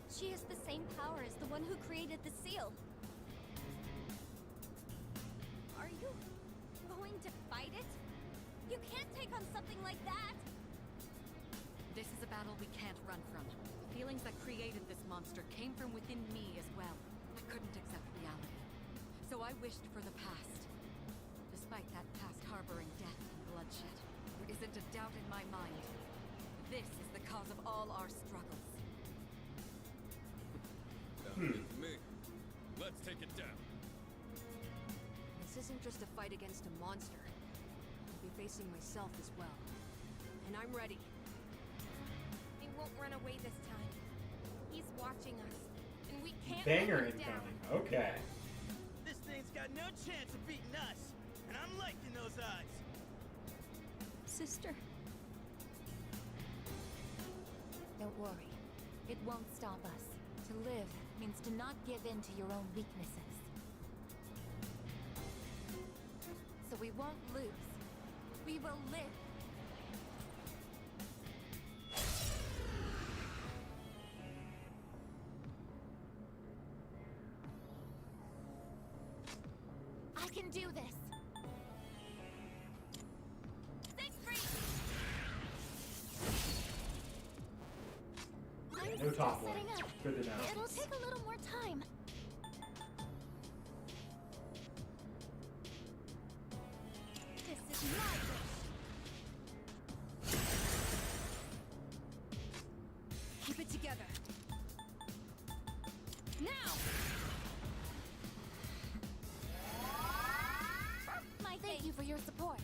She has the same power as the one who created the seal. Are you going to fight it? You can't take on something like that! This is a battle we can't run from. The feelings that created this monster came from within me as well. I couldn't accept reality. So I wished for the past. Despite that past harboring death and bloodshed, there isn't a doubt in my mind. This is the cause of all our struggles. Sounds good to me. Let's take it down. This isn't just a fight against a monster. I'll be facing myself as well. And I'm ready. He won't run away this time. He's watching us, and we can't Banger let him down. incoming. Okay. This thing's got no chance of beating us, and I'm liking those odds. Sister. Don't worry. It won't stop us. To live means to not give in to your own weaknesses. So we won't lose. we will live. I can do this. No top one. Good to know. It'll take a little more time. This is my wish. Keep it together. Now! Thank you for your support.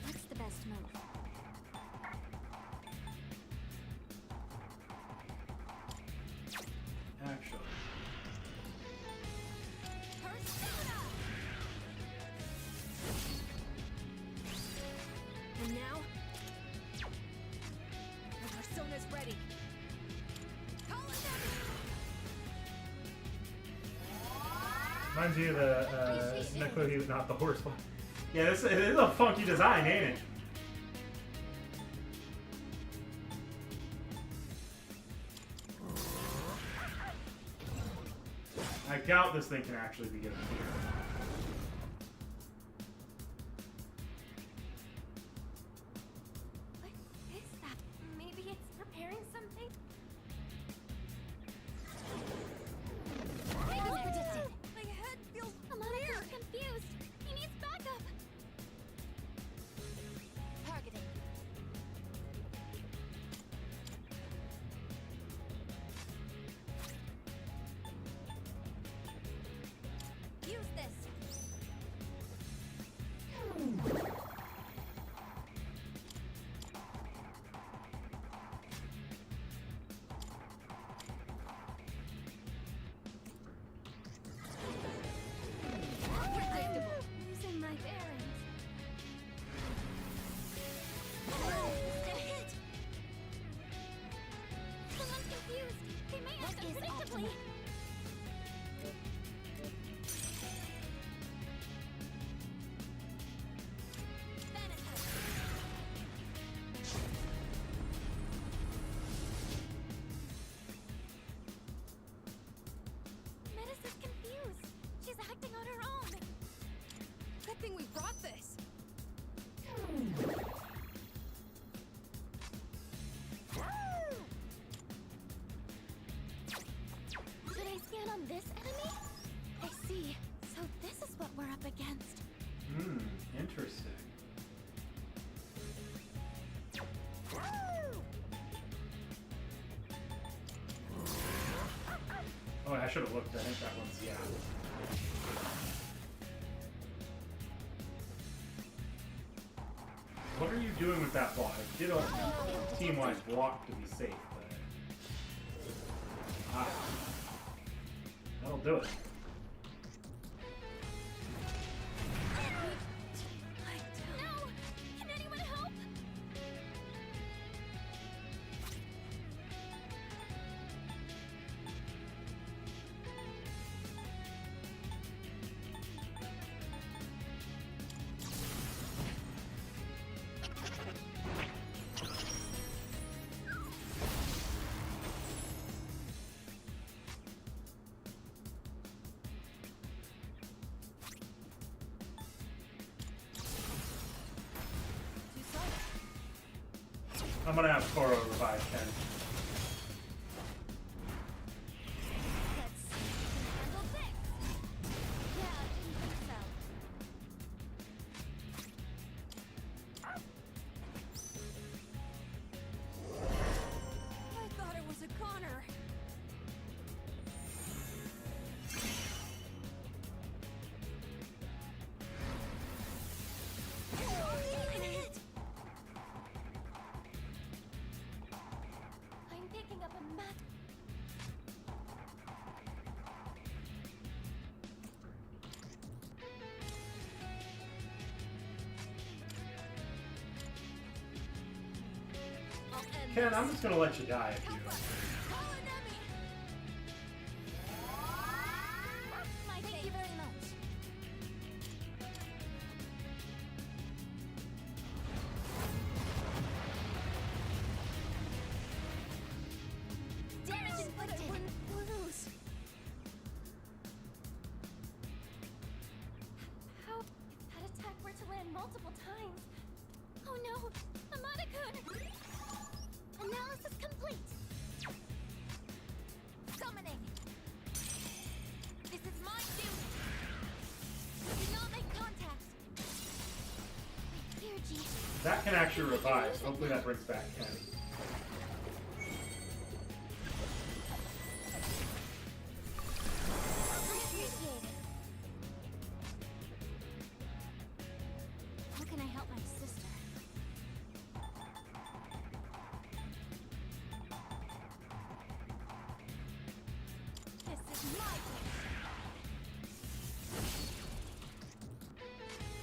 What's the best move? Actually. Persona! And now, the Persona's ready. Call it Reminds me of the Nakuhi, not the horse one. Yeah, it is a funky design, ain't it? I doubt this thing can actually be getting here. What is that? Maybe it's preparing something? As predicted. My head feels Amana is confused. He needs backup. Targeting. Use this. Predictable. Losing my bearings. Hit! Someone's confused. They may act unpredictably. Metis is confused. She's acting on her own. Good thing we brought this. Should I scan on this enemy? I see. So this is what we're up against. Hmm, interesting. Oh, I should have looked. I think that one's, yeah. What are you doing with that block? I did a team-wise block to be safe, but... Ah. That'll do it. No! Can anyone help? I'm gonna have Toro revive Ken. Let's see if we can handle this. Yeah, didn't think so. I thought it was a Connor. Ken, I'm just gonna let you die if you don't. Thank you very much. Damage inflicted. We're loose. How if that attack were to land multiple times? Oh no, Amada-kun! Analysis complete. Summoning. This is my duty. Do not make contact. T.H.E. That can actually revive. So hopefully that brings back Ken. Appreciate it. How can I help my sister? This is my wish.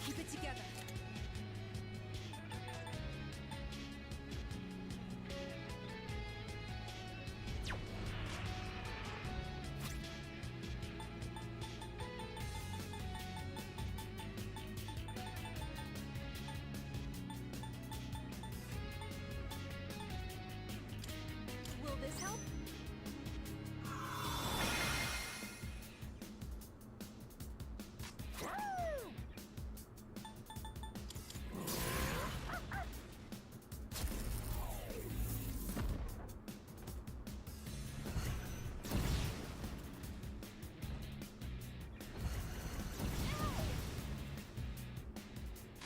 Keep it together. Will this help?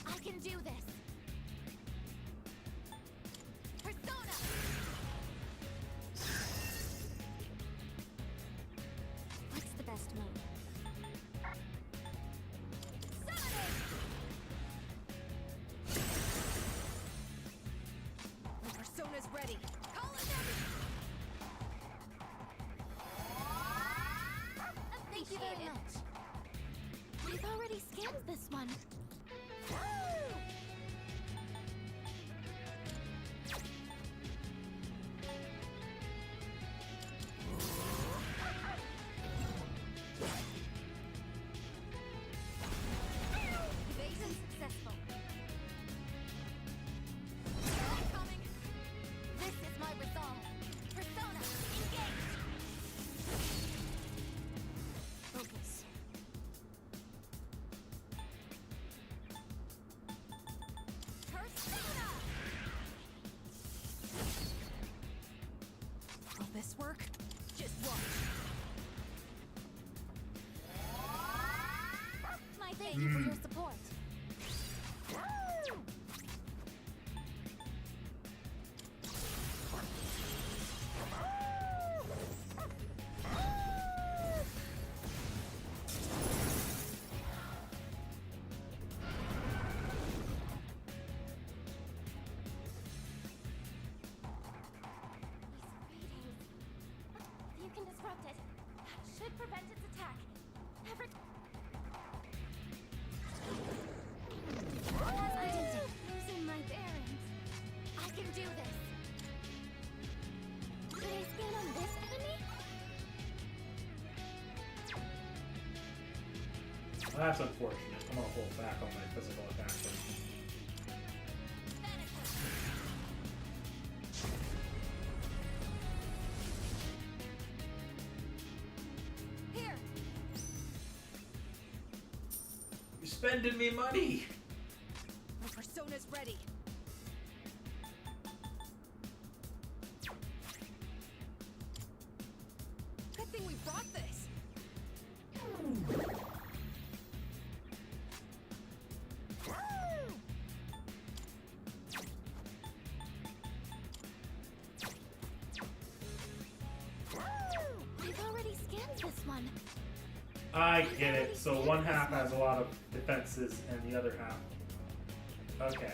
I can do this. Persona. What's the best move? Summoning! My persona's ready. Call it in! Thank you very much. We've already scanned this one. Evasion successful. Coming. This is my resolve. Persona, engage. Focus. Persona! Will this work? Just watch. My thank you for your support. You can disrupt it. That should prevent its attack. Every... Losing my bearings. I can do this. Did I scan on this enemy? Well, that's unfortunate. I'm gonna hold back on my physical attack then. Here. You're spending me money! My persona's ready. Good thing we brought this. We've already scanned this one. I get it. So one half has a lot of defenses and the other half. Okay.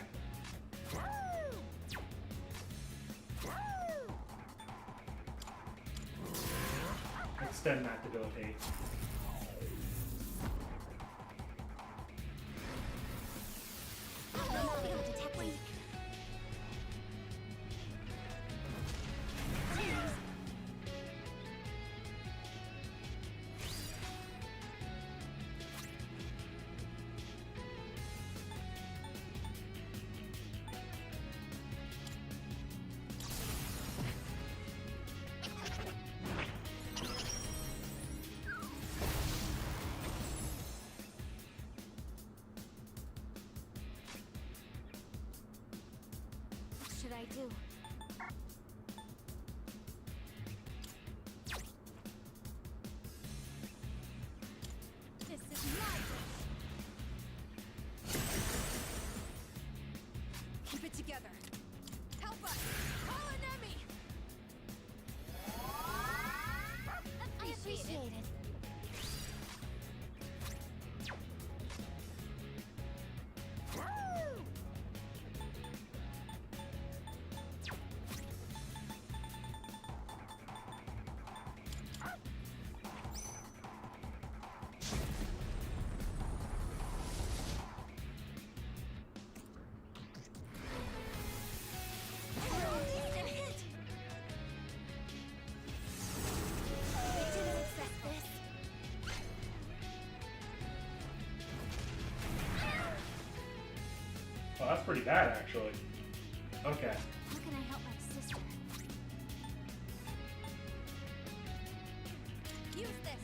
Extend that debilitate. I will not be able to detect weak. I do? This is my wish. Keep it together. Help us! Call an enemy! I appreciate it. Oh, that's pretty bad, actually. Okay. How can I help my sister? Use this!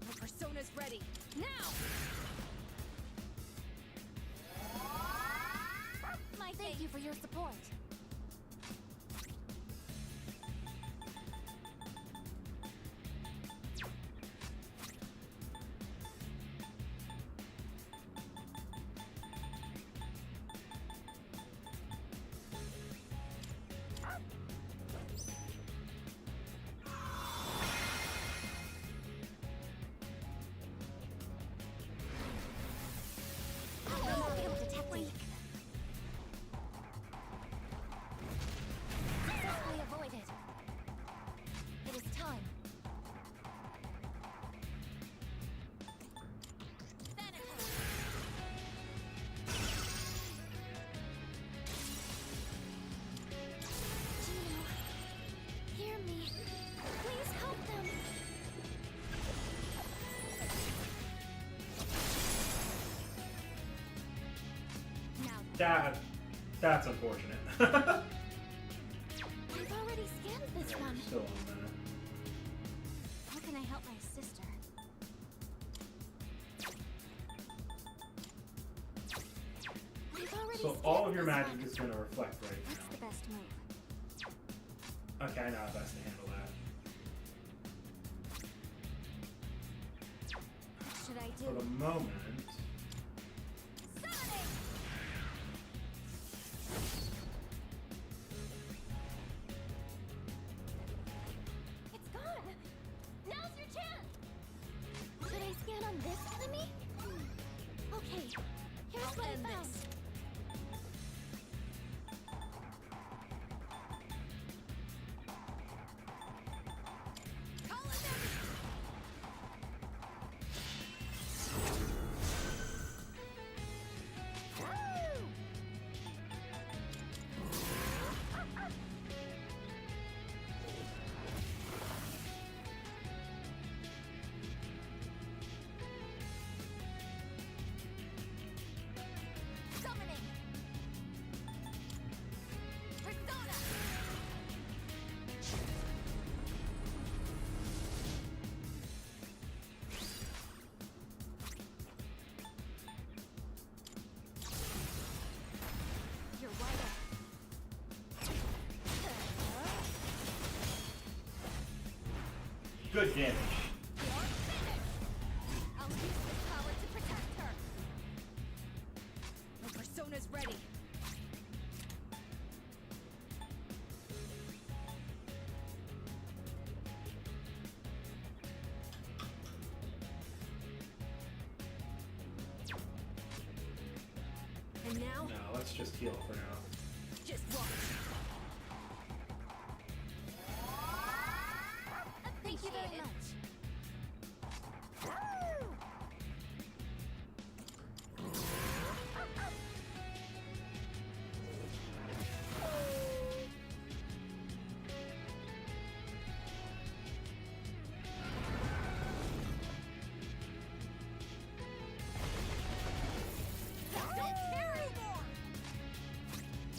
My persona's ready. Now! Thank you for your support. Successfully avoided. It is time. Gino, hear me. Please help them. Now That's unfortunate. I've already scanned this Yeah, one. we're still on that. How can I help my sister? I've already So all of scanned your this magic one. is going to reflect right What's the best move? now. Okay, I know how best to handle that. What should I For do? the moment, It's gone! Now's your chance! Should I scan on this enemy? Okay, here's what I found. Call an enemy! Summoning! Persona! You're wide up. good damage. You're finished! I'll use this power to protect her. My persona's ready. And now, No, let's just heal for now. just watch. Thank you very much.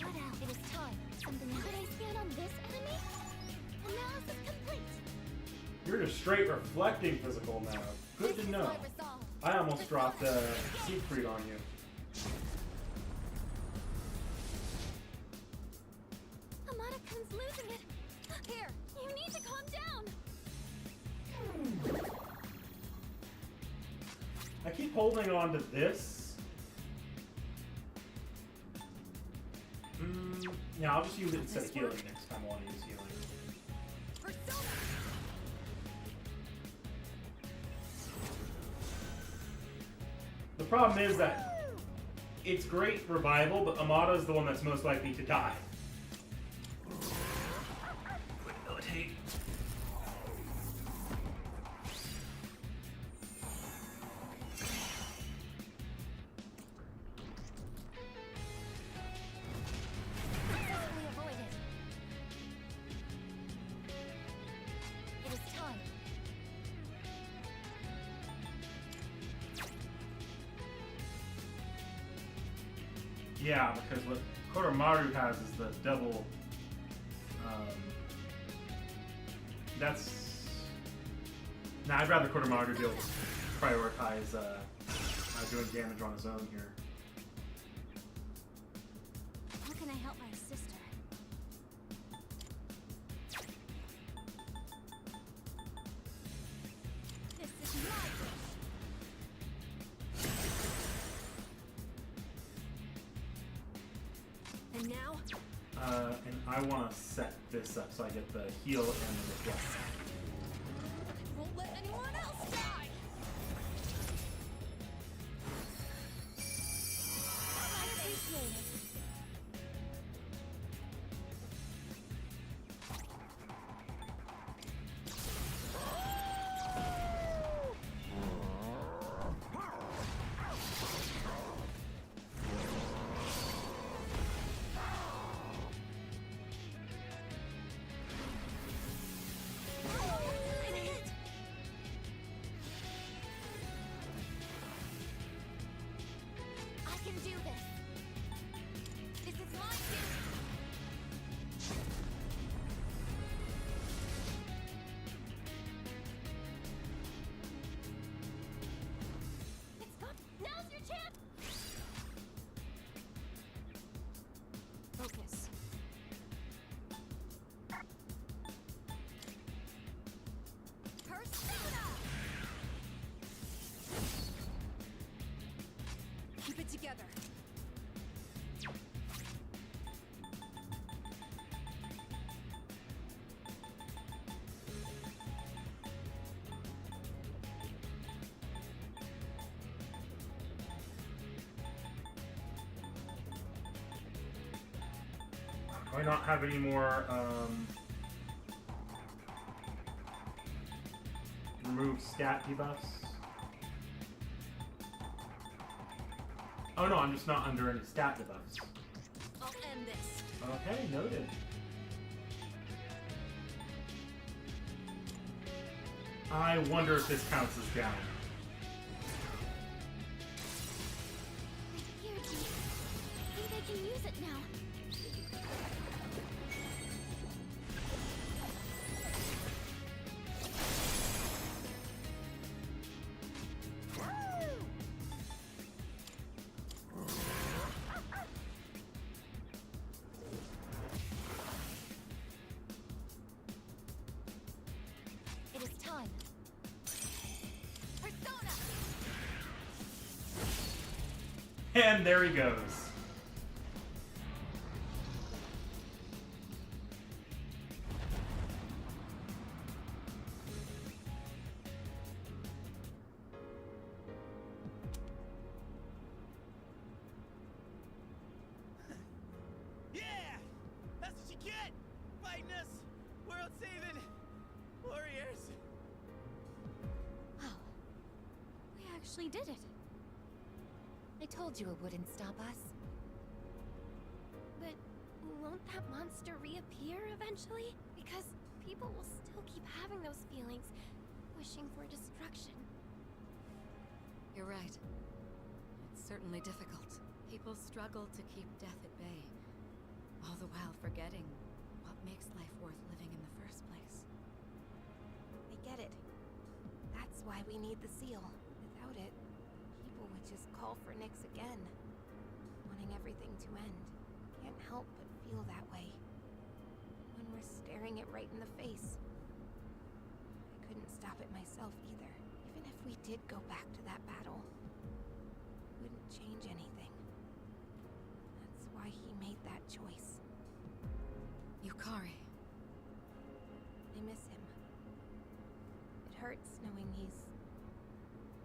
What else? It is time. Something else. Should I scan on this enemy? Analysis complete. You're just straight reflecting physical now. Good This to is know. my resolve. I almost dropped a Siegfried on you. Amada-kun's losing it. Here, you need to calm down. I keep holding on to this. Yeah, I'll just use it instead of healing next time I want to use healing. The problem is that it's great revival, but Amada's the one that's most likely to die. Ability. Successfully avoided. It is time. Yeah, because what Koromaru has is the double. That's. Nah, I'd rather Koromaru be able to prioritize doing damage on his own here. How can I help my sister? This is my wish. And now? And I want to set this up so I get the heal and the deflect. Won't let anyone else die. I appreciate it. I can do this. This is my duty. It's gone. Now's your chance. Focus. Persona! Keep it together. Do I not have any more remove stat debuffs? Oh no, I'm just not under any stat debuffs. I'll end this. Okay, noted. I wonder if this counts as down. Here, G. I think I can use it now. It is time. Persona! And there he goes. Yeah! That's what you get! Fighting us! World saving! Warriors! Wow. We actually did it. I told you it wouldn't stop us. But won't that monster reappear eventually? Because people will still keep having those feelings, wishing for destruction. You're right. It's certainly difficult. People struggle to keep death at bay, all the while forgetting what makes life worth living in the first place. I get it. That's why we need the seal. Without it, just call for Nyx again, wanting everything to end. Can't help but feel that way. When we're staring it right in the face. I couldn't stop it myself either. Even if we did go back to that battle, it wouldn't change anything. That's why he made that choice. Yukari. I miss him. It hurts knowing he's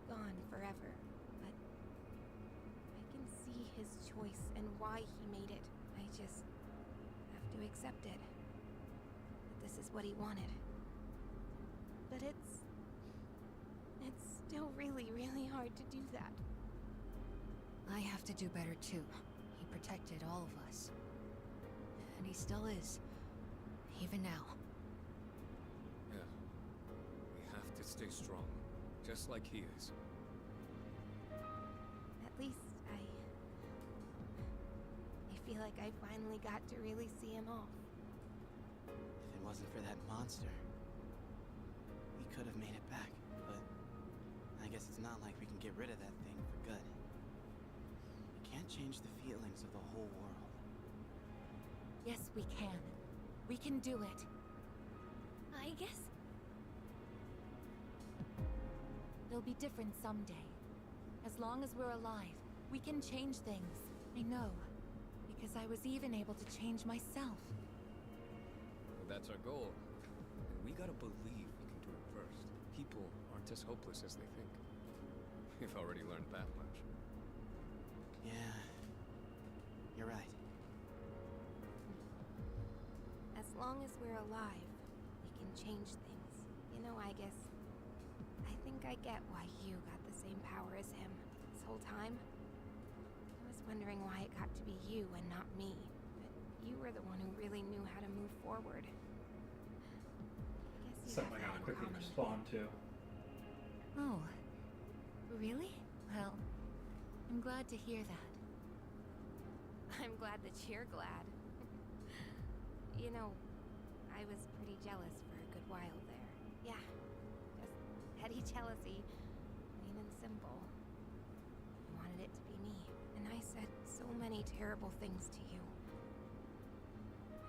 gone forever, but I can see his choice and why he made it. I just have to accept it. That this is what he wanted. But it's still really, really hard to do that. I have to do better too. He protected all of us. And he still is. Even now. Yeah. We have to stay strong, just like he is. At least I feel like I finally got to really see him off. If it wasn't for that monster, we could have made it back, but I guess it's not like we can get rid of that thing for good. We can't change the feelings of the whole world. Yes, we can. We can do it. I guess. It'll be different someday. As long as we're alive, we can change things. I know. Because I was even able to change myself. Well, that's our goal. And we gotta believe we can do it first. People aren't as hopeless as they think. We've already learned that much. Yeah, you're right. As long as we're alive, we can change things. You know, I guess. I think I get why you got the same power as him this whole time. I was wondering why it got to be you and not me. But you were the one who really knew how to move forward. I guess you Something I have gotta that in quickly common with respond to. Oh. Really? Well, I'm glad to hear that. I'm glad that you're glad. You know, I was pretty jealous for a good while there. Yeah, just petty jealousy, plain and simple. I wanted it to be me, and I said so many terrible things to you.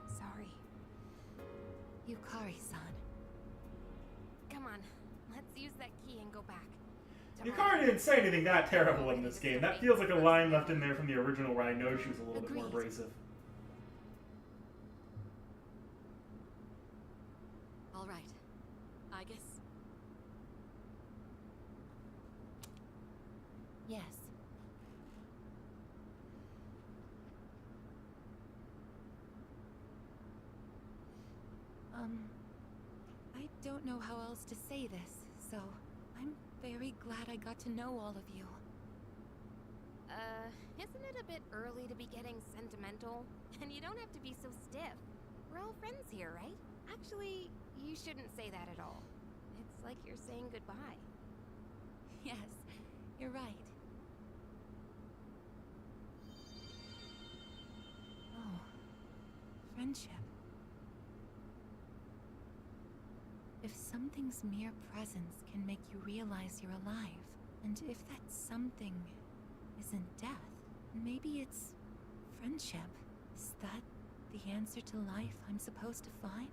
I'm sorry. Yukari-san. Come on, let's use that key and go back. Yukari didn't say anything that terrible in this game. That feels like a line left in there from the original where I know she was a little bit more abrasive. All right. Aigis? Yes. I don't know how else to say this, so I'm very glad I got to know all of you. Isn't it a bit early to be getting sentimental? And you don't have to be so stiff. We're all friends here, right? Actually, you shouldn't say that at all. It's like you're saying goodbye. Yes, you're right. Oh, friendship. If something's mere presence can make you realize you're alive, and if that something isn't death, maybe it's friendship. Is that the answer to life I'm supposed to find?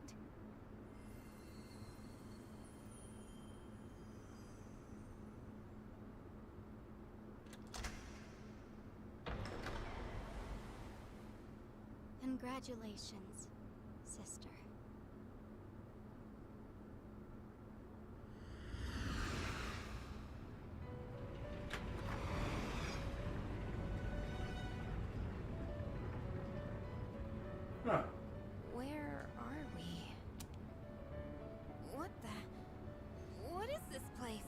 Congratulations, sister. Huh. Where are we? What is this place?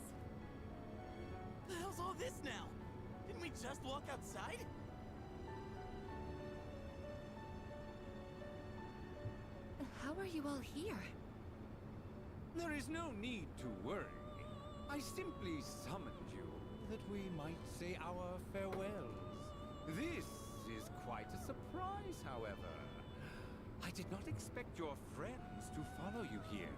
The hell's all this now? Didn't we just walk outside? How are you all here? There is no need to worry. I simply summoned you that we might say our farewells. This is quite a surprise, however. I did not expect your friends to follow you here.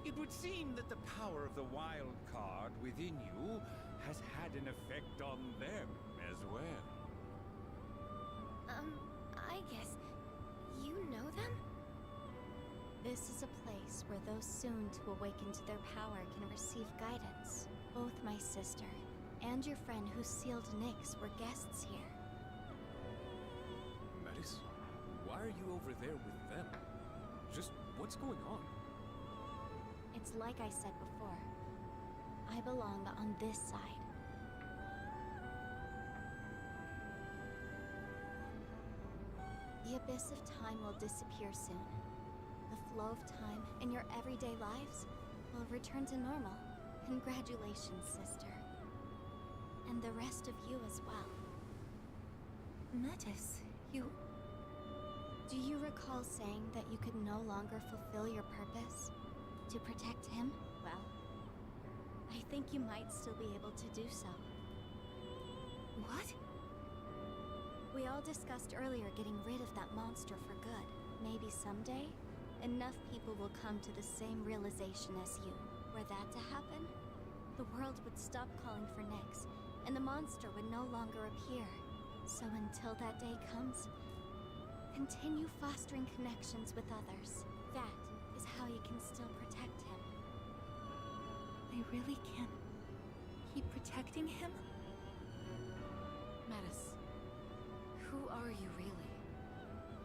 It would seem that the power of the wild card within you has had an effect on them as well. I guess you know them? This is a place where those soon to awaken to their power can receive guidance. Both my sister and your friend who sealed Nyx were guests here. Metis, why are you over there with them? Just what's going on? It's like I said before. I belong on this side. The abyss of time will disappear soon. The flow of time in your everyday lives will return to normal. Congratulations, sister. And the rest of you as well. Metis, you... Do you recall saying that you could no longer fulfill your purpose? To protect him? Well, I think you might still be able to do so. What? We all discussed earlier getting rid of that monster for good. Maybe someday, enough people will come to the same realization as you. Were that to happen, the world would stop calling for Nyx, and the monster would no longer appear. So until that day comes, continue fostering connections with others. That is how you can still protect him. I really can keep protecting him? Metis, who are you really?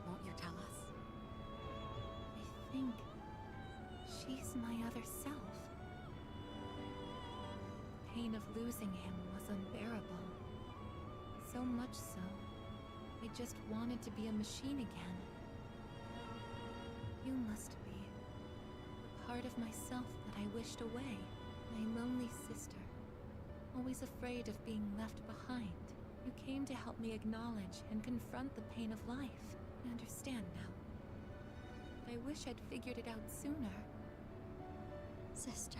Won't you tell us? I think she's my other self. The pain of losing him was unbearable. So much so, I just wanted to be a machine again. You must be the part of myself that I wished away. My lonely sister, always afraid of being left behind. You came to help me acknowledge and confront the pain of life. I understand now. But I wish I'd figured it out sooner. Sister.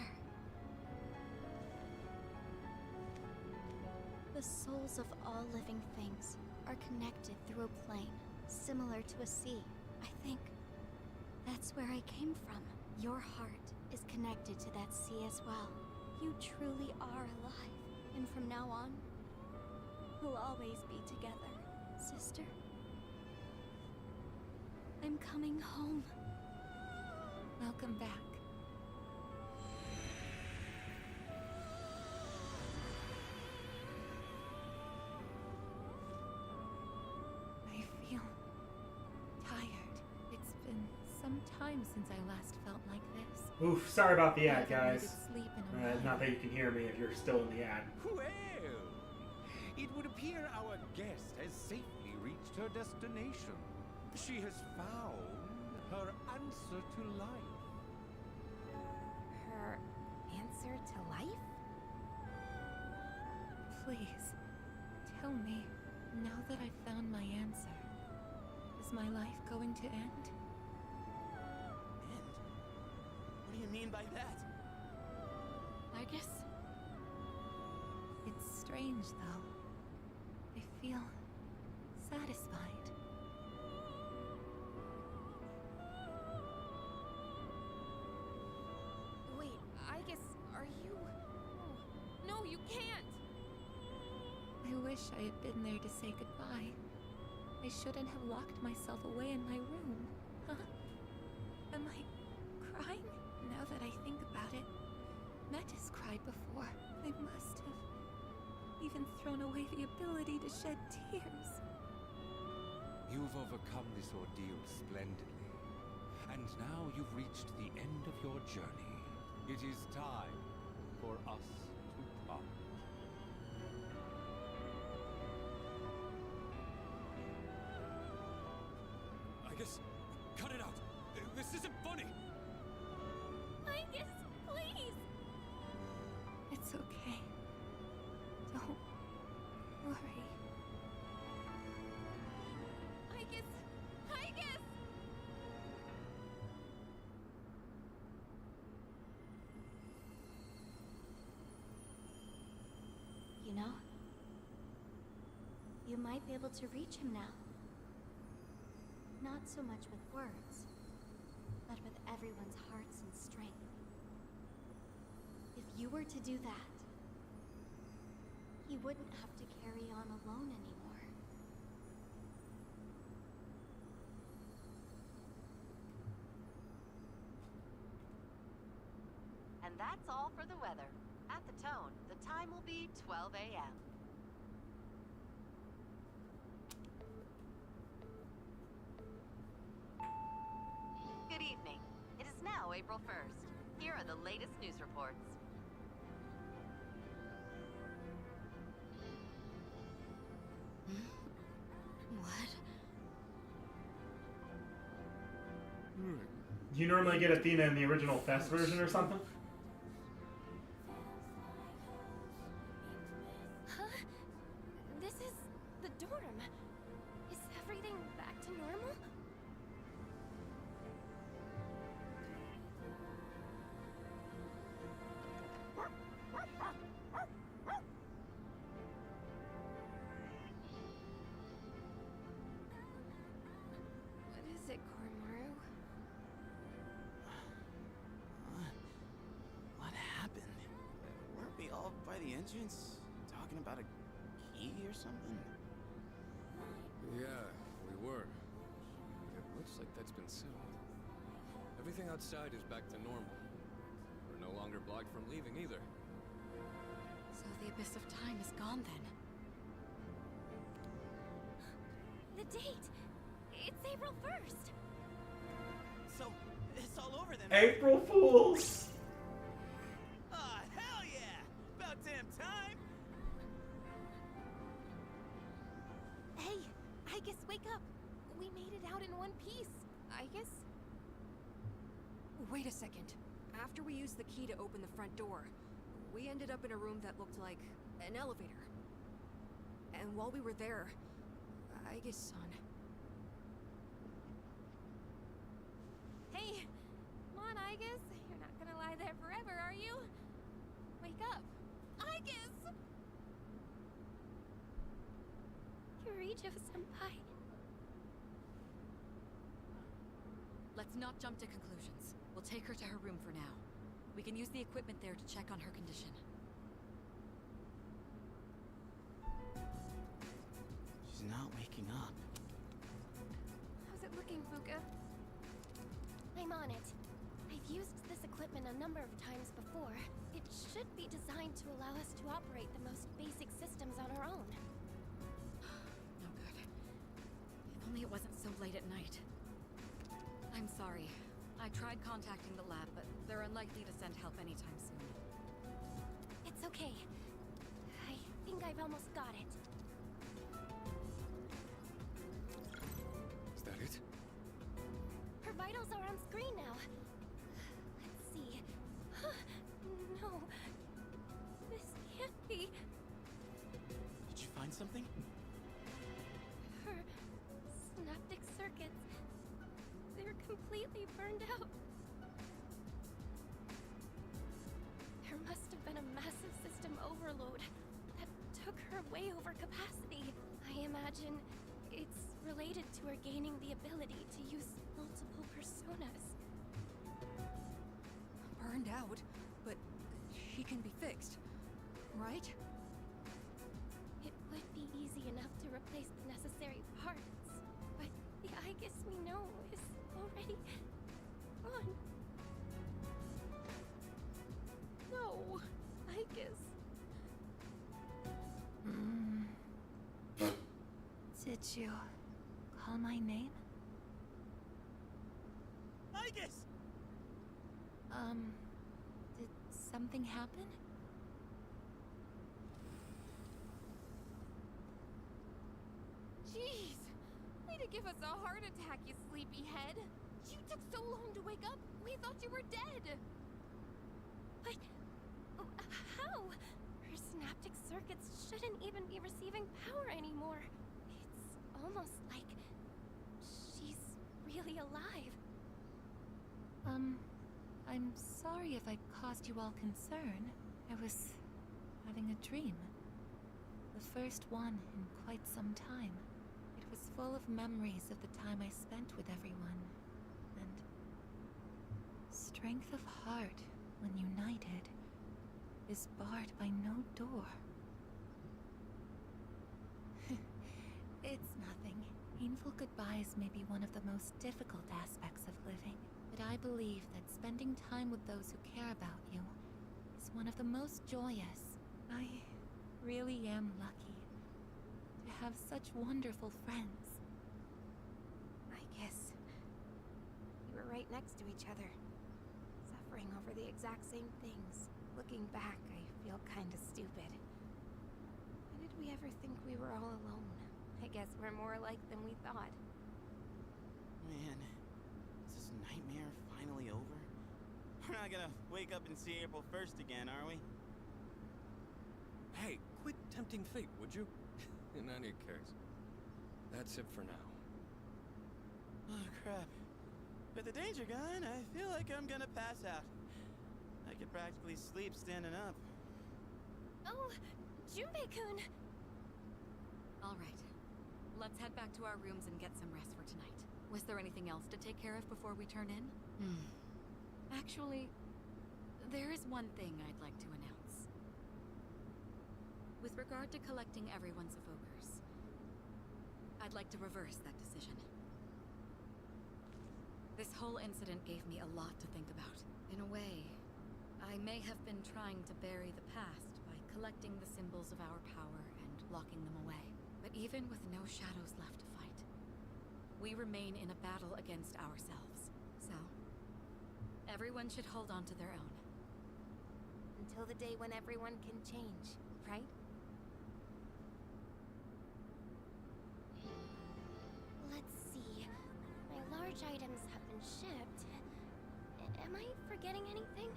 The souls of all living things are connected through a plane, similar to a sea. I think that's where I came from. Your heart is connected to that sea as well. You truly are alive. And from now on, we'll always be together, sister. I'm coming home. Welcome back. I feel tired. It's been some time since I last felt like this. Oof, sorry about the ad, I haven't guys. needed sleep in a while. Not that you can hear me if you're still in the ad. Well, it would appear our guest has safely reached her destination. She has found her answer to life. Her answer to life? Please, tell me, now that I've found my answer, is my life going to end? And what do you mean by that? Aigis? It's strange, though. I feel satisfied. Wait, Aigis, are you... No, you can't! I wish I had been there to say goodbye. I shouldn't have locked myself away in my room. Huh? Am I crying? Now that I think about it, Metis cried before. I must have even thrown away the ability to shed tears. You've overcome this ordeal splendidly. And now you've reached the end of your journey. It is time for us to part. Aigis, cut it out. This isn't funny. Aigis, please! It's okay. Don't worry. Aigis! Aigis! You know, you might be able to reach him now. Not so much with words, but with everyone's hearts and strength. you were to do that, he wouldn't have to carry on alone anymore. And that's all for the weather. At the tone, the time will be 12 a.m. Good evening. It is now April 1st. Here are the latest news reports. What? Do you normally get Athena in the original Fest version or something? Huh? This is the dorm. Is everything back to normal? What is it, Koromaru? What happened? Weren't we all by the entrance talking about a key or something? Yeah, we were. It looks like that's been settled. Everything outside is back to normal. We're no longer blocked from leaving either. So the Abyss of Time is gone then. The date! It's April 1st! So, it's all over then. April Fools! Ah, hell yeah! About damn time! Hey, Aigis, wake up! We made it out in one piece. Aigis? Wait a second. After we used the key to open the front door, we ended up in a room that looked like an elevator. And while we were there, Aigis-san. Hey, come on, Aigis. You're not gonna lie there forever, are you? Wake up. Aigis! Yurijo-senpai. Let's not jump to conclusions. We'll take her to her room for now. We can use the equipment there to check on her condition. She's not waking up. How's it looking, Fuka? I'm on it. I've used this equipment a number of times before. It should be designed to allow us to operate the most basic systems on our own. No good. If only it wasn't so late at night. I'm sorry. I tried contacting the lab, but they're unlikely to send help anytime soon. It's okay. I think I've almost got it. Is that it? Her vitals are on screen now. Let's see. No. This can't be. Did you find something? Her synaptic circuits. They're completely burned out. There must have been a massive system overload that took her way over capacity. I imagine it's related to her gaining the ability to use multiple personas. Burned out, but she can be fixed, right? It would be easy enough to replace the necessary parts, but the Aigis we know is already gone. No, Aigis. Did you call my name? Aigis! Did something happen? Jeez! Way to give us a heart attack, you sleepyhead! You took so long to wake up, we thought you were dead! But... how? Her synaptic circuits shouldn't even be receiving power anymore. It's almost like... she's really alive. I'm sorry if I caused you all concern. I was having a dream. The first one in quite some time. It was full of memories of the time I spent with everyone. And strength of heart when united. is barred by no door. It's nothing. Painful goodbyes may be one of the most difficult aspects of living, but I believe that spending time with those who care about you is one of the most joyous. I really am lucky to have such wonderful friends. I guess we were right next to each other, suffering over the exact same things. Looking back, I feel kinda stupid. Why did we ever think we were all alone? I guess we're more alike than we thought. Man, is this nightmare finally over? We're not gonna wake up and see April 1st again, are we? Hey, quit tempting fate, would you? In any case, that's it for now. Oh, crap. With the danger gone, I feel like I'm gonna pass out. I could practically sleep standing up. Oh, Junpei-kun! All right. Let's head back to our rooms and get some rest for tonight. Was there anything else to take care of before we turn in? Actually, there is one thing I'd like to announce. With regard to collecting everyone's evokers, I'd like to reverse that decision. This whole incident gave me a lot to think about. In a way, I may have been trying to bury the past by collecting the symbols of our power and locking them away. But even with no shadows left to fight, we remain in a battle against ourselves. So, everyone should hold on to their own. Until the day when everyone can change, right? Let's see. My large items have been shipped. Am I forgetting anything?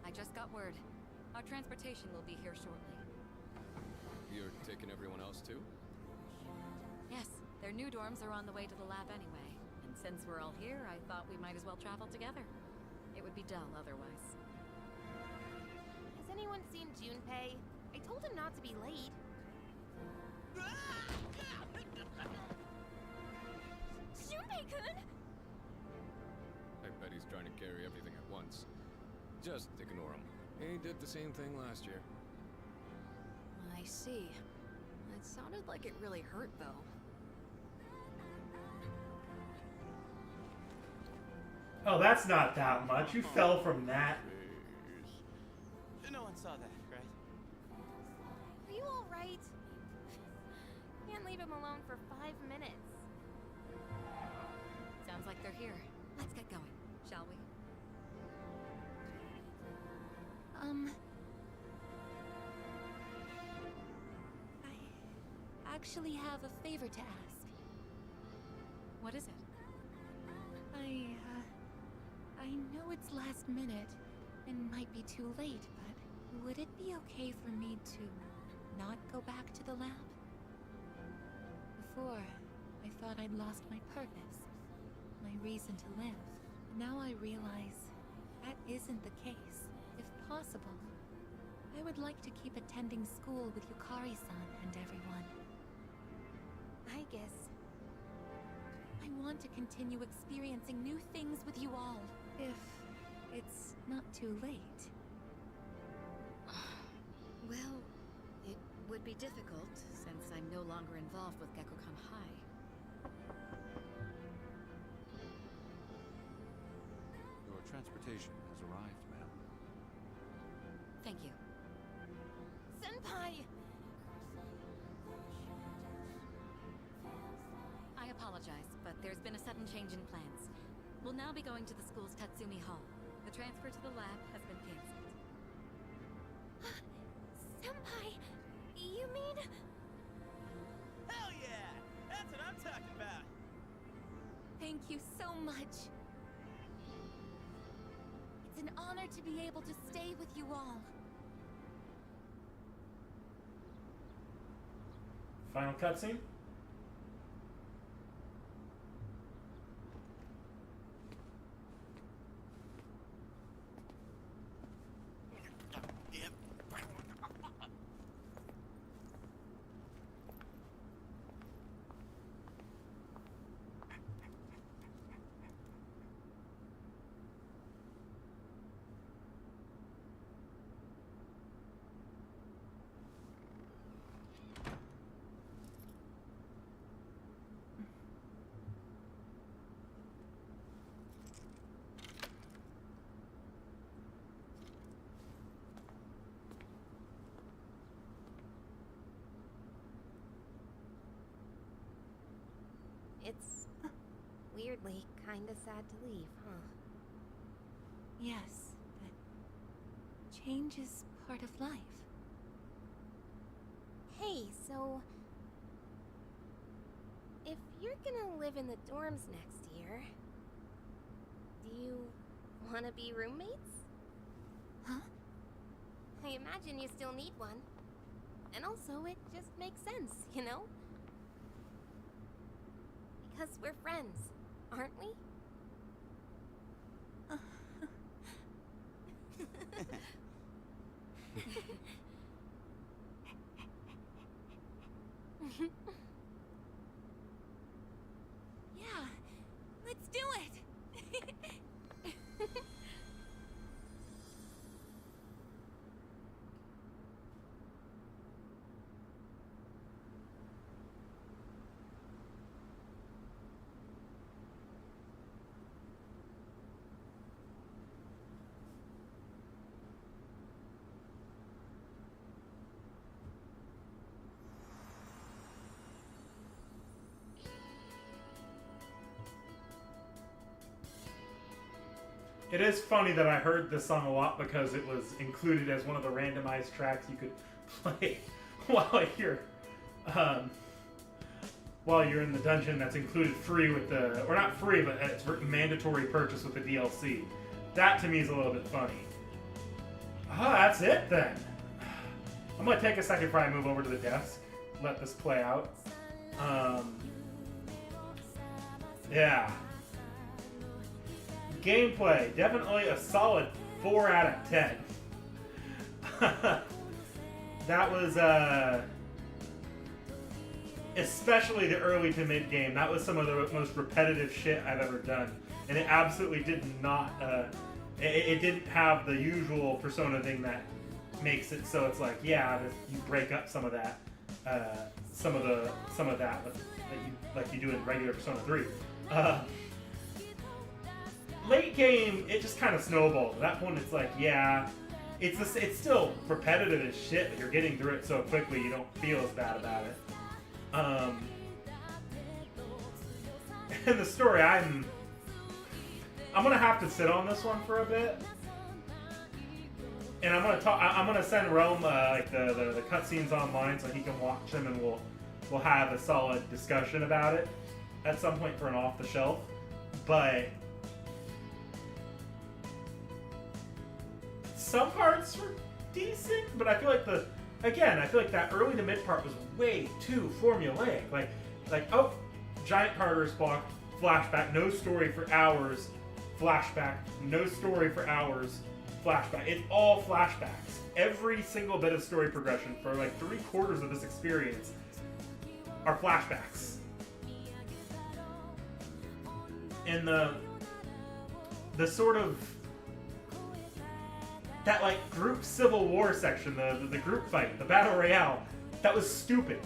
I just got word. Our transportation will be here shortly. You're taking everyone else too? Yes, their new dorms are on the way to the lab anyway. And since we're all here, I thought we might as well travel together. It would be dull otherwise. Has anyone seen Junpei? I told him not to be late. Junpei-kun! I bet he's trying to carry everything at once. Just ignore him. He did the same thing last year. I see. It sounded like it really hurt, though. Oh, that's not that much. You fell from that. No one saw that, right? Are you alright? Can't leave him alone for 5 minutes. Sounds like they're here. Let's get going, shall we? I actually have a favor to ask. What is it? I know it's last minute and might be too late, but would it be okay for me to not go back to the lab? Before, I thought I'd lost my purpose, my reason to live. Now I realize that isn't the case. If possible, I would like to keep attending school with Yukari-san and everyone. I guess. I want to continue experiencing new things with you all, if it's not too late. Well, it would be difficult since I'm no longer involved with Gekkoukan High. Your transportation has arrived, ma'am. Thank you. Senpai! I apologize, but there's been a sudden change in plans. We'll now be going to the school's Tatsumi Hall. The transfer to the lab has been cancelled. Senpai! You mean... Hell yeah! That's what I'm talking about! Thank you so much. It's an honor to be able to stay with you all. Final cutscene? It's weirdly kinda sad to leave, huh? Yes, but change is part of life. Hey, so... if you're gonna live in the dorms next year, do you wanna be roommates? Huh? I imagine you still need one. And also, it just makes sense, you know? Because we're friends, aren't we? Yeah, let's do it! It is funny that I heard this song a lot because it was included as one of the randomized tracks you could play while you're in the dungeon. That's included free with the, or not free, but it's mandatory purchase with the DLC. That to me is a little bit funny. That's it then. I'm gonna take a second before I move over to the desk. Let this play out. Yeah. Gameplay, definitely a solid 4 out of 10. That was, especially the early to mid game, that was some of the most repetitive shit I've ever done. And it absolutely did not, it didn't have the usual Persona thing that makes it so it's like, yeah, you break up some of that, some of that like you do in regular Persona 3. Late game, it just kind of snowballed. At that point, it's like, yeah, it's still repetitive as shit, but you're getting through it so quickly you don't feel as bad about it. And the story, I'm gonna have to sit on this one for a bit, and I'm gonna send Realm like the cutscenes online so he can watch them, and we'll have a solid discussion about it at some point for an off the shelf, but. Some parts were decent, but I feel like that early to mid part was way too formulaic. Like, oh, giant Tartarus block, flashback, no story for hours, flashback, no story for hours, flashback. It's all flashbacks. Every single bit of story progression for like 3/4 of this experience are flashbacks. And the sort of that like group civil war section, the group fight, the battle royale, that was stupid.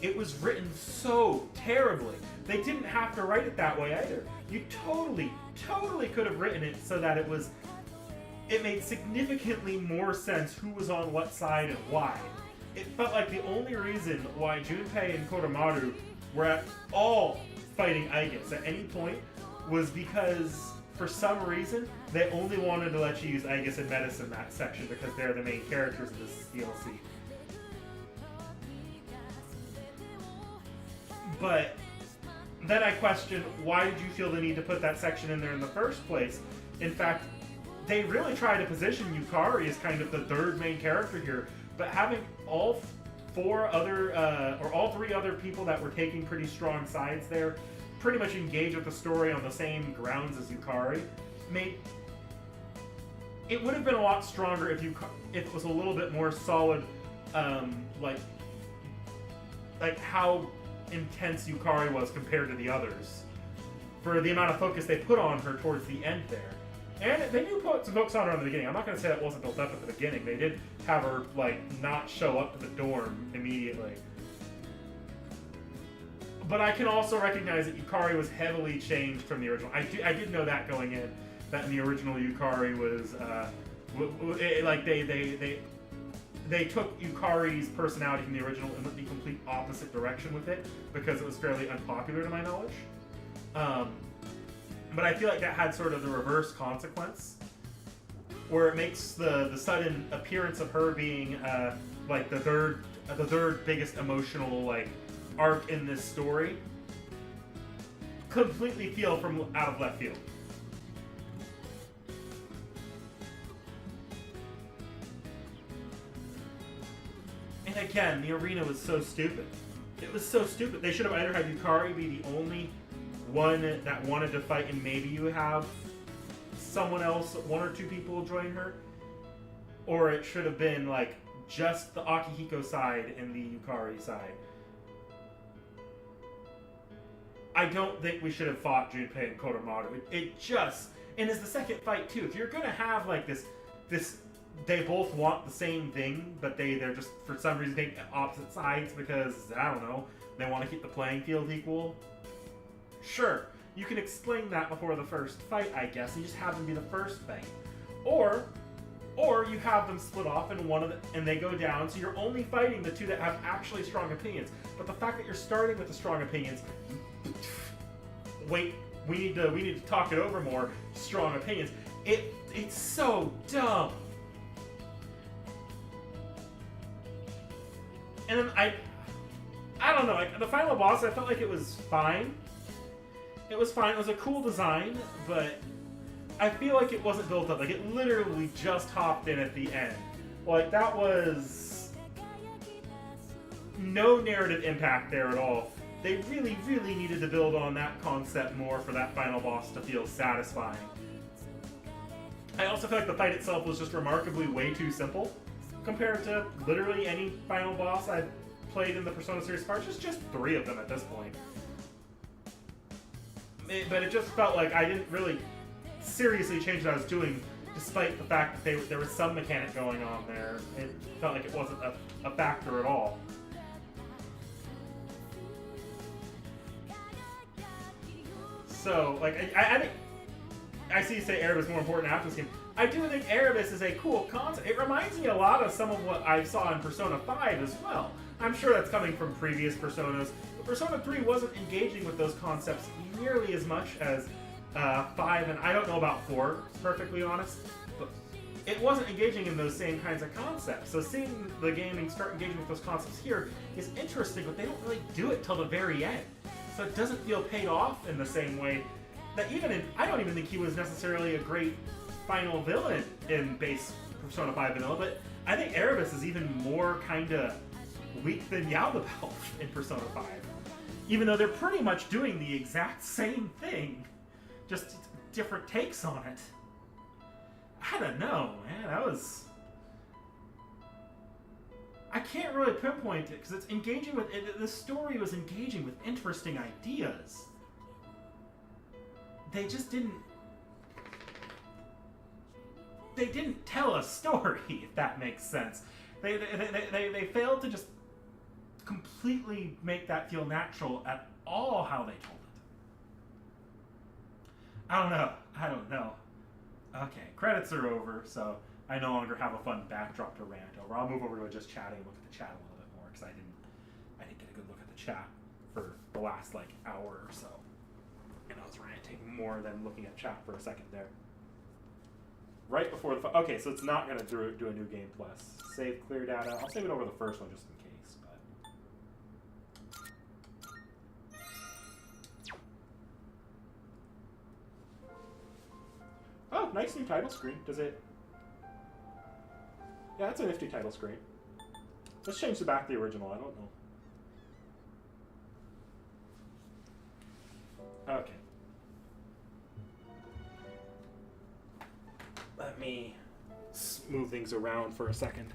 It was written so terribly. They didn't have to write it that way either. You totally could have written it so that it made significantly more sense who was on what side and why. It felt like the only reason why Junpei and Koromaru were at all fighting Aigis at any point was because for some reason, they only wanted to let you use Aigis and Metis in that section because they're the main characters of this DLC. But then I question, why did you feel the need to put that section in there in the first place? In fact, they really try to position Yukari as kind of the third main character here, but having all three other people that were taking pretty strong sides there pretty much engage with the story on the same grounds as Yukari it would have been a lot stronger if it was a little bit more solid, like how intense Yukari was compared to the others for the amount of focus they put on her towards the end there. And they do put some focus on her in the beginning. I'm not going to say that wasn't built up at the beginning. They did have her like not show up to the dorm immediately. But I can also recognize that Yukari was heavily changed from the original. I did know that going in, that in the original Yukari was, they took Yukari's personality from the original and went the complete opposite direction with it because it was fairly unpopular to my knowledge. But I feel like that had sort of the reverse consequence, where it makes the sudden appearance of her being like the third biggest emotional like arc in this story completely feel from out of left field. And again, the arena was so stupid. It was so stupid. They should have either had Yukari be the only one that wanted to fight, and maybe you have someone else, one or two people join her, or it should have been like just the Akihiko side and the Yukari side. I don't think we should have fought Junpei and Koromaru. It just, and it's the second fight too. If you're gonna have like this, they both want the same thing, but they're just for some reason taking opposite sides because I don't know, they want to keep the playing field equal. Sure, you can explain that before the first fight, I guess, and you just have them be the first fight, or you have them split off and they go down, so you're only fighting the two that have actually strong opinions. But the fact that you're starting with the strong opinions, wait, we need to talk it over more. Strong opinions. It's so dumb. And then I don't know. Like, the final boss, I felt like it was fine. It was fine. It was a cool design, but I feel like it wasn't built up. Like, it literally just hopped in at the end. Like, that was no narrative impact there at all. They really, really needed to build on that concept more for that final boss to feel satisfying. I also feel like the fight itself was just remarkably way too simple compared to literally any final boss I've played in the Persona series parts. Just 3 of them at this point. But it just felt like I didn't really seriously change what I was doing, despite the fact that there was some mechanic going on there. It felt like it wasn't a factor at all. So, like, I think I see you say Erebus is more important after this game. I do think Erebus is a cool concept. It reminds me a lot of some of what I saw in Persona 5 as well. I'm sure that's coming from previous Personas. But Persona 3 wasn't engaging with those concepts nearly as much as 5, and I don't know about 4, perfectly honest. But it wasn't engaging in those same kinds of concepts. So seeing the game start engaging with those concepts here is interesting, but they don't really do it till the very end. So it doesn't feel paid off in the same way that I don't even think he was necessarily a great final villain in base Persona 5 vanilla, but I think Erebus is even more kind of weak than Yaldabaoth in Persona 5. Even though they're pretty much doing the exact same thing, just different takes on it. I don't know, man. I can't really pinpoint it, because it's engaging with... The story was engaging with interesting ideas. They just didn't... They didn't tell a story, if that makes sense. They failed to just completely make that feel natural at all how they told it. I don't know. Okay, credits are over, so I no longer have a fun backdrop to rant over. I'll move over to just chatting and look at the chat a little bit more, because I didn't get a good look at the chat for the last hour or so. And I was ranting more than looking at chat for a second there. Right before the okay, so it's not going to do a new game plus. Save clear data. I'll save it over the first one just in case. But oh, nice new title screen. Does it? Yeah, that's a nifty title screen. Let's change the back to the original. I don't know. Okay. Let me move things around for a second.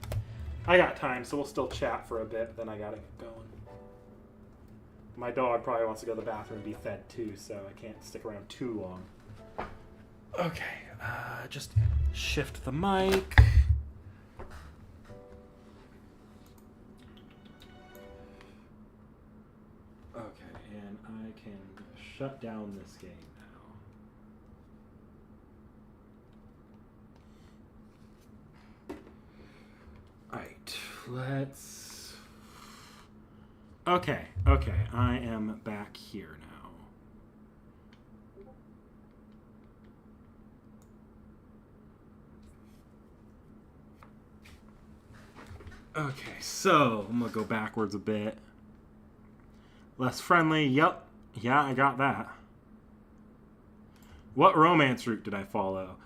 I got time, so we'll still chat for a bit, then I gotta get going. My dog probably wants to go to the bathroom and be fed too, so I can't stick around too long. Okay, just shift the mic. Okay, and I can shut down this game now. Alright, let's... Okay, I am back here now. Okay, so I'm gonna go backwards a bit. Less friendly. Yep. Yeah, I got that. What romance route did I follow?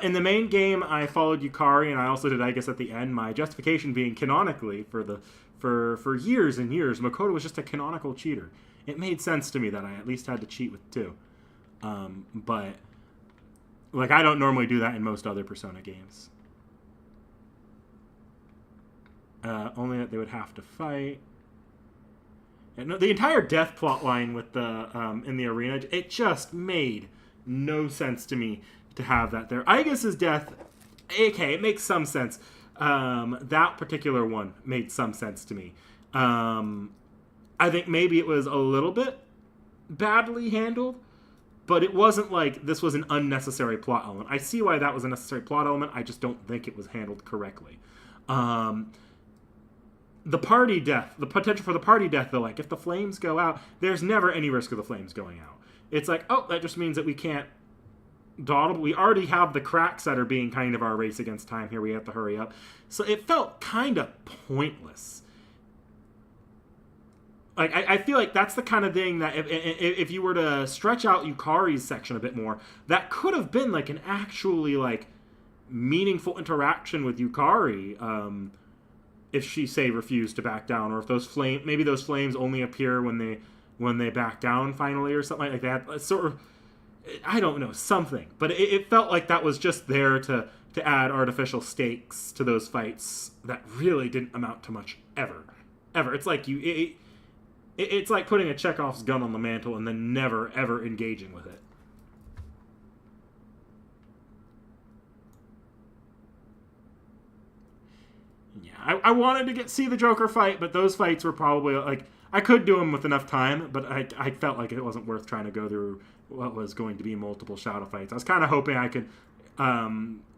In the main game, I followed Yukari, and I also did Aigis at the end. My justification being canonically for years and years, Makoto was just a canonical cheater. It made sense to me that I at least had to cheat with 2. But like I don't normally do that in most other Persona games. Only that they would have to fight. And the entire death plot line with the in the arena, it just made no sense to me to have that there. Aigis' death, okay, it makes some sense. That particular one made some sense to me. I think maybe it was a little bit badly handled, but it wasn't like this was an unnecessary plot element. I see why that was a necessary plot element. I just don't think it was handled correctly. The party death, the potential for the party death, though, like if the flames go out, there's never any risk of the flames going out. It's like, oh, that just means that we can't dawdle. We already have the cracks that are being kind of our race against time here. We have to hurry up. So it felt kind of pointless. Like, I feel like that's the kind of thing that if you were to stretch out Yukari's section a bit more, that could have been like an actually like meaningful interaction with Yukari. If she, say, refused to back down, or if those flames only appear when they back down finally, or something like that. Sort of, I don't know, something. But it felt like that was just there to add artificial stakes to those fights that really didn't amount to much ever. It's like it's like putting a Chekhov's gun on the mantle and then never ever engaging with it. I wanted to see the Joker fight, but those fights were probably, like, I could do them with enough time, but I felt like it wasn't worth trying to go through what was going to be multiple shadow fights. I was kind of hoping I could,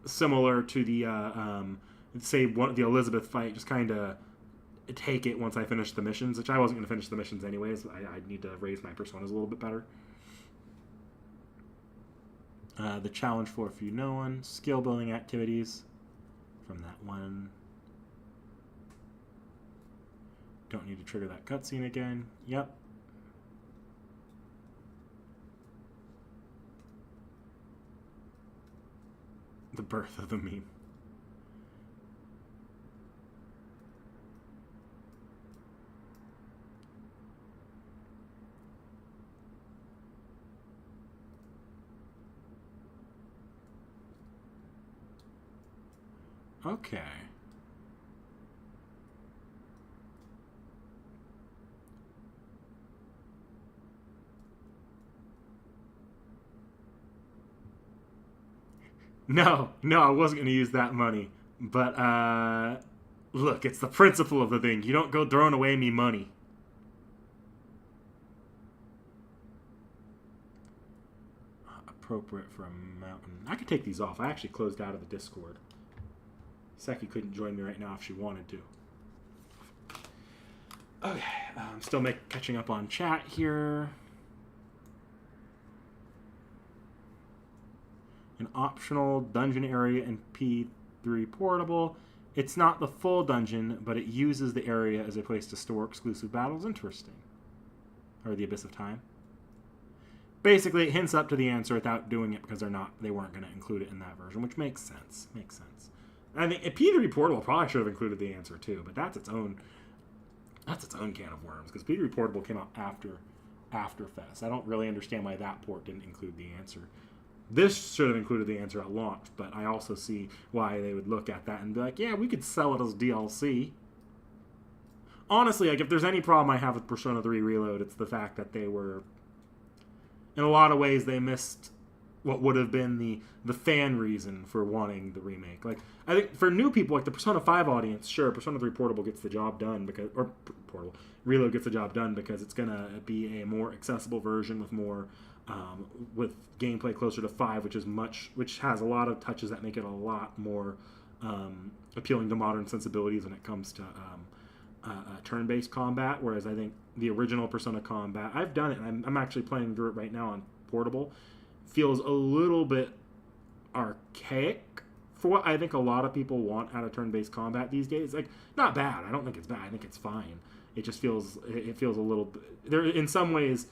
similar to the, the Elizabeth fight, just kind of take it once I finished the missions, which I wasn't going to finish the missions anyways. I'd need to raise my personas a little bit better. The challenge for if you know one, skill building activities from that one. Don't need to trigger that cutscene again. Yep. The birth of the meme. Okay. No, I wasn't going to use that money. But, look, it's the principle of the thing. You don't go throwing away me money. Appropriate for a mountain. I could take these off. I actually closed out of the Discord. Seki couldn't join me right now if she wanted to. Okay, I'm still catching up on chat here. An optional dungeon area in P3 Portable. It's not the full dungeon, but it uses the area as a place to store exclusive battles. Interesting. Or the Abyss of Time. Basically, it hints up to the answer without doing it because they weren't going to include it in that version, which makes sense. I think P3 Portable probably should have included the answer too, but that's its own can of worms because P3 Portable came out after Fest. I don't really understand why that port didn't include the answer. This should have included the answer at launch, but I also see why they would look at that and be like, yeah, we could sell it as DLC. Honestly, like, if there's any problem I have with Persona 3 Reload, it's the fact that they were, in a lot of ways, they missed what would have been the fan reason for wanting the remake. Like, I think for new people, like the Persona 5 audience, sure, Persona 3 Portable gets the job done Reload gets the job done because it's going to be a more accessible version with more with gameplay closer to 5, which has a lot of touches that make it a lot more appealing to modern sensibilities when it comes to turn-based combat. Whereas I think the original Persona combat, I've done it, and I'm actually playing through it right now on Portable, feels a little bit archaic for what I think a lot of people want out of turn-based combat these days. Like, not bad. I don't think it's bad. I think it's fine. It just feels a little bit, there in some ways.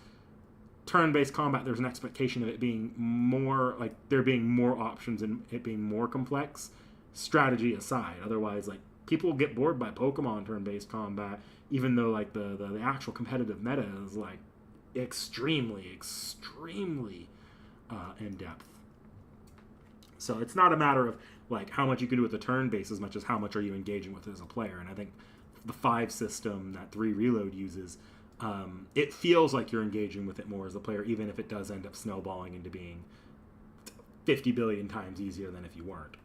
Turn-based combat, there's an expectation of it being more like there being more options and it being more complex. Strategy aside, otherwise, like, people get bored by Pokemon turn-based combat, even though like the actual competitive meta is like extremely in depth. So it's not a matter of like how much you can do with the turn base as much as how much are you engaging with as a player. And I think the 5 system that 3 Reload uses, it feels like you're engaging with it more as a player, even if it does end up snowballing into being 50 billion times easier than if you weren't.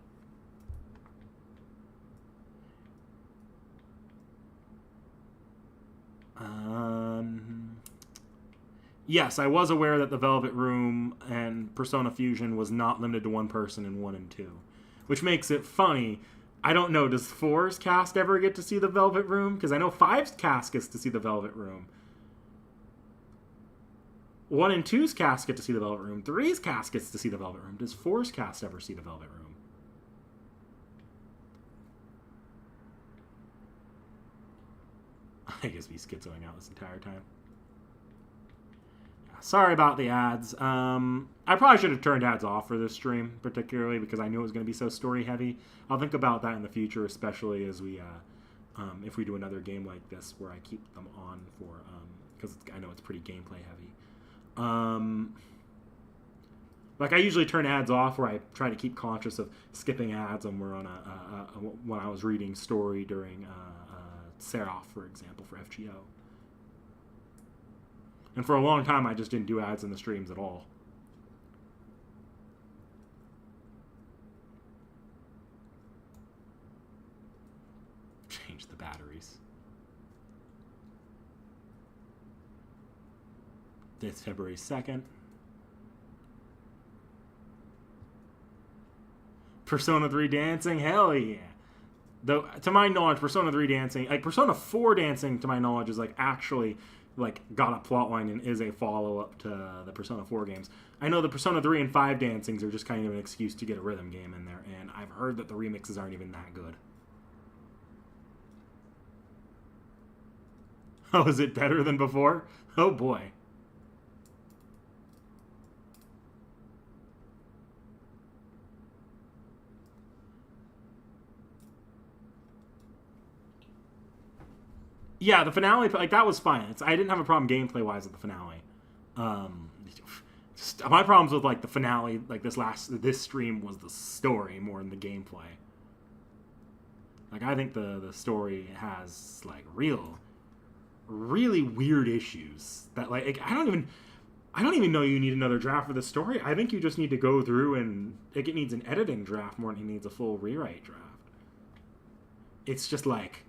Yes, I was aware that the Velvet Room and Persona Fusion was not limited to one person in 1 and 2, which makes it funny. I don't know, does 4's cast ever get to see the Velvet Room? Because I know 5's cast gets to see the Velvet Room. 1 and 2's cast get to see the Velvet Room. 3's cast gets to see the Velvet Room. Does 4's cast ever see the Velvet Room? I guess we schizoing out this entire time. Sorry about the ads. I probably should have turned ads off for this stream, particularly because I knew it was going to be so story heavy. I'll think about that in the future, especially as we, if we do another game like this where I keep them on for, because I know it's pretty gameplay heavy. Like I usually turn ads off where I try to keep conscious of skipping ads when we're on when I was reading story during Seraph, for example, for FGO. And for a long time, I just didn't do ads in the streams at all. Change the batteries. It's February 2nd. Persona 3 dancing? Hell yeah. Though, to my knowledge, Persona 3 dancing, like Persona 4 dancing, to my knowledge, is like actually like got a plotline and is a follow-up to the Persona 4 games. I know the Persona 3 and 5 dancings are just kind of an excuse to get a rhythm game in there, and I've heard that the remixes aren't even that good. Oh, is it better than before? Oh boy. Yeah, the finale, like, that was fine. I didn't have a problem gameplay-wise with the finale. My problems with, like, the finale, like, this stream was the story more than the gameplay. Like, I think the story has, like, really weird issues that, like, I don't even know you need another draft for the story. I think you just need to go through and, like, it needs an editing draft more than it needs a full rewrite draft. It's just, like,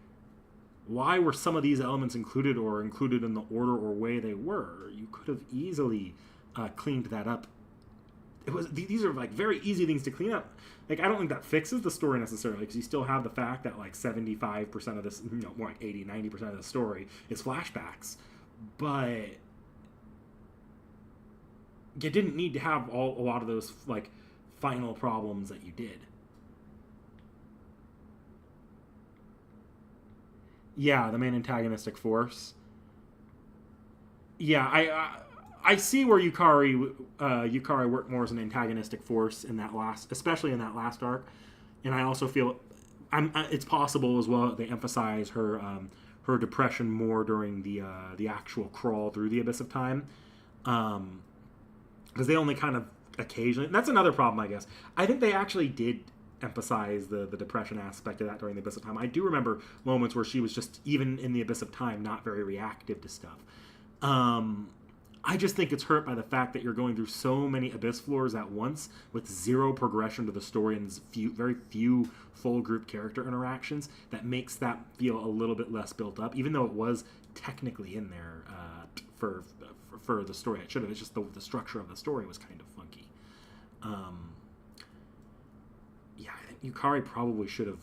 why were some of these elements included or included in the order or way they were? You could have easily cleaned that up. These are like very easy things to clean up. Like, I don't think that fixes the story necessarily, because you still have the fact that like 75% of this, more like 80-90% of the story is flashbacks. But you didn't need to have a lot of those like final problems that you did. Yeah, the main antagonistic force. Yeah, I see where Yukari worked more as an antagonistic force in that especially in that last arc, and I also feel it's possible as well that they emphasize her depression more during the actual crawl through the Abyss of Time, because they only kind of occasionally. That's another problem, I guess. I think they actually did emphasize the depression aspect of that during the Abyss of Time. I do remember moments where she was just, even in the Abyss of Time, not very reactive to stuff. I just think it's hurt by the fact that you're going through so many Abyss floors at once with zero progression to the story and very few full group character interactions that makes that feel a little bit less built up, even though it was technically in there for the story. It should have. It's just the structure of the story was kind of funky. Yeah, I think Yukari probably should have.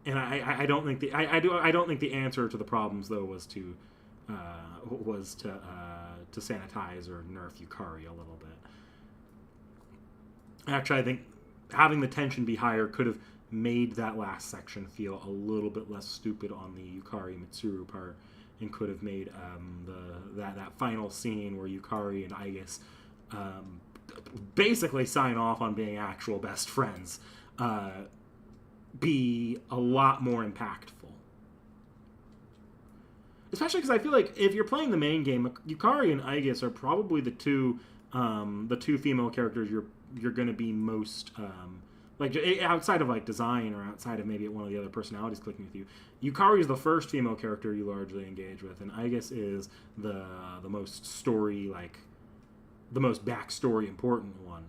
And I don't think I don't think the answer to the problems though was to sanitize or nerf Yukari a little bit. Actually, I think having the tension be higher could have made that last section feel a little bit less stupid on the Yukari Mitsuru part, and could have made that final scene where Yukari and Aigis basically sign off on being actual best friends be a lot more impactful. Especially because I feel like if you're playing the main game, Yukari and Aigis are probably the two female characters you're going to be most like outside of like design or outside of maybe one of the other personalities clicking with you. Yukari is the first female character you largely engage with, and Aigis is the most story, like the most backstory important one.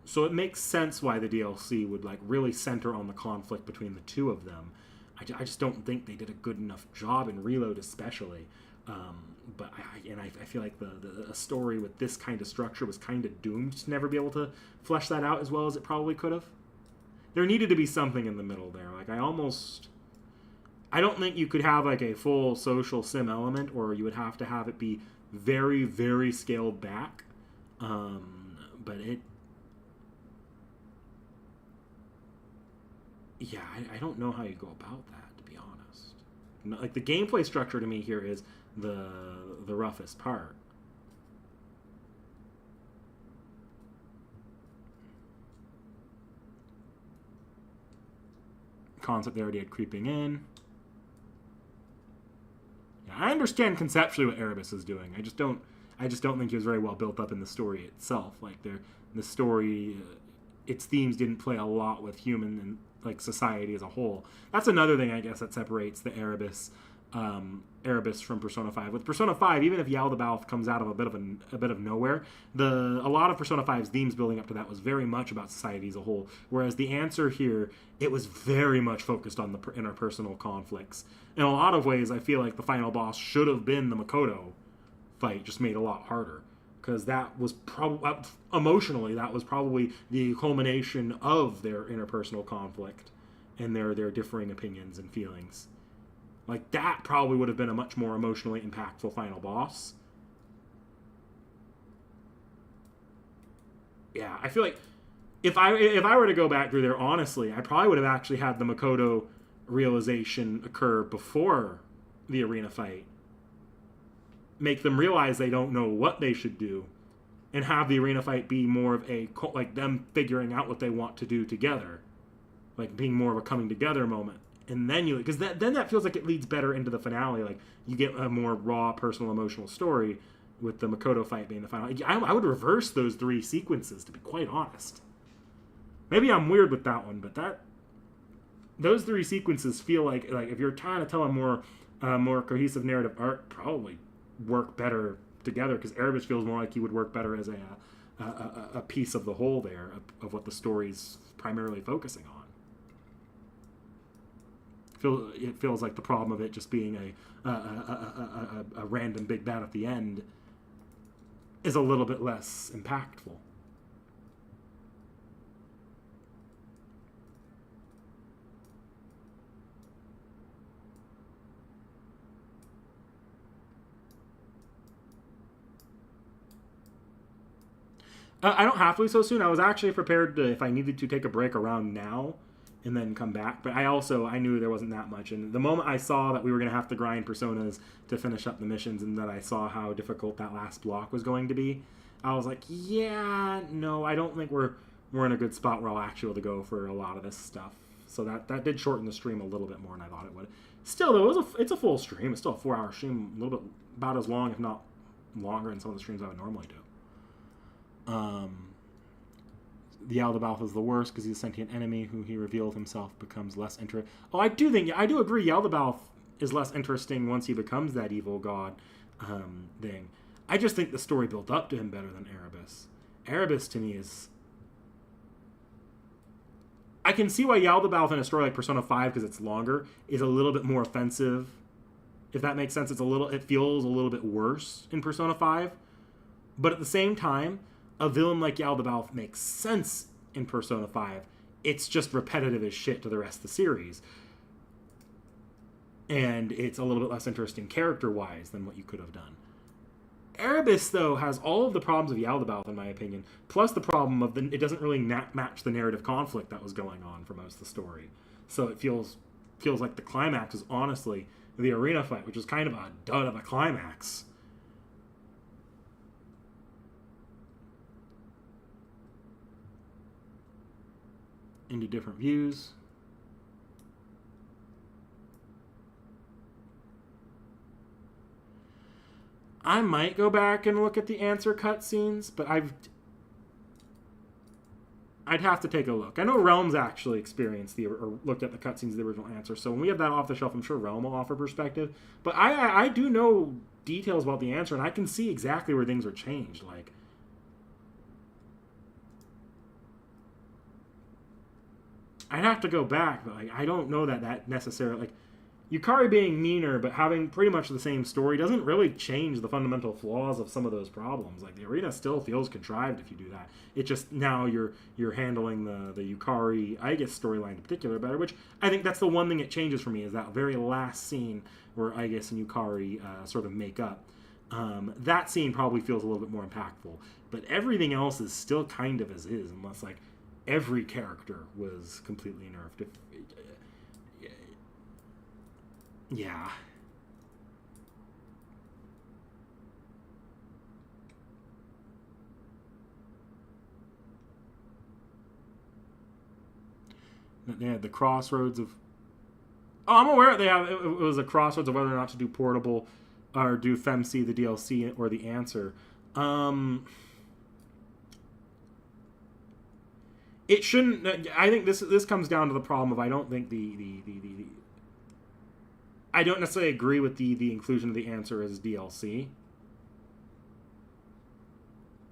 So it makes sense why the DLC would like really center on the conflict between the two of them. I just don't think they did a good enough job in Reload, especially. But I feel like the story with this kind of structure was kind of doomed to never be able to flesh that out as well as it probably could have. There needed to be something in the middle there. Like I don't think you could have like a full social sim element, or you would have to have it be very, very scaled back. But I don't know how you go about that, to be honest. Like the gameplay structure to me here is the roughest part. Concept they already had creeping in. Yeah, I understand conceptually what Erebus is doing. I just don't think he was very well built up in the story itself. Like the story, its themes didn't play a lot with human and like society as a whole. That's another thing I guess that separates the Erebus from Persona 5. With Persona 5, even if Yaldabaoth comes out of a bit of nowhere, a lot of Persona 5's themes building up to that was very much about society as a whole. Whereas the answer here, it was very much focused on the interpersonal conflicts. In a lot of ways, I feel like the final boss should have been the Makoto fight, just made a lot harder. Because that was probably, emotionally, that was probably the culmination of their interpersonal conflict and their differing opinions and feelings. Like, that probably would have been a much more emotionally impactful final boss. Yeah, I feel like if I were to go back through there, honestly, I probably would have actually had the Makoto realization occur before the arena fight. Make them realize they don't know what they should do, and have the arena fight be more of a, like, them figuring out what they want to do together. Like, being more of a coming together moment. And then because then that feels like it leads better into the finale. Like, you get a more raw, personal, emotional story with the Makoto fight being the final. I would reverse those three sequences, to be quite honest. Maybe I'm weird with that one, but those three sequences feel like if you're trying to tell a more cohesive narrative arc, probably work better together, because Erebus feels more like he would work better as a piece of the whole there, of what the story's primarily focusing on. It feels like the problem of it just being a random big bad at the end is a little bit less impactful. I don't have to so soon. I was actually prepared to, if I needed to, take a break around now and then come back. But I knew there wasn't that much. And the moment I saw that we were going to have to grind Personas to finish up the missions, and that I saw how difficult that last block was going to be, I was like, yeah, no, I don't think we're in a good spot where I'll actually be able to go for a lot of this stuff. So that did shorten the stream a little bit more than I thought it would. Still, though, it's a full stream. It's still a 4-hour stream, a little bit about as long, if not longer, than some of the streams I would normally do. The Yaldabaoth is the worst because he's a sentient enemy who he revealed himself becomes less interesting. Oh, I do agree Yaldabaoth is less interesting once he becomes that evil god thing. I just think the story built up to him better than Erebus. Erebus, to me, is... I can see why Yaldabaoth in a story like Persona 5, because it's longer, is a little bit more offensive. If that makes sense, it feels a little bit worse in Persona 5. But at the same time, a villain like Yaldabaoth makes sense in Persona 5. It's just repetitive as shit to the rest of the series. And it's a little bit less interesting character-wise than what you could have done. Erebus, though, has all of the problems of Yaldabaoth, in my opinion, plus the problem of it doesn't really match the narrative conflict that was going on for most of the story. So it feels like the climax is honestly the arena fight, which is kind of a dud of a climax. Into different views. I might go back and look at the answer cutscenes, but I'd have to take a look. I know Realm's actually experienced or looked at the cutscenes of the original answer, so when we have that off the shelf, I'm sure Realm will offer perspective. But I do know details about the answer, and I can see exactly where things are changed. Like, I'd have to go back, but like I don't know that necessarily, like, Yukari being meaner but having pretty much the same story doesn't really change the fundamental flaws of some of those problems. Like, the arena still feels contrived if you do that. It just, now you're handling the Yukari Aigis storyline in particular better, which I think that's the one thing it changes for me, is that very last scene where Aigis and Yukari sort of make up. That scene probably feels a little bit more impactful, but everything else is still kind of as is, unless like every character was completely nerfed. Yeah. They had the crossroads of... Oh, I'm aware they have. It was a crossroads of whether or not to do portable or do FemC, the DLC, or the answer. It shouldn't... I think this comes down to the problem of I don't think I don't necessarily agree with the inclusion of the answer as DLC.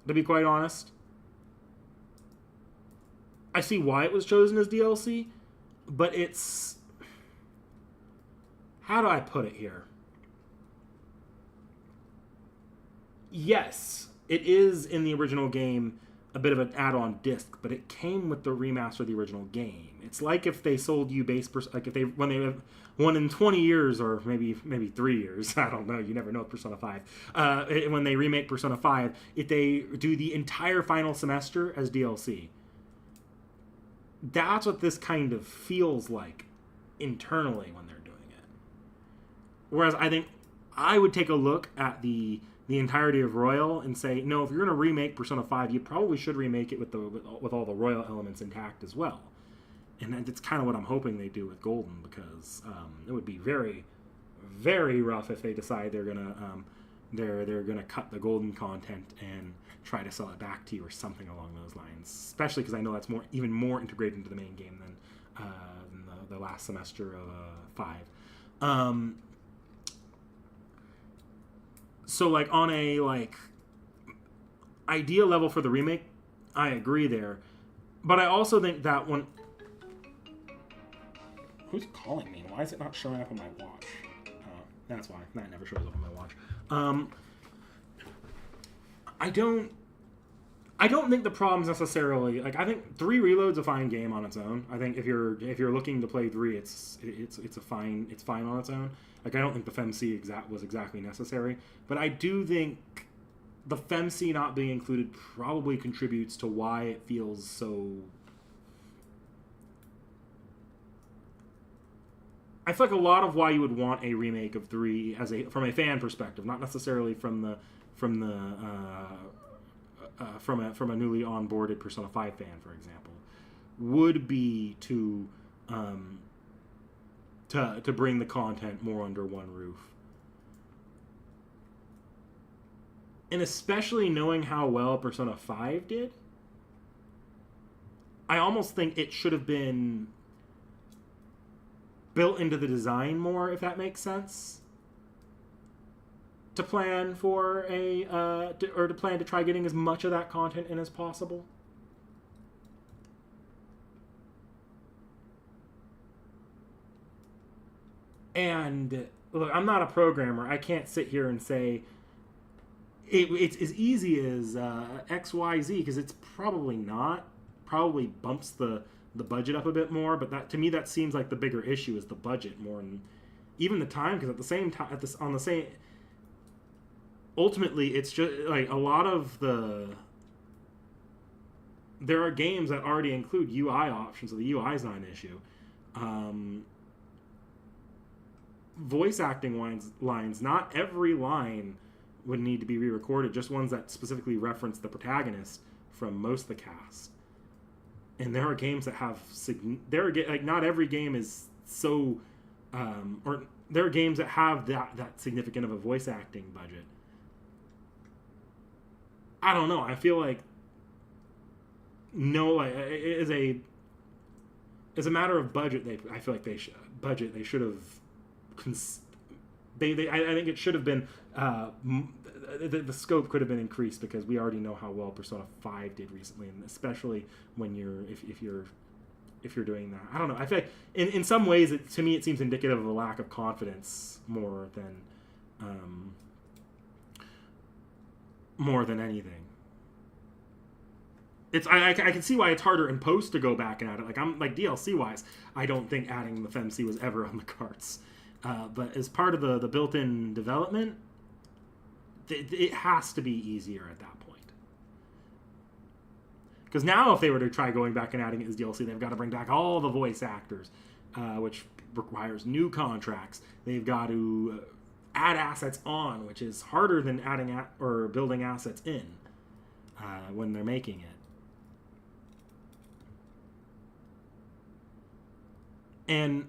To be quite honest. I see why it was chosen as DLC, but it's... How do I put it here? Yes, it is in the original game a bit of an add-on disc, but it came with the remaster of the original game. It's like if they sold you like if they, when they have one in 20 years or maybe 3 years, I don't know, you never know with Persona 5, when they remake Persona 5, if they do the entire final semester as DLC. That's what this kind of feels like internally when they're doing it. Whereas I think I would take a look at the entirety of Royal and say, no, if you're going to remake Persona 5, you probably should remake it with all the Royal elements intact as well. And that's kind of what I'm hoping they do with Golden, because it would be very, very rough if they decide they're gonna cut the Golden content and try to sell it back to you or something along those lines. Especially because I know that's even more integrated into the main game than the last semester of 5. So, like, on a, like, idea level for the remake, I agree there. But I also think that when... Who's calling me? Why is it not showing up on my watch? That's why. That never shows up on my watch. I don't think the problem's necessarily... Like, I think 3 Reload's a fine game on its own. I think if you're looking to play 3, it's fine on its own. Like, I don't think the FemC was exactly necessary. But I do think the FemC not being included probably contributes to why it feels so... I feel like a lot of why you would want a remake of 3 from a fan perspective, not necessarily from a newly onboarded Persona 5 fan, for example, would be to bring the content more under one roof. And especially knowing how well Persona 5 did, I almost think it should have been built into the design more, if that makes sense. To plan for to plan to try getting as much of that content in as possible. And look, I'm not a programmer. I can't sit here and say it's as easy as X, Y, Z, because it's probably not. Probably bumps the budget up a bit more, but that, to me, that seems like the bigger issue is the budget more than even the time, because at the same time, ultimately, it's just like a lot of there are games that already include UI options, so the UI is not an issue. Voice acting lines, not every line would need to be re-recorded, just ones that specifically reference the protagonist from most of the cast. And there are games that have not every game is so or there are games that have that significant of a voice acting budget. I don't know. I feel like as a matter of budget, I feel like they should have. I think it should have been. The scope could have been increased because we already know how well Persona 5 did recently, and especially when if you're doing that. I don't know. I feel like in some ways, to me, it seems indicative of a lack of confidence more than anything. I can see why it's harder in post to go back and add it. Like DLC wise, I don't think adding the FemC was ever on the cards. But as part of the built-in development, it has to be easier at that point. Because now if they were to try going back and adding it as DLC, they've got to bring back all the voice actors, which requires new contracts. They've got to add assets on, which is harder than adding or building assets in when they're making it. And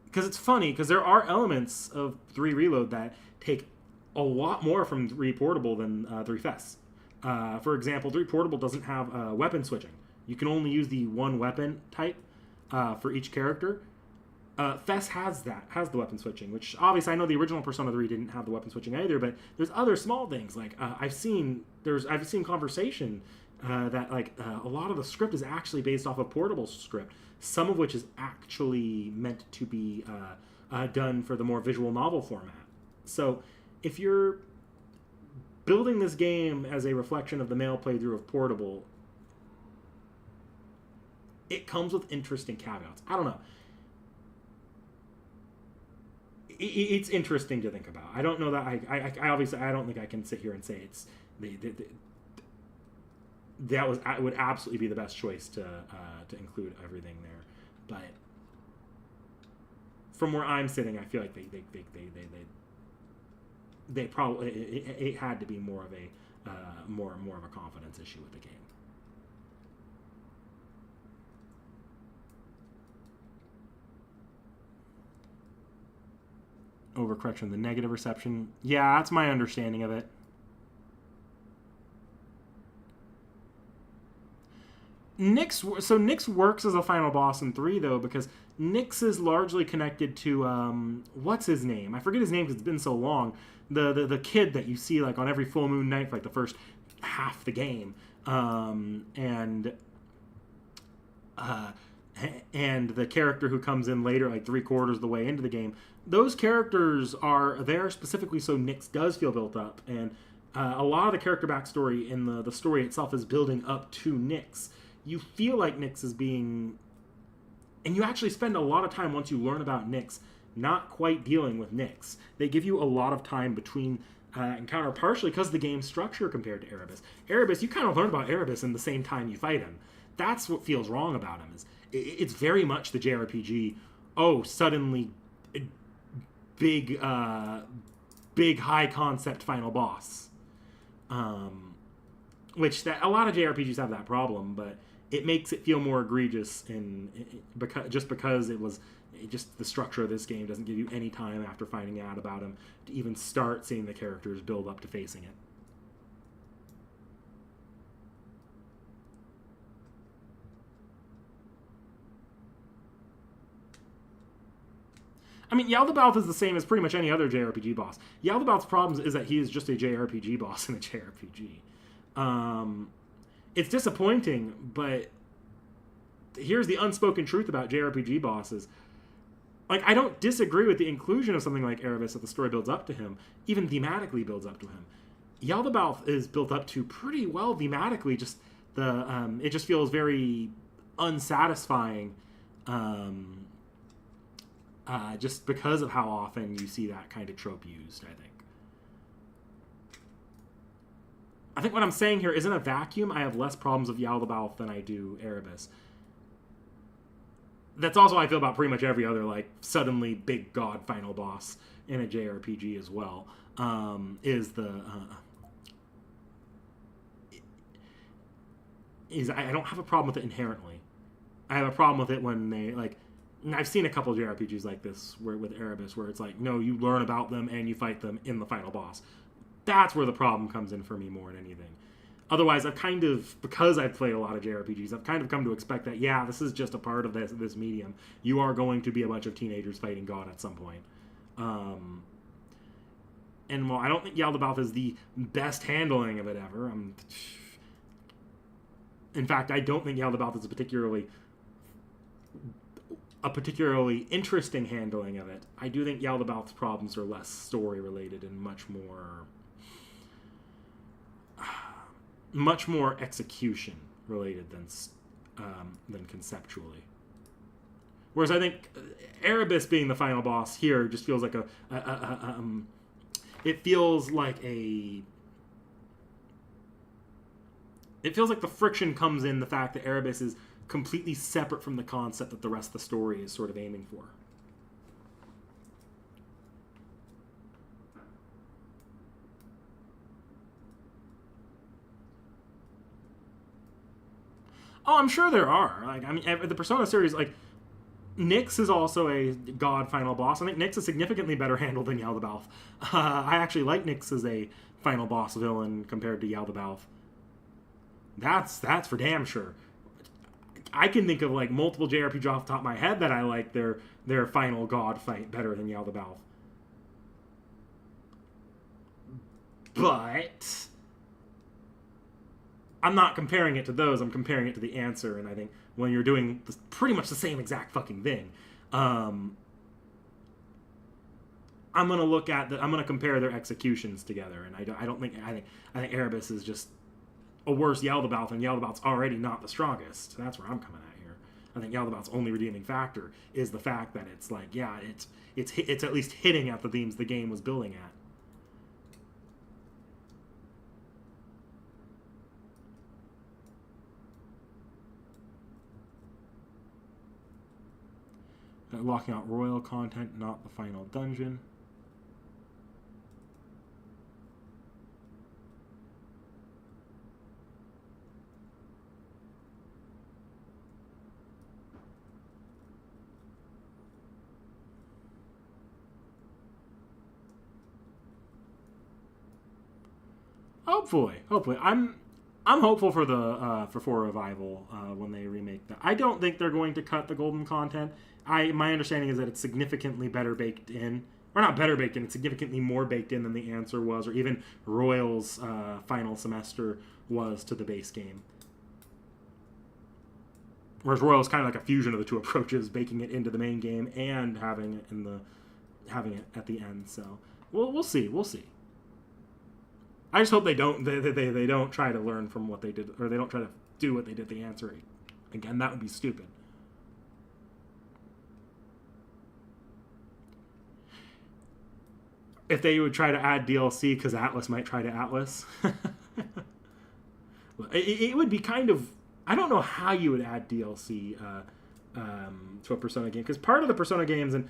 because it's funny, because there are elements of 3 Reload that take a lot more from 3 Portable than 3 FES. For example, 3 Portable doesn't have weapon switching. You can only use the one weapon type for each character. FES has the weapon switching, which obviously I know the original Persona 3 didn't have the weapon switching either, but there's other small things. Like I've seen conversation that a lot of the script is actually based off a Portable script, some of which is actually meant to be done for the more visual novel format. So if you're building this game as a reflection of the male playthrough of Portable, it comes with interesting caveats. I don't know. It's interesting to think about. I don't know that I obviously I don't think I can sit here and say it's that would absolutely be the best choice to include everything there, but from where I'm sitting, I feel like they probably it had to be more of a more of a confidence issue with the game. Overcorrection, the negative reception. Yeah, that's my understanding of it. Nyx works as a final boss in 3 though, because Nyx is largely connected to what's his name? I forget his name because it's been so long. The kid that you see like on every full moon night for like the first half the game, and the character who comes in later, like 3/4 of the way into the game. Those characters are there specifically so Nyx does feel built up, and a lot of the character backstory in the story itself is building up to Nyx. You feel like Nyx is being... And you actually spend a lot of time once you learn about Nyx not quite dealing with Nyx. They give you a lot of time between encounter, partially because of the game's structure compared to Erebus. Erebus, you kind of learn about Erebus in the same time you fight him. That's what feels wrong about him. Is it's very much the JRPG, suddenly big high concept final boss. Which that a lot of JRPGs have that problem, but it makes it feel more egregious because it was just the structure of this game doesn't give you any time after finding out about him to even start seeing the characters build up to facing it. I mean, Yaldabaoth is the same as pretty much any other JRPG boss. Yaldabaoth's problem is that he is just a JRPG boss in a JRPG. It's disappointing, but here's the unspoken truth about JRPG bosses. Like, I don't disagree with the inclusion of something like Erebus that the story builds up to him, even thematically builds up to him. Yaldabaoth is built up to pretty well thematically, just it just feels very unsatisfying, just because of how often you see that kind of trope used, I think. I think what I'm saying here is in a vacuum, I have less problems with Yaldabaoth than I do Erebus. That's also how I feel about pretty much every other, like, suddenly big god final boss in a JRPG as well. I don't have a problem with it inherently. I have a problem with it when they, like, I've seen a couple of JRPGs like this with Erebus where it's like, no, you learn about them and you fight them in the final boss. That's where the problem comes in for me more than anything. Otherwise, I've kind of, because I've played a lot of JRPGs, I've kind of come to expect that, yeah, this is just a part of this medium. You are going to be a bunch of teenagers fighting God at some point. And while I don't think Yaldabaoth is the best handling of it ever, in fact, I don't think Yaldabaoth is a particularly interesting handling of it. I do think Yaldabaoth's problems are less story-related and much more execution-related than conceptually. Whereas I think Erebus being the final boss here just feels like it feels like the friction comes in the fact that Erebus is completely separate from the concept that the rest of the story is sort of aiming for. Oh, I'm sure there are. Like, I mean, the Persona series, like, Nyx is also a god final boss. I think Nyx is significantly better handled than Yaldabaoth. I actually like Nyx as a final boss villain compared to Yaldabaoth. That's for damn sure. I can think of, like, multiple JRPGs off the top of my head that I like their final god fight better than Yaldabaoth. But I'm not comparing it to those. I'm comparing it to the answer, and I think when you're doing pretty much the same exact fucking thing, I'm gonna compare their executions together, and I think Erebus is just a worse Yaldabaoth, and Yaldabaoth's already not the strongest. That's where I'm coming at here. I think Yaldabaoth's only redeeming factor is the fact that it's like, yeah, it's at least hitting at the themes the game was building at. Locking out royal content, not the final dungeon. Hopefully, I'm hopeful for the for 4 Revival when they remake that. I don't think they're going to cut the golden content. My understanding is that it's significantly better baked in, or not better baked in. It's significantly more baked in than the answer was, or even Royal's final semester was to the base game. Whereas Royal's kind of like a fusion of the two approaches, baking it into the main game and having it at the end. So we'll see. I just hope they don't try to learn from what they did, or they don't try to do what they did the answer again. That would be stupid. If they would try to add DLC because Atlas might try to Atlas, it would be kind of, I don't know how you would add DLC to a Persona game, because part of the Persona games, and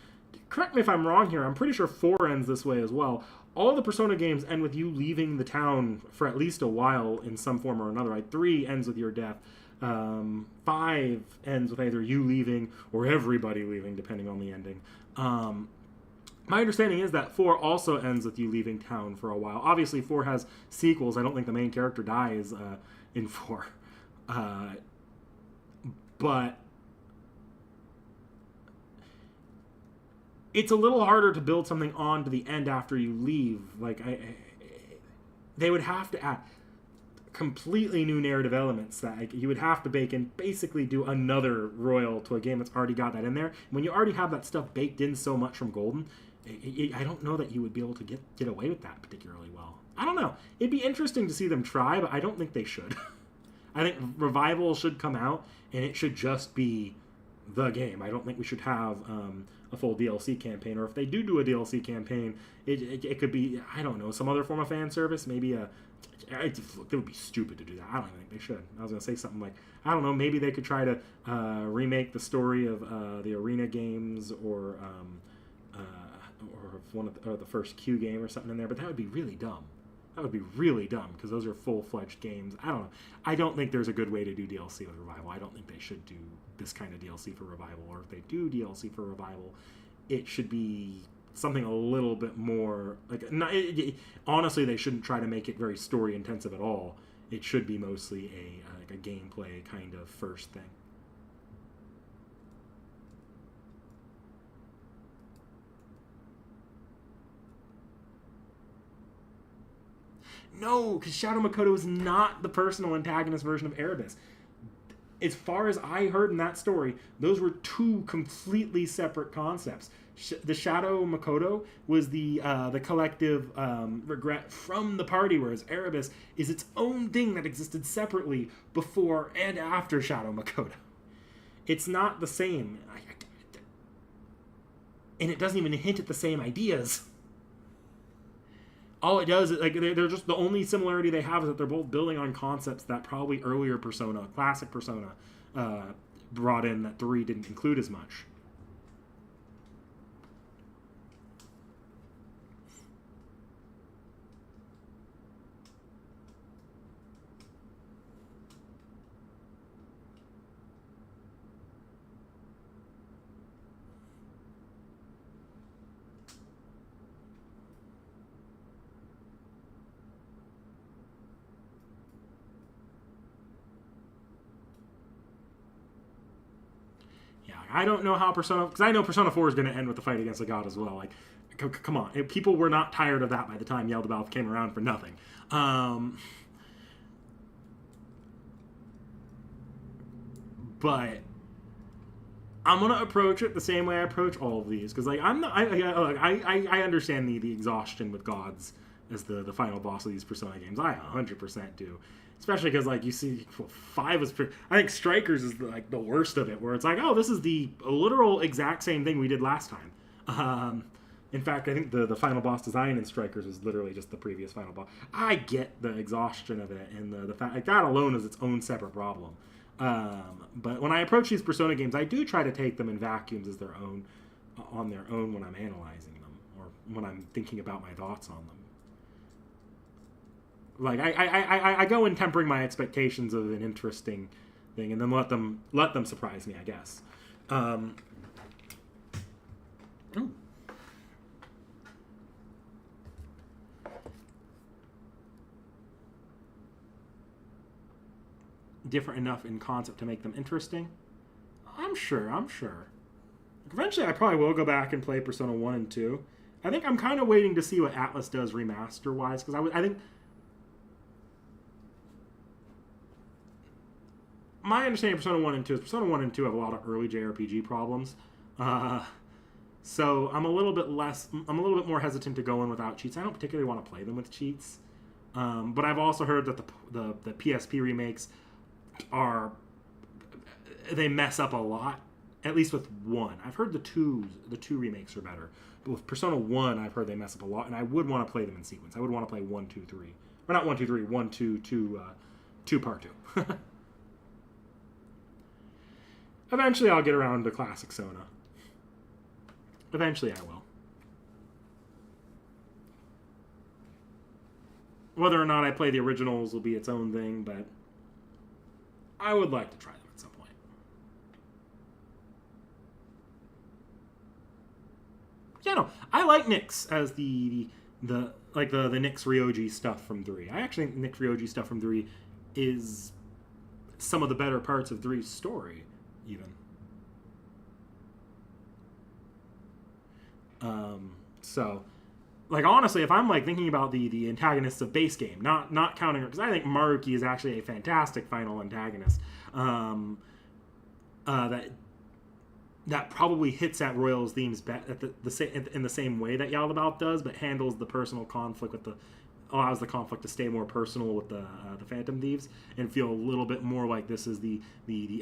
correct me if I'm wrong here, I'm pretty sure 4 ends this way as well. All the Persona games end with you leaving the town for at least a while in some form or another. Right? 3 ends with your death. 5 ends with either you leaving or everybody leaving, depending on the ending. My understanding is that 4 also ends with you leaving town for a while. Obviously, 4 has sequels. I don't think the main character dies in 4. But it's a little harder to build something on to the end after you leave. Like, they would have to add completely new narrative elements that you would have to bake in, basically do another Royal to a game that's already got that in there. When you already have that stuff baked in so much from Golden, I don't know that you would be able to get away with that particularly well. I don't know. It'd be interesting to see them try, but I don't think they should. I think Revival should come out, and it should just be the game. I don't think we should have a full DLC campaign, or if they do a DLC campaign, it could be, I don't know, some other form of fan service, maybe a It would be stupid to do that. I don't think they should. I was going to say something like, I don't know, maybe they could try to remake the story of the Arena games or the first Q game or something in there, but that would be really dumb. That would be really dumb because those are full-fledged games. I don't know. I don't think there's a good way to do DLC with Revival. I don't think they should do this kind of DLC for Revival, or if they do DLC for Revival, it should be something a little bit more like. Honestly, they shouldn't try to make it very story intensive at all. It should be mostly a gameplay kind of first thing. No, because Shadow Makoto is not the personal antagonist version of Erebus. As far as I heard in that story, those were two completely separate concepts. The Shadow Makoto was the collective regret from the party, whereas Erebus is its own thing that existed separately before and after Shadow Makoto. It's not the same. And it doesn't even hint at the same ideas. All it does is, like, they're just, the only similarity they have is that they're both building on concepts that probably earlier Persona, classic Persona, brought in that 3 didn't include as much. I don't know how Persona... Because I know Persona 4 is going to end with the fight against the god as well. Like, come on. People were not tired of that by the time Yaldabaoth came around for nothing. But I'm going to approach it the same way I approach all of these. Because, like, I understand the exhaustion with gods as the final boss of these Persona games. I 100% do. Especially because, like, you see, 5 is... I think Strikers is, the worst of it, where it's like, oh, this is the literal exact same thing we did last time. In fact, I think the final boss design in Strikers is literally just the previous final boss. I get the exhaustion of it, and the fact... Like, that alone is its own separate problem. But when I approach these Persona games, I do try to take them in vacuums as their own, on their own when I'm analyzing them, or when I'm thinking about my thoughts on them. Like, I go in tempering my expectations of an interesting thing, and then let them surprise me, I guess. Ooh. Different enough in concept to make them interesting? I'm sure. Eventually, I probably will go back and play Persona 1 and 2. I think I'm kind of waiting to see what Atlas does remaster-wise, because I think... My understanding of Persona 1 and 2 is Persona 1 and 2 have a lot of early JRPG problems. So I'm a little bit more hesitant to go in without cheats. I don't particularly want to play them with cheats. But I've also heard that the PSP remakes they mess up a lot, at least with 1. I've heard the two remakes are better. But with Persona 1, I've heard they mess up a lot, and I would want to play them in sequence. I would want to play 1, 2, 3. Or not 1, 2, 3, 1, 2, 2 part 2. Eventually, I'll get around to classic Sona. Eventually, I will. Whether or not I play the originals will be its own thing, but I would like to try them at some point. Yeah, no, I like Nyx as the Nyx Ryoji stuff from 3. I actually think Nyx Ryoji stuff from 3 is some of the better parts of 3's story. Even. So, like, honestly, if I'm, like, thinking about the antagonists of base game, not counting her, because I think Maruki is actually a fantastic final antagonist, that probably hits at Royal's themes in the same way that Yaldabaoth does, but handles the personal conflict allows the conflict to stay more personal with the Phantom Thieves and feel a little bit more like this is the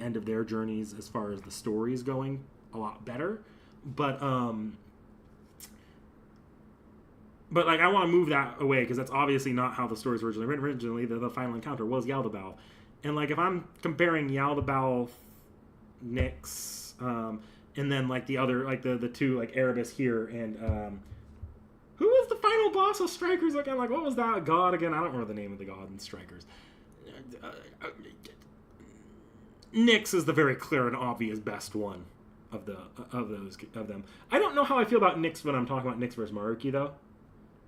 end of their journeys as far as the story's But, like, I want to move that away because that's obviously not how the story's originally written. Originally, the final encounter was Yaldabaoth. And, like, if I'm comparing Yaldabaoth, Nyx, and then, like, the other, like, the two, like, Erebus here, and, who was the final boss of Strikers again? Like, what was that god again? I don't remember the name of the god in Strikers. Nyx is the very clear and obvious best one of them. I don't know how I feel about Nyx when I'm talking about Nyx versus Maruki, though.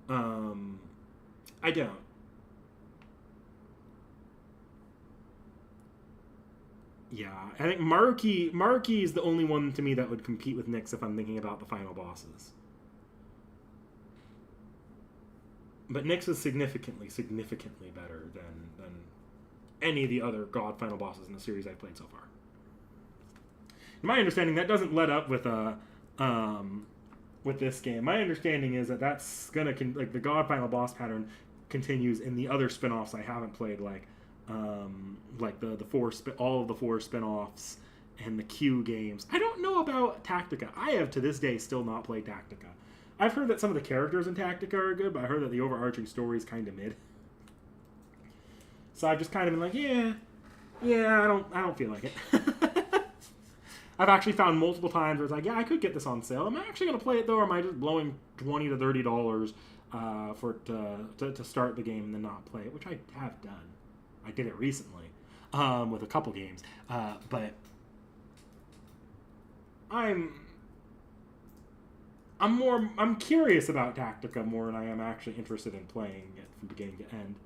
I don't. Yeah, I think Maruki is the only one to me that would compete with Nyx if I'm thinking about the final bosses. But Nyx is significantly better than any of the other god final bosses in the series I've played so far. In my understanding, that doesn't let up with this game. My understanding is that that's gonna like the god final boss pattern continues in the other spin-offs I haven't played, like all of the 4 spin-offs and the Q games. I don't know about Tactica. I have to this day still not played Tactica. I've heard that some of the characters in Tactica are good, but I heard that the overarching story is kind of mid. So I've just kind of been like, yeah, I don't feel like it. I've actually found multiple times where it's like, yeah, I could get this on sale. Am I actually going to play it, though, or am I just blowing $20 to $30 for it to start the game and then not play it, which I have done. I did it recently with a couple games. But I'm curious about Tactica more than I am actually interested in playing it from beginning to end.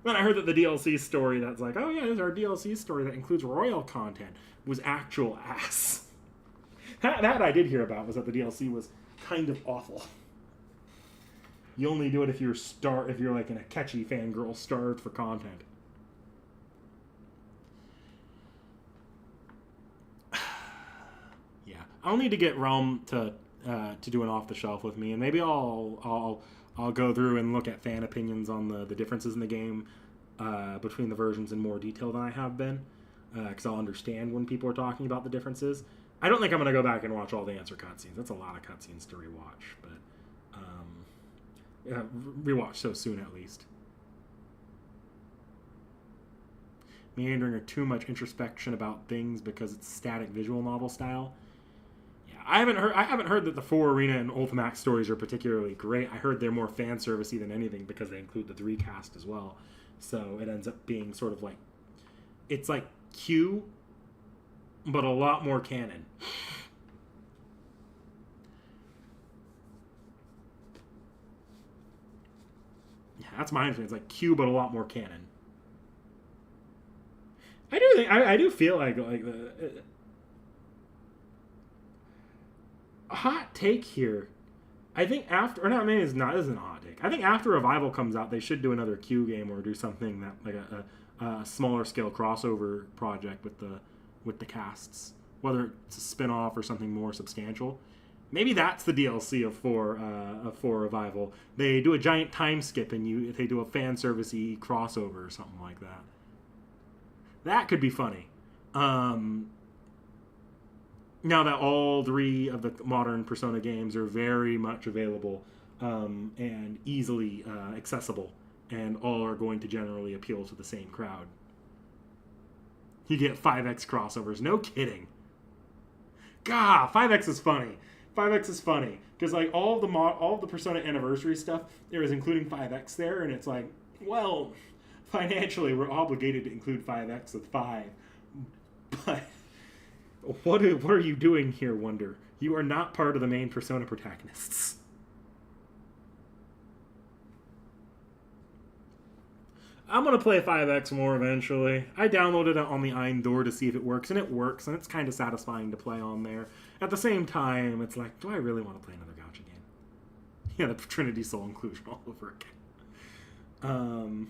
Then I heard that the DLC story that's like, oh yeah, there's our DLC story that includes royal content was actual ass. That I did hear about was that the DLC was kind of awful. You only do it if you're like an Akechi fangirl starved for content. Yeah, I'll need to get Realm to do an off the shelf with me, and maybe I'll go through and look at fan opinions on the differences in the game between the versions in more detail than I have been, because I'll understand when people are talking about the differences. I don't think I'm going to go back and watch all the answer cutscenes. That's a lot of cutscenes to rewatch, but rewatch so soon at least. Meandering or too much introspection about things because it's static visual novel style. I haven't heard that the 4 Arena and Ultimax stories are particularly great. I heard they're more fan servicey than anything because they include the 3 cast as well. So it ends up being sort of like, it's like Q, but a lot more canon. Yeah, that's my understanding. It's like Q, but a lot more canon. I do feel like the. Hot take here. I think after, or not, maybe it's not. This isn't a hot take. I think after Revival comes out, they should do another Q game or do something that like a smaller scale crossover project with the casts, whether it's a spin-off or something more substantial. Maybe that's the DLC of 4 Revival. They do a giant time skip and they do a fan servicey crossover or something like that. That could be funny. Now that all 3 of the modern Persona games are very much available and easily accessible, and all are going to generally appeal to the same crowd. You get 5X crossovers. No kidding. God, 5X is funny. 5X is funny. Because like all the Persona Anniversary stuff, there is including 5X there, and it's like, well, financially we're obligated to include 5X with 5. But what are you doing here, Wonder? You are not part of the main Persona protagonists. I'm going to play 5X more eventually. I downloaded it on the Eindoor to see if it works, and it works, and it's kind of satisfying to play on there. At the same time, it's like, do I really want to play another gacha game? Yeah, the Trinity Soul inclusion all over again.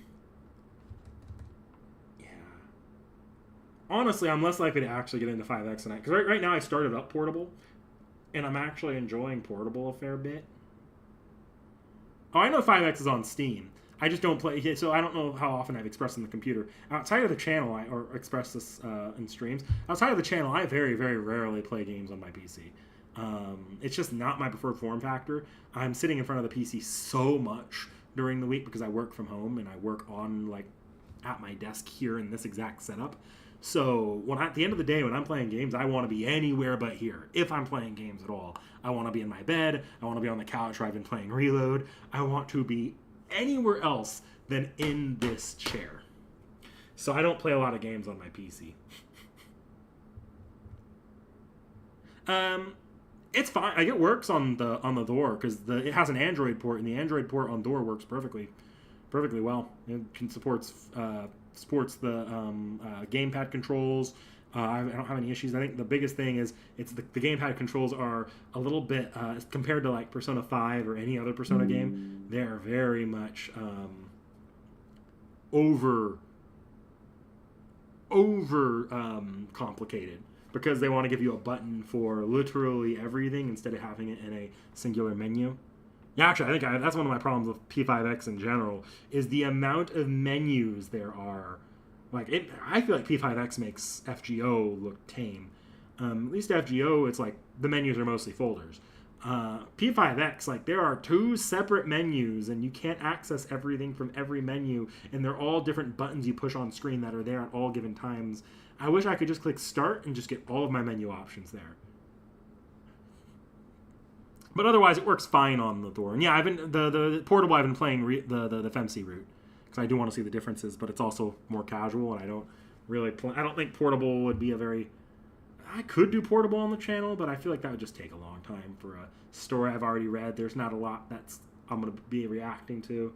Honestly, I'm less likely to actually get into 5X tonight. Because right now I started up Portable, and I'm actually enjoying Portable a fair bit. Oh, I know 5X is on Steam. I just don't play it, so I don't know how often I've expressed on the computer. Outside of the channel, or expressed this in streams, outside of the channel, I very, very rarely play games on my PC. It's just not my preferred form factor. I'm sitting in front of the PC so much during the week because I work from home and I work on like at my desk here in this exact setup. So at the end of the day, when I'm playing games, I want to be anywhere but here. If I'm playing games at all, I want to be in my bed. I want to be on the couch where I've been playing Reload. I want to be anywhere else than in this chair. So I don't play a lot of games on my PC. It's fine. Like, it works on the door because it has an Android port, and the Android port on door works perfectly well. It can supports the gamepad controls. I don't have any issues. I think the biggest thing is it's the gamepad controls are a little bit compared to like Persona 5 or any other Persona game. They're very much over complicated because they want to give you a button for literally everything instead of having it in a singular menu. Yeah, actually, I think that's one of my problems with P5X in general is the amount of menus there are. I feel like P5X makes FGO look tame. At least FGO, it's like the menus are mostly folders. P5X, like there are 2 separate menus and you can't access everything from every menu, and they're all different buttons you push on screen that are there at all given times. I wish I could just click start and just get all of my menu options there. But otherwise, it works fine on the door. And yeah, the portable. I've been playing the FEMC route because I do want to see the differences. But it's also more casual, and I don't really. I don't think portable would be a very. I could do portable on the channel, but I feel like that would just take a long time for a story I've already read. There's not a lot I'm going to be reacting to.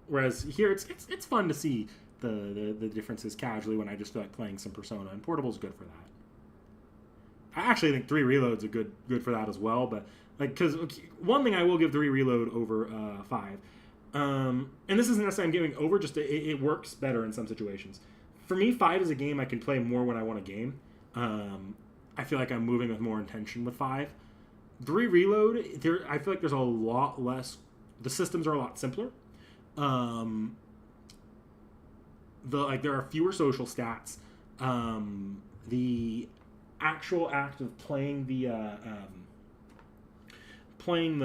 Whereas here, it's fun to see the differences casually when I just feel like playing some Persona, and portable's good for that. I actually think 3 Reload's a good for that as well, but because one thing I will give 3 Reload over 5, and this isn't necessarily I'm giving over, just it works better in some situations. For me, 5 is a game I can play more when I want a game. I feel like I'm moving with more intention with 5. 3 Reload, I feel like there's a lot less. The systems are a lot simpler. There are fewer social stats. The actual act of playing the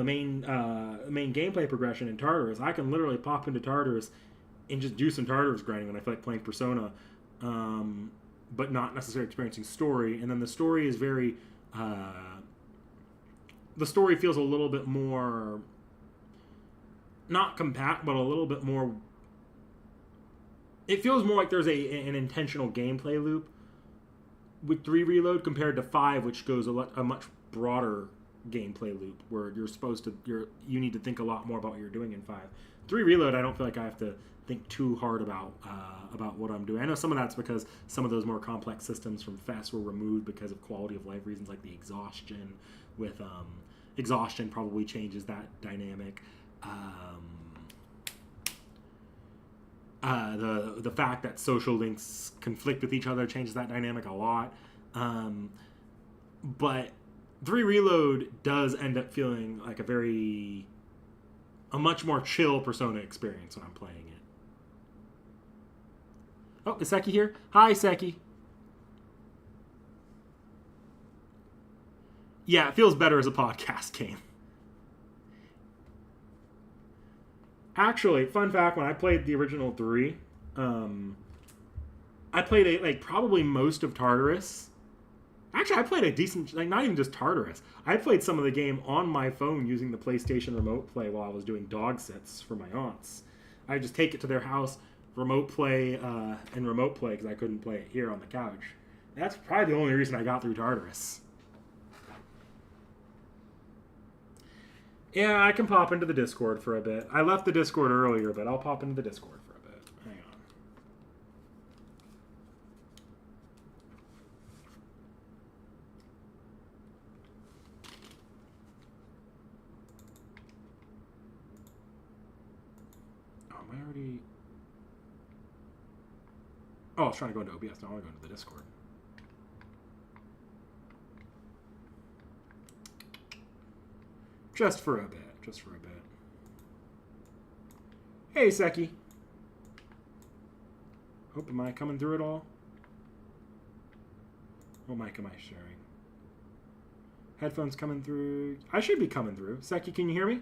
main gameplay progression in Tartarus, I can literally pop into Tartarus and just do some Tartarus grinding when I feel like playing Persona, but not necessarily experiencing story. And then the story is very the story feels a little bit more not compact, but a little bit more. It feels more like there's an intentional gameplay loop with 3 Reload compared to 5, which goes a much broader gameplay loop where you need to think a lot more about what you're doing in 5. 3 Reload, I don't feel like I have to think too hard about what I'm doing. I know some of that's because some of those more complex systems from FES were removed because of quality of life reasons, like the exhaustion. With exhaustion probably changes that dynamic. The fact that social links conflict with each other changes that dynamic a lot. But 3 Reload does end up feeling like a much more chill Persona experience when I'm playing it. Oh, is Seki here? Hi, Seki. Yeah, it feels better as a podcast game. Actually, fun fact, when I played the original 3, I played probably most of Tartarus. Actually, I played a decent, not even just Tartarus. I played some of the game on my phone using the PlayStation Remote Play while I was doing dog sits for my aunts. I just take it to their house, Remote Play, and Remote Play because I couldn't play it here on the couch. That's probably the only reason I got through Tartarus. Yeah, I can pop into the Discord for a bit. I left the Discord earlier, but I'll pop into the Discord for a bit. Hang on. Oh, am I already... Oh, I was trying to go into OBS. Now I want to go into the Discord. Just for a bit. Hey, Seki. Hope, am I coming through it all? What mic am I sharing? Headphones coming through. I should be coming through. Seki, can you hear me?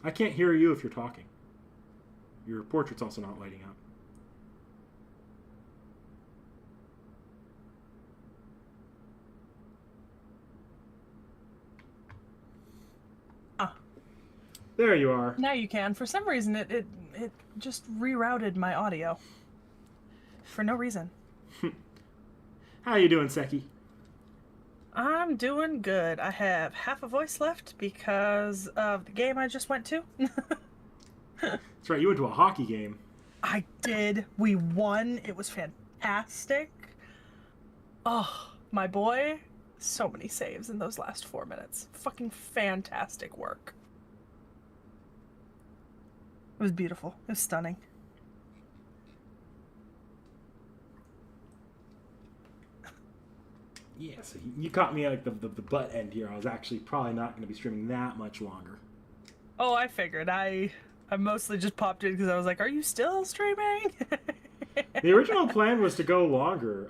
I can't hear you if you're talking. Your portrait's also not lighting up. There you are. Now you can. For some reason, it just rerouted my audio. For no reason. How you doing, Seki? I'm doing good. I have half a voice left because of the game I just went to. That's right, you went to a hockey game. I did. We won. It was fantastic. Oh, my boy. So many saves in those last 4 minutes. Fucking fantastic work. It was beautiful. It was stunning. Yeah, so you caught me at like the butt end here. I was actually probably not going to be streaming that much longer. Oh, I figured. I mostly just popped in because I was like, "Are you still streaming?" The original plan was to go longer.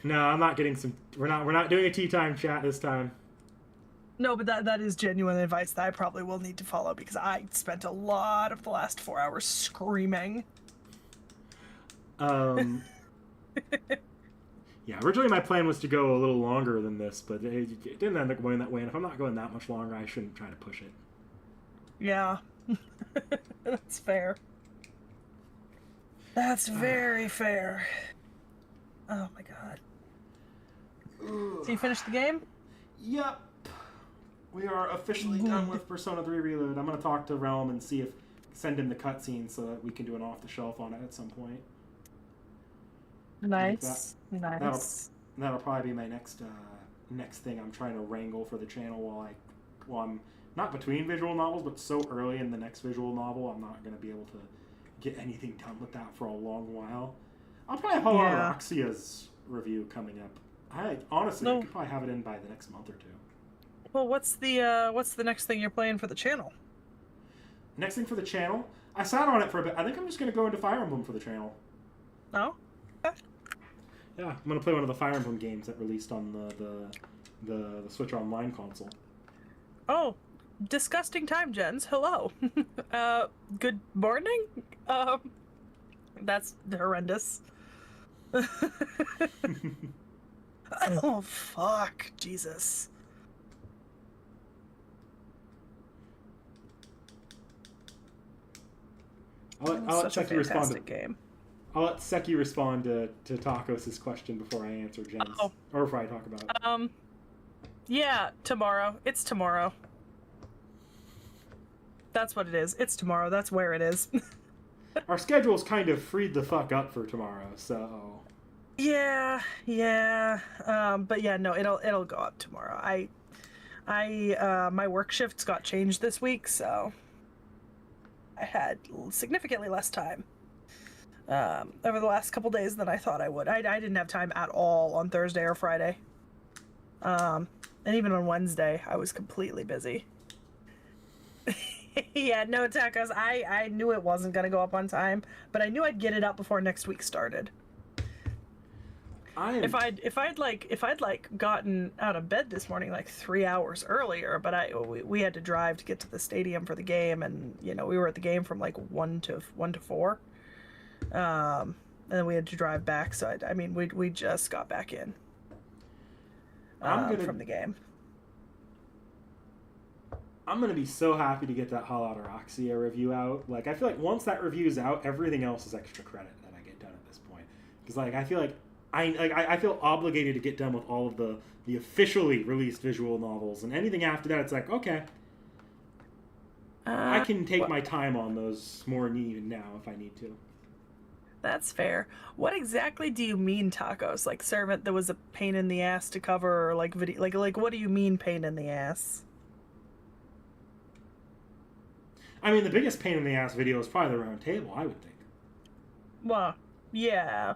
No, I'm not getting some. We're not doing a tea time chat this time. No, but that is genuine advice that I probably will need to follow because I spent a lot of the last 4 hours screaming. Yeah, originally my plan was to go a little longer than this, but it didn't end up going that way. And if I'm not going that much longer, I shouldn't try to push it. Yeah, that's fair. That's very fair. Oh my god. So you finished the game? Yep. We are officially done with Persona 3 Reload. I'm going to talk to Realm and see if send him the cutscene so that we can do an off-the-shelf on it at some point. Nice. Nice. That'll probably be my next thing I'm trying to wrangle for the channel while I'm not between visual novels, but so early in the next visual novel, I'm not going to be able to get anything done with that for a long while. I'll probably have Roxia's review coming up. I could probably have it in by the next month or two. Well, what's the next thing you're playing for the channel? Next thing for the channel? I sat on it for a bit. I think I'm just going to go into Fire Emblem for the channel. Oh? Okay. Yeah, I'm going to play one of the Fire Emblem games that released on the Switch Online console. Oh, disgusting time, gens. Hello. Good morning? That's horrendous. Oh, fuck. Jesus. I'll let Seki respond game. I'll let Seki respond to Takos' question before I answer Jen's. Oh. Or before I talk about it. Yeah, tomorrow. It's tomorrow. That's what it is. It's tomorrow. That's where it is. Our schedule's kind of freed the fuck up for tomorrow, so... Yeah. But yeah, no, it'll go up tomorrow. My work shifts got changed this week, so I had significantly less time over the last couple days than I thought I would. I didn't have time at all on Thursday or Friday. And even on Wednesday, I was completely busy. Yeah, no, Tacos, I knew it wasn't going to go up on time, but I knew I'd get it up before next week started. If I'd gotten out of bed this morning like 3 hours earlier, but we had to drive to get to the stadium for the game, and we were at the game from like 1 to 4, and then we had to drive back. So we just got back in from the game. I'm gonna be so happy to get that Hollow Roxia review out. Like, I feel like once that review's out, everything else is extra credit that I get done at this point. Because I feel like I feel obligated to get done with all of the officially released visual novels, and anything after that, it's like, okay, I can take my time on those more even now if I need to. That's fair. What exactly do you mean, Tacos? Like Servant that was a pain in the ass to cover, or like video? Like what do you mean pain in the ass? I mean, the biggest pain in the ass video is probably the round table, I would think. Well, yeah.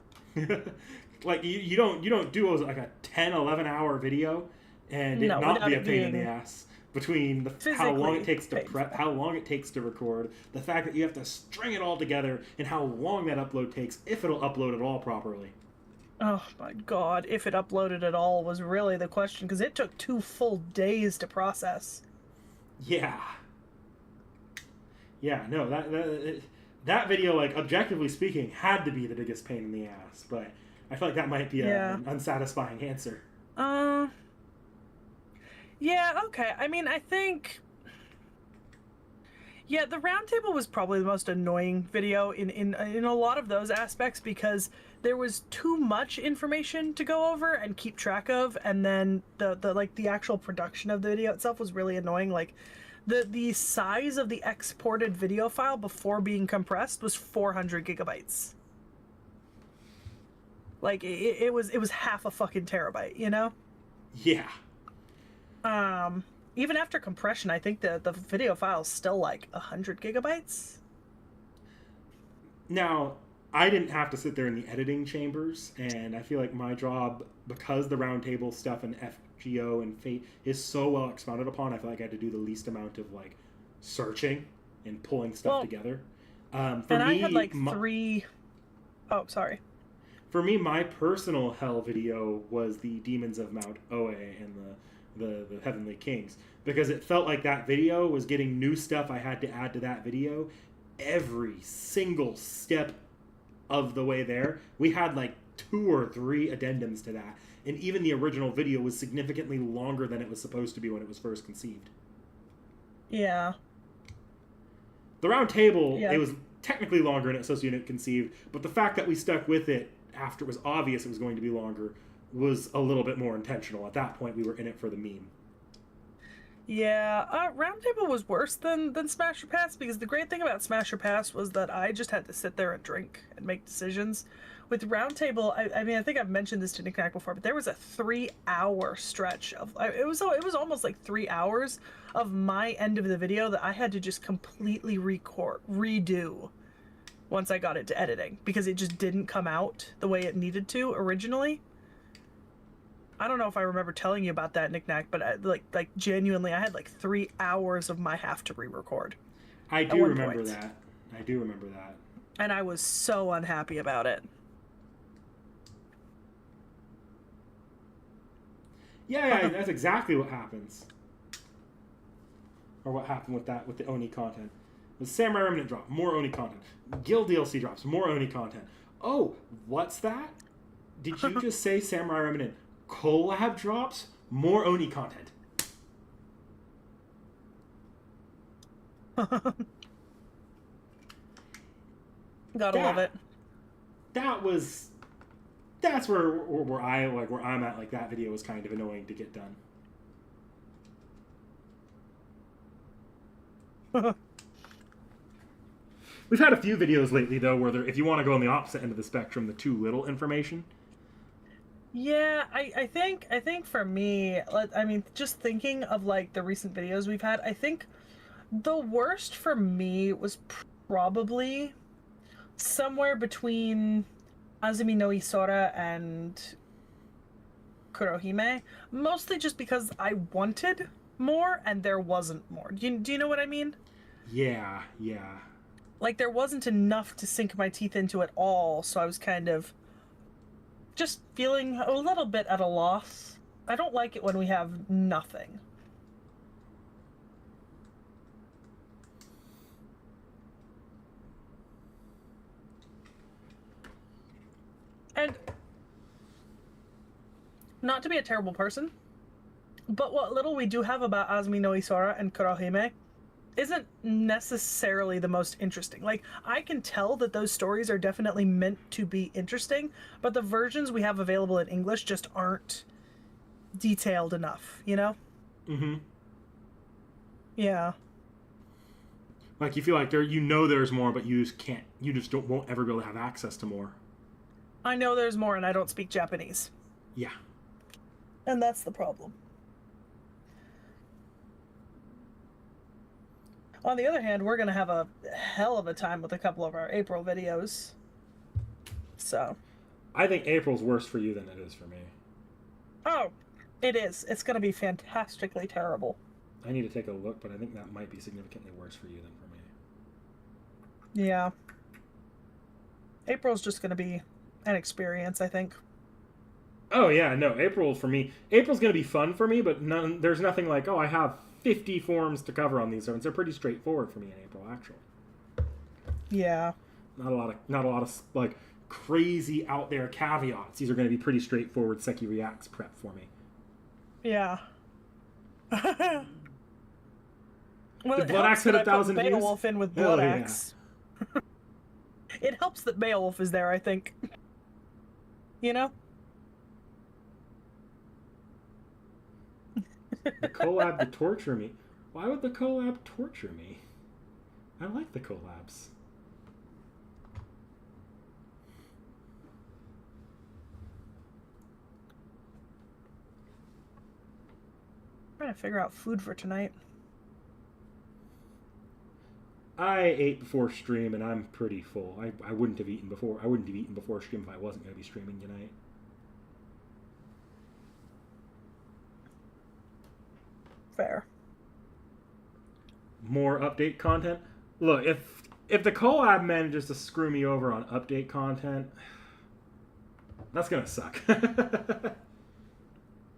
Like you don't do like a 10, 11 hour video and it not be a pain in the ass. between how long it takes to painful. prep, how long it takes to record, the fact that you have to string it all together, and how long that upload takes, if it'll upload at all properly. Oh my god, if it uploaded at all was really the question, because it took 2 full days to process. Yeah. Yeah, no, that video, like, objectively speaking, had to be the biggest pain in the ass, but I feel like that might be an unsatisfying answer. Yeah, okay. I mean, I think... Yeah, the roundtable was probably the most annoying video in a lot of those aspects, because there was too much information to go over and keep track of, and then the actual production of the video itself was really annoying. Like, the size of the exported video file before being compressed was 400 gigabytes. Like, it was half a fucking terabyte, you know? Yeah. Even after compression, I think the video file is still like 100 gigabytes. Now, I didn't have to sit there in the editing chambers, and I feel like my job, because the roundtable stuff and FGO and Fate is so well expounded upon, I feel like I had to do the least amount of like searching and pulling stuff together. I had like 3... Oh, sorry. For me, my personal hell video was the Demons of Mount Oe and the Heavenly Kings, because it felt like that video was getting new stuff I had to add to that video every single step of the way there. We had like 2 or 3 addendums to that, and even the original video was significantly longer than it was supposed to be when it was first conceived. Yeah. The round table, it was technically longer than it was supposed to be conceived, but the fact that we stuck with it after it was obvious it was going to be longer was a little bit more intentional. At that point, we were in it for the meme. Yeah, Roundtable was worse than Smash or Pass, because the great thing about Smash or Pass was that I just had to sit there and drink and make decisions. With Roundtable, I mean, I think I've mentioned this to Nick Knack before, but there was a 3-hour stretch of... It was almost like 3 hours of my end of the video that I had to just completely redo once I got it to editing, because it just didn't come out the way it needed to originally. I don't know if I remember telling you about that, Nick Knack, but like genuinely, I had like 3 hours of my have to re-record. I do remember that. I do remember that. And I was so unhappy about it. Yeah, that's exactly what happens. Or what happened with that, with the Oni content. The Samurai Remnant drop, more Oni content. Guild DLC drops, more Oni content. Oh, what's that? Did you just say Samurai Remnant collab drops? More Oni content. Gotta love it. That's where I'm at. Like, that video was kind of annoying to get done. We've had a few videos lately though where if you want to go on the opposite end of the spectrum, the too little information. Yeah, I think for me, I mean, just thinking of like the recent videos we've had, I think the worst for me was probably somewhere between Azumi no Isora and Kurohime, mostly just because I wanted more and there wasn't more. Do you know what I mean? Yeah. Like, there wasn't enough to sink my teeth into at all, so I was kind of just feeling a little bit at a loss. I don't like it when we have nothing. And not to be a terrible person, but what little we do have about Azumi no Isora and Kurohime isn't necessarily the most interesting. Like, I can tell that those stories are definitely meant to be interesting, but the versions we have available in English just aren't detailed enough, you know? Mm-hmm. Yeah. Like, you feel like there's more, but you just won't ever be able to have access to more. I know there's more and I don't speak Japanese. Yeah. And that's the problem. On the other hand, we're going to have a hell of a time with a couple of our April videos. So. I think April's worse for you than it is for me. Oh, it is. It's going to be fantastically terrible. I need to take a look, but I think that might be significantly worse for you than for me. Yeah. April's just going to be an experience, I think. Oh, yeah, no, April's going to be fun for me, but there's nothing like, oh, I have 50 forms to cover on these zones. They're pretty straightforward for me in April, actually. Yeah. Not a lot of like crazy out there caveats. These are going to be pretty straightforward Seki Reacts prep for me. Yeah. Well, it Blood helps Axe hit that I put 1,000 views? Beowulf in with Hell Blood yeah. Axe. It helps that Beowulf is there, I think. You know? The collab to torture me. Why would the collab torture me? I like the collabs. I'm trying to figure out food for tonight. I ate before stream and I'm pretty full. I wouldn't have eaten before. I wouldn't have eaten before stream if I wasn't going to be streaming tonight. Fair. More update content. Look, if the collab manages to screw me over on update content, that's gonna suck.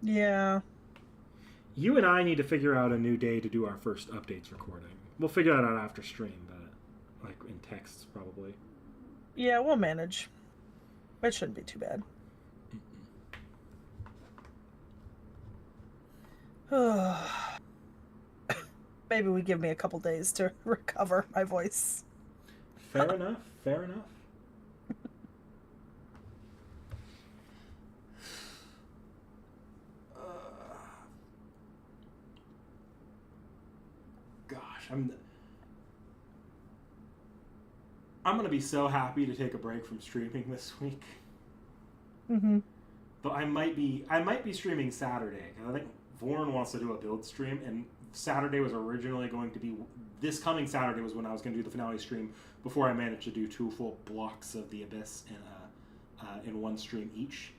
Yeah. You and I need to figure out a new day to do our first updates recording. We'll figure that out after stream, but like in texts probably. Yeah, we'll manage. It shouldn't be too bad. Maybe we give me a couple days to recover my voice. Fair enough. Fair enough. Gosh, I'm gonna be so happy to take a break from streaming this week. Mm-hmm. But I might be streaming Saturday because I think Vorn wants to do a build stream, and Saturday was originally going to be this coming Saturday was when I was going to do the finale stream before I managed to do 2 full blocks of the Abyss in one stream each.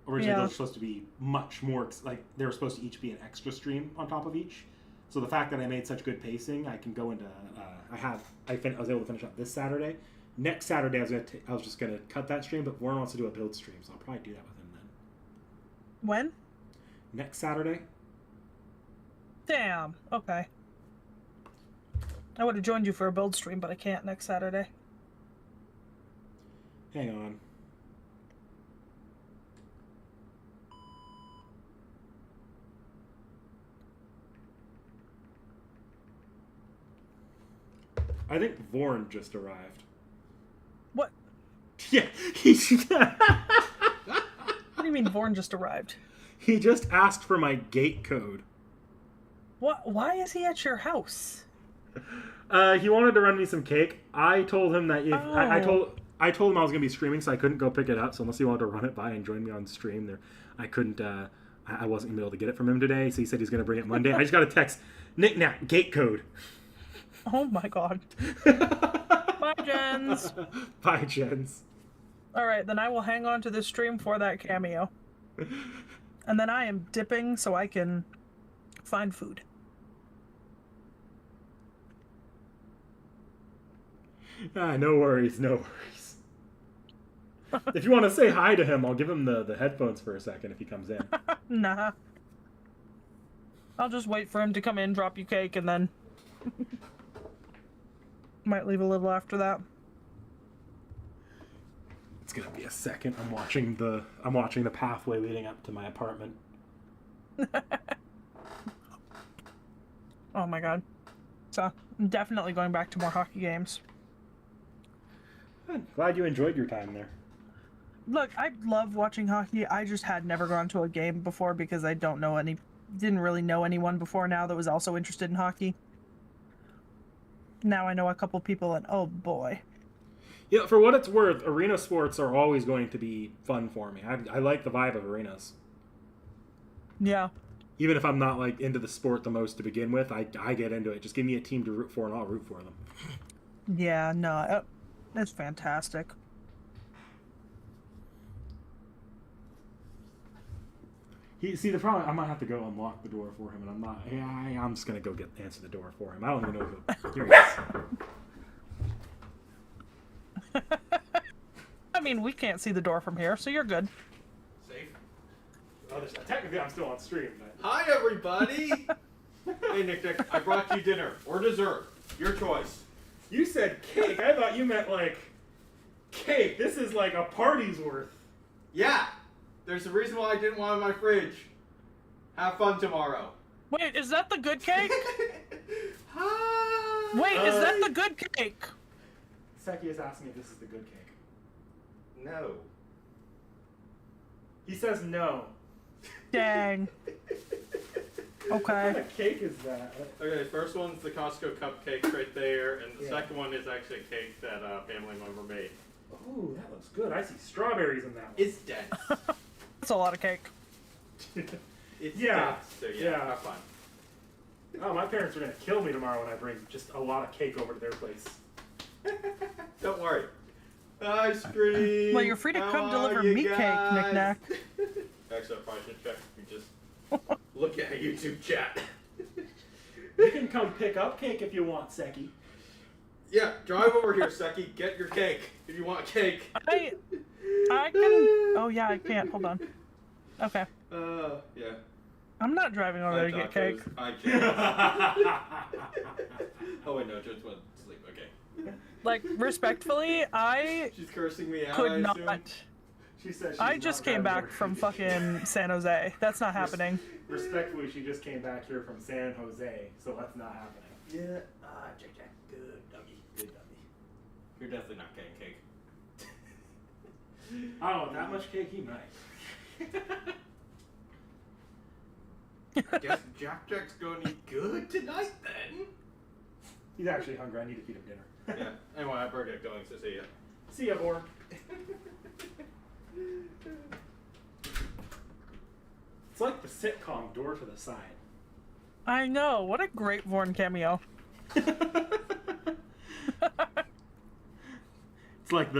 Originally, those were supposed to be much more like they were supposed to each be an extra stream on top of each. So the fact that I made such good pacing, I can go into I was able to finish up this Saturday. Next Saturday, I was just gonna cut that stream, but Warren wants to do a build stream, so I'll probably do that with him then. When? Next Saturday. Damn. Okay. I would have joined you for a build stream, but I can't next Saturday. Hang on. I think Vorn just arrived. What? Yeah, he's... What do you mean Vorn just arrived? He just asked for my gate code. What? Why is he at your house? He wanted to run me some cake. I told him that if I told him I was going to be streaming, so I couldn't go pick it up. So unless he wanted to run it by and join me on stream, I couldn't. I wasn't going to be able to get it from him today. So he said he's going to bring it Monday. I just got a text. Nick Nap, gate code. Oh my god. Bye, Jens. Bye, Jens. All right, then I will hang on to this stream for that cameo. And then I am dipping so I can find food. No worries, no worries. If you want to say hi to him, I'll give him the headphones for a second if he comes in. Nah. I'll just wait for him to come in, drop you cake, and then... Might leave a little after that. It's gonna be a second. I'm watching the pathway leading up to my apartment. Oh my god. So, I'm definitely going back to more hockey games. Good. Glad you enjoyed your time there. Look, I love watching hockey. I just had never gone to a game before because I didn't really know anyone before now that was also interested in hockey. Now I know a couple people, and oh boy. Yeah, for what it's worth, arena sports are always going to be fun for me. I like the vibe of arenas. Yeah. Even if I'm not like into the sport the most to begin with, I get into it. Just give me a team to root for, and I'll root for them. Yeah, no, it's fantastic. See, the problem, I might have to go unlock the door for him, and I'm not. Yeah, I'm just gonna go answer the door for him. I don't even know if here he is. I mean, we can't see the door from here, so you're good. Safe. Oh, technically, I'm still on stream. But... Hi, everybody. Hey, Nick, I brought you dinner or dessert. Your choice. You said cake. I thought you meant like cake. This is like a party's worth. Yeah. There's a reason why I didn't want it in my fridge. Have fun tomorrow. Wait, is that the good cake? Hi. Wait, is that the good cake? Seki is asking if this is the good cake. No. He says no. Dang. What Okay. kind of cake is that? Okay, first one's the Costco cupcake right there, and the second one is actually a cake that a family member made. Oh, that looks good. I see strawberries in that one. It's dense. That's a lot of cake. It's Yeah. dense, so yeah, have fun. Oh, my parents are going to kill me tomorrow when I bring just a lot of cake over to their place. Don't worry. Ice cream. Well, you're free to How come are deliver you me cake, guys? knick-knack. Actually, I probably should check. We just look at a YouTube chat. You can come pick up cake if you want, Seki. Yeah, drive over here, Seki. Get your cake if you want cake. I can... Oh, yeah, I can't. Hold on. Okay. Yeah. I'm not driving over there to get cake. I can't. Oh, wait, no, just went to sleep. Okay. Like, respectfully, I She's cursing me out, could I not... assume. She says I just came back from fucking San Jose. That's not happening. Respectfully, she just came back here from San Jose, so that's not happening. Yeah. Jack. Good doggy. Good doggy. You're definitely not getting cake. I don't want that much cake, he might. Guess Jack's gonna eat good tonight then. He's actually hungry. I need to feed him dinner. Yeah. Anyway, I better get going, so see ya. See ya, Borg. It's like the sitcom Door to the Side. I know. What a great Vorn cameo. It's like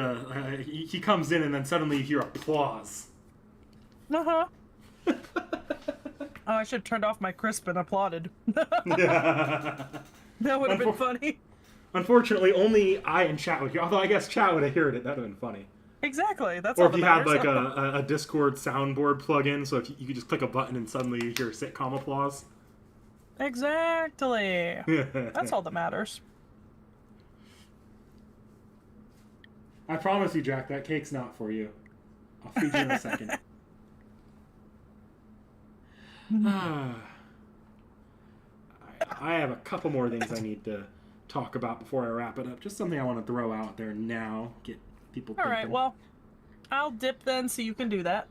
he comes in and then suddenly you hear applause. Uh-huh. Oh, I should have turned off my crisp and applauded. That would have been funny. Unfortunately, only I and chat would hear. Although I guess chat would have heard it. That would have been funny. Exactly. That's or all if that you had matters. like a Discord soundboard plug-in, so if you could just click a button and suddenly you hear sitcom applause. Exactly. That's all that matters. I promise you, Jack, that cake's not for you. I'll feed you in a second. I have a couple more things I need to talk about before I wrap it up. Just something I want to throw out there now. Get people All thinking. right, well, I'll dip then so you can do that.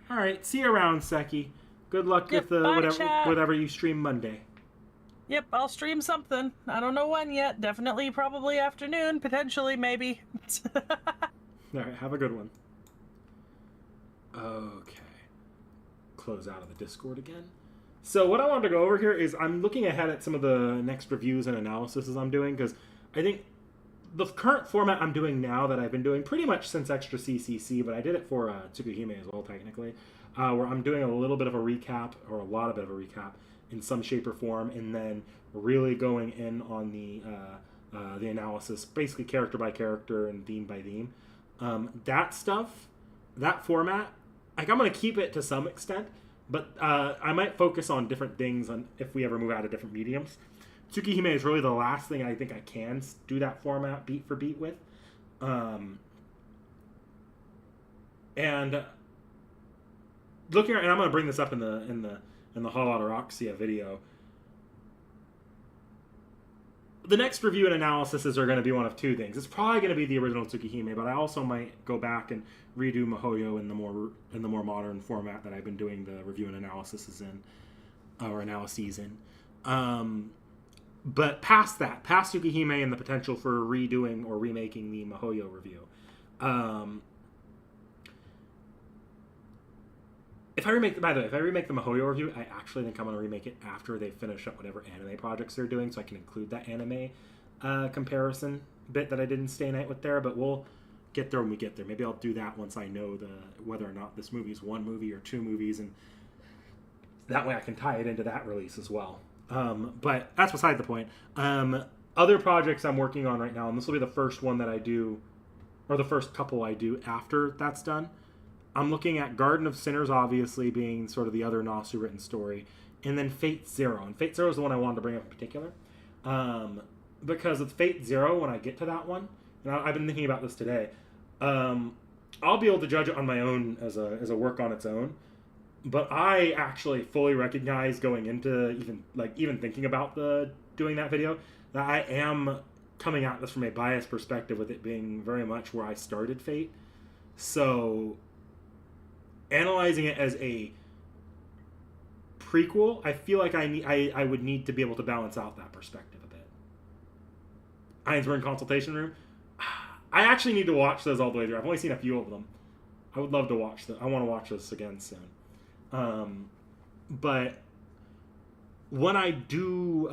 All right, see you around, Seki. Good luck with bye, chat. whatever you stream Monday. Yep, I'll stream something. I don't know when yet. Definitely, probably afternoon. Potentially, maybe. All right, have a good one. Okay. Close out of the Discord again. So what I wanted to go over here is I'm looking ahead at some of the next reviews and analyses I'm doing, because I think the current format I'm doing now that I've been doing pretty much since Extra CCC, but I did it for Tsukuhime as well, technically, where I'm doing a little bit of a recap, or a lot of bit of a recap, in some shape or form, and then really going in on the analysis, basically character by character and theme by theme. That stuff, that format, like I'm going to keep it to some extent, but I might focus on different things on if we ever move out of different mediums. Tsukihime is really the last thing I think I can do that format beat for beat with. And looking at, and I'm going to bring this up in the Hall Autoroxia video. The next review and analysis are going to be one of two things. It's probably going to be the original Tsukihime, but I also might go back and redo Mihoyo in the more modern format that I've been doing the review and analysis in, or analyses in. But past that, past Tsukihime and the potential for redoing or remaking the Mihoyo review. If I remake the Mihoyo review, I actually think I'm going to remake it after they finish up whatever anime projects they're doing, so I can include that anime comparison bit that I didn't stay night with there, but we'll get there when we get there. Maybe I'll do that once I know whether or not this movie is one movie or two movies, and That way I can tie it into that release as well. But that's beside the point. Other projects I'm working on right now, and this will be the first one that I do, or the first couple I do after that's done. I'm looking at Garden of Sinners, obviously, being sort of the other Nasu written story, and then Fate Zero. And Fate Zero is the one I wanted to bring up in particular. Because with Fate Zero, when I get to that one, and I've been thinking about this today, I'll be able to judge it on my own as a work on its own. But I actually fully recognize going into even thinking about doing that video that I am coming at this from a biased perspective, with it being very much where I started Fate. So analyzing it as a prequel, I feel like I would need to be able to balance out that perspective a bit. We're in consultation room. I actually need to watch those all the way through. I've only seen a few of them. I would love to watch them. I want to watch this again soon. But when I do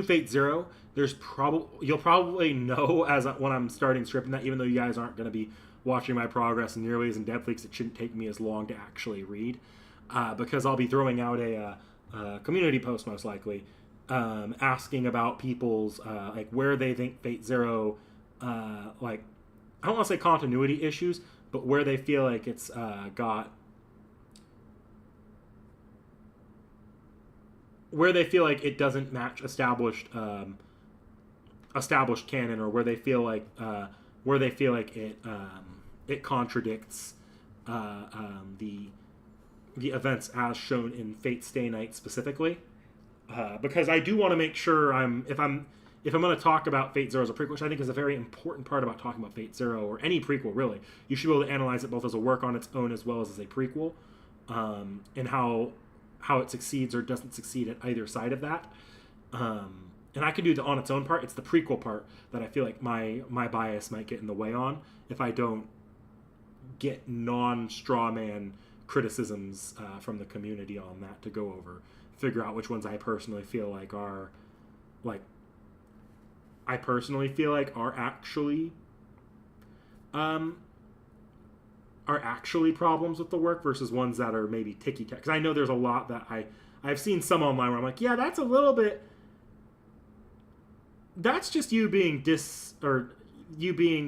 Fate Zero, you'll probably know when I'm starting scripting that, even though you guys aren't going to be watching my progress in nearly as in-depth leaks, it shouldn't take me as long to actually read, because I'll be throwing out a community post most likely, asking about people's where they think Fate Zero, I don't want to say continuity issues, but where they feel like it's where they feel like it doesn't match established canon, or where they feel like it contradicts the events as shown in Fate Stay Night specifically, because I do want to make sure if I'm going to talk about Fate Zero as a prequel, which I think is a very important part about talking about Fate Zero, or any prequel really, you should be able to analyze it both as a work on its own as well as a prequel, and how it succeeds or doesn't succeed at either side of that. And I can do the on its own part. It's the prequel part that I feel like my bias might get in the way on if I don't get non-straw man criticisms from the community on that to go over, figure out which ones I personally feel like are actually problems with the work versus ones that are maybe ticky-tack. Because I know there's a lot that I've seen some online where I'm like, yeah, that's a little bit, that's just you being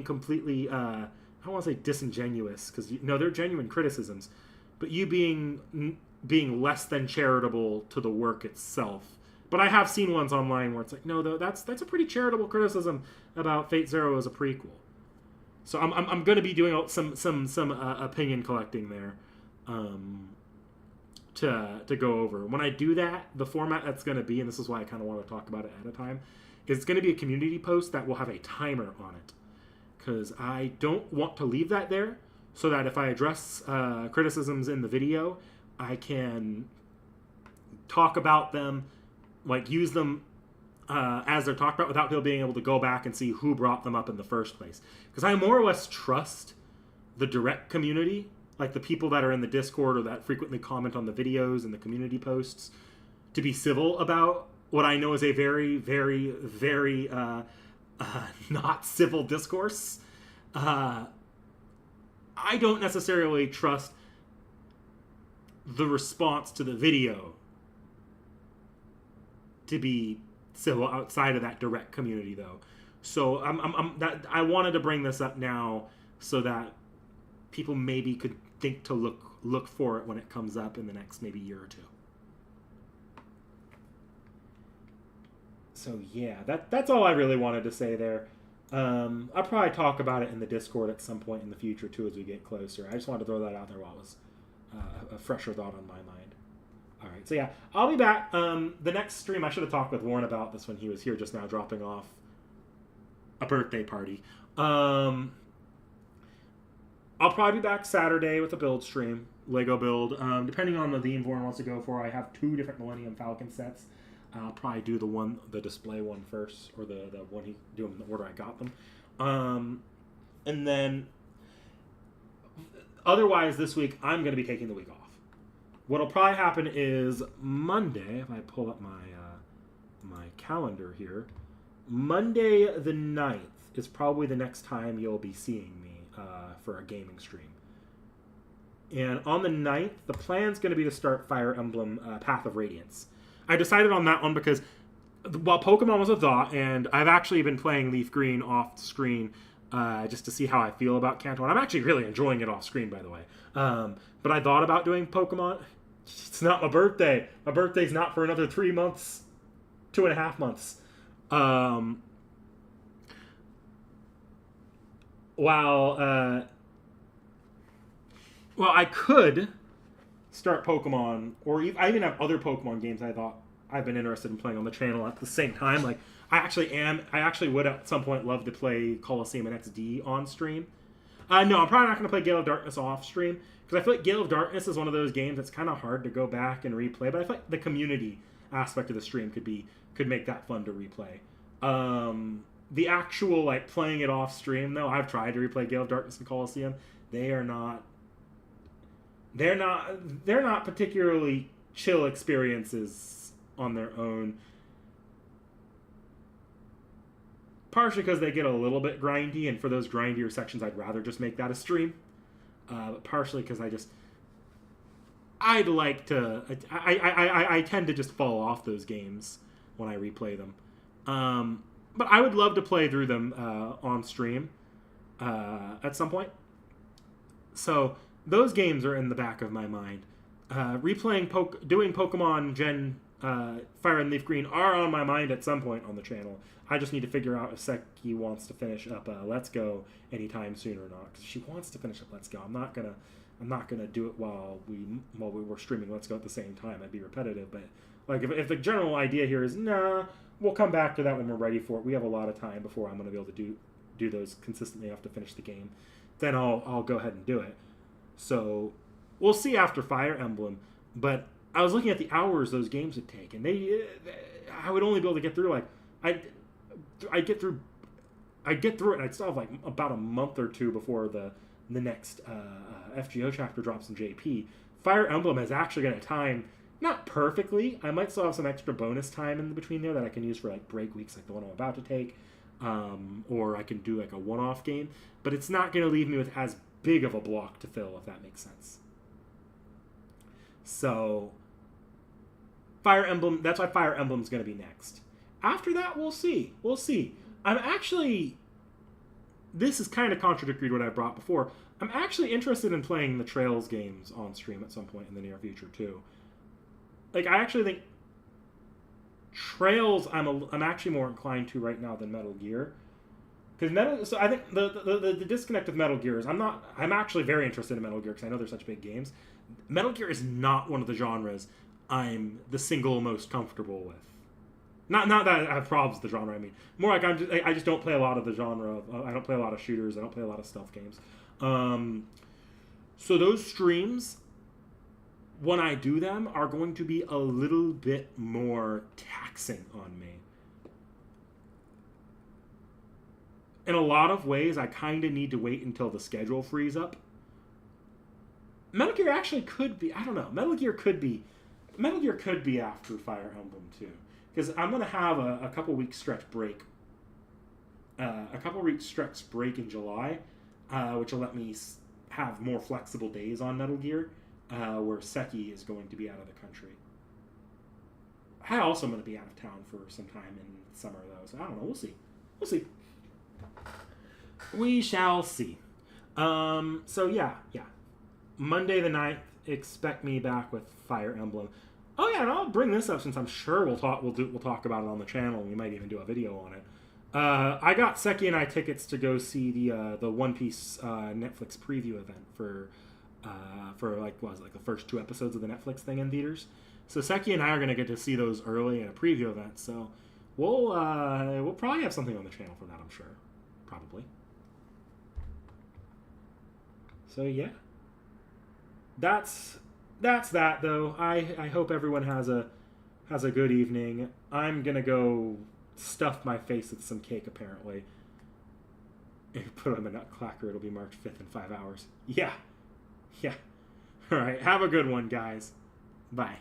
completely, I don't want to say disingenuous, because they're genuine criticisms, but you being less than charitable to the work itself. But I have seen ones online where it's like, no, though, that's a pretty charitable criticism about Fate Zero as a prequel. So I'm going to be doing some opinion collecting there, to go over. When I do that, the format that's going to be, and this is why I kind of want to talk about it at a time, is it's going to be a community post that will have a timer on it, because I don't want to leave that there, so that if I address criticisms in the video, I can talk about them, use them as they're talked about, without people being able to go back and see who brought them up in the first place. Because I more or less trust the direct community, like the people that are in the Discord or that frequently comment on the videos and the community posts, to be civil about what I know is a very, very, very not civil discourse. I don't necessarily trust the response to the video to be civil outside of that direct community, though. So I wanted to bring this up now so that people maybe could think to look for it when it comes up in the next maybe year or two. So yeah, that's all I really wanted to say there. I'll probably talk about it in the Discord at some point in the future too, as we get closer. I just wanted to throw that out there while it was a fresher thought on my mind. All right, so yeah, I'll be back. The next stream, I should have talked with Warren about this when he was here just now, dropping off a birthday party. I'll probably be back Saturday with a build stream, Lego build. Depending on the theme Warren wants to go for, I have 2 different Millennium Falcon sets. I'll probably do the display one first, or the one he do them in the order I got them. And then, otherwise this week, I'm going to be taking the week off. What'll probably happen is Monday, if I pull up my calendar here, Monday the 9th is probably the next time you'll be seeing me for a gaming stream. And on the 9th, the plan's going to be to start Fire Emblem Path of Radiance. I decided on that one because while Pokemon was a thought, and I've actually been playing Leaf Green off screen just to see how I feel about Kanto. And I'm actually really enjoying it off screen, by the way. But I thought about doing Pokemon. It's not my birthday. My birthday's not for another 3 months, 2.5 months. Well, I could start Pokemon, or I even have other Pokemon games I thought I've been interested in playing on the channel at the same time. Like, I actually would at some point love to play Colosseum and XD on stream. No, I'm probably not going to play Gale of Darkness off stream, because I feel like Gale of Darkness is one of those games that's kind of hard to go back and replay, but I feel like the community aspect of the stream could make that fun to replay. The actual, like, playing it off stream, though, I've tried to replay Gale of Darkness and Colosseum. They're not particularly chill experiences on their own. Partially because they get a little bit grindy, and for those grindier sections, I'd rather just make that a stream. But partially because I tend to just fall off those games when I replay them. But I would love to play through them on stream at some point. So those games are in the back of my mind. Doing Pokemon Gen Fire and Leaf Green are on my mind at some point on the channel. I just need to figure out if Seki wants to finish up Let's Go anytime soon or not. Because if she wants to finish up Let's Go, I'm not gonna do it while we were streaming Let's Go at the same time. I'd be repetitive. But like if the general idea here is we'll come back to that when we're ready for it. We have a lot of time before I'm gonna be able to do those consistently enough to finish the game. Then I'll go ahead and do it. So we'll see after Fire Emblem. But I was looking at the hours those games would take, and I would only be able to get through I'd get through it, and I'd still have like about a month or two before the next FGO chapter drops in JP. Fire Emblem is actually going to time not perfectly. I might still have some extra bonus time in between there that I can use for like break weeks, like the one I'm about to take, or I can do like a one-off game. But it's not going to leave me with as big of a block to fill, if that makes sense. So Fire Emblem, that's why Fire Emblem's going to be next. After that, we'll see. I'm actually, this is kind of contradictory to what I brought before. I'm actually interested in playing the Trails games on stream at some point in the near future too. Like, I actually think Trails I'm actually more inclined to right now than Metal Gear. So I think the disconnect with Metal Gear is I'm actually very interested in Metal Gear because I know they're such big games. Metal Gear is not one of the genres I'm the single most comfortable with. Not that I have problems with the genre. I mean, more like I just don't play a lot of the genre. I don't play a lot of shooters. I don't play a lot of stealth games. So those streams, when I do them, are going to be a little bit more taxing on me. In a lot of ways, I kind of need to wait until the schedule frees up. Metal Gear actually could be, I don't know, Metal Gear could be after Fire Emblem too. Because I'm going to have a couple weeks stretch break. In July, which will let me have more flexible days on Metal Gear, where Seki is going to be out of the country. I also am going to be out of town for some time in summer, though, so I don't know. We'll see. We shall see. So yeah. Monday the 9th, expect me back with Fire Emblem. Oh yeah, and I'll bring this up since I'm sure we'll talk about it on the channel. We might even do a video on it. I got Seki and I tickets to go see the One Piece Netflix preview event for the first 2 episodes of the Netflix thing in theaters. So Seki and I are gonna get to see those early at a preview event. So we'll probably have something on the channel for that. I'm sure, probably. So yeah, that's that though. I hope everyone has a good evening. I'm gonna go stuff my face with some cake apparently. If you put it on a nutcracker, it'll be March 5th in 5 hours. Yeah. All right, have a good one, guys. Bye.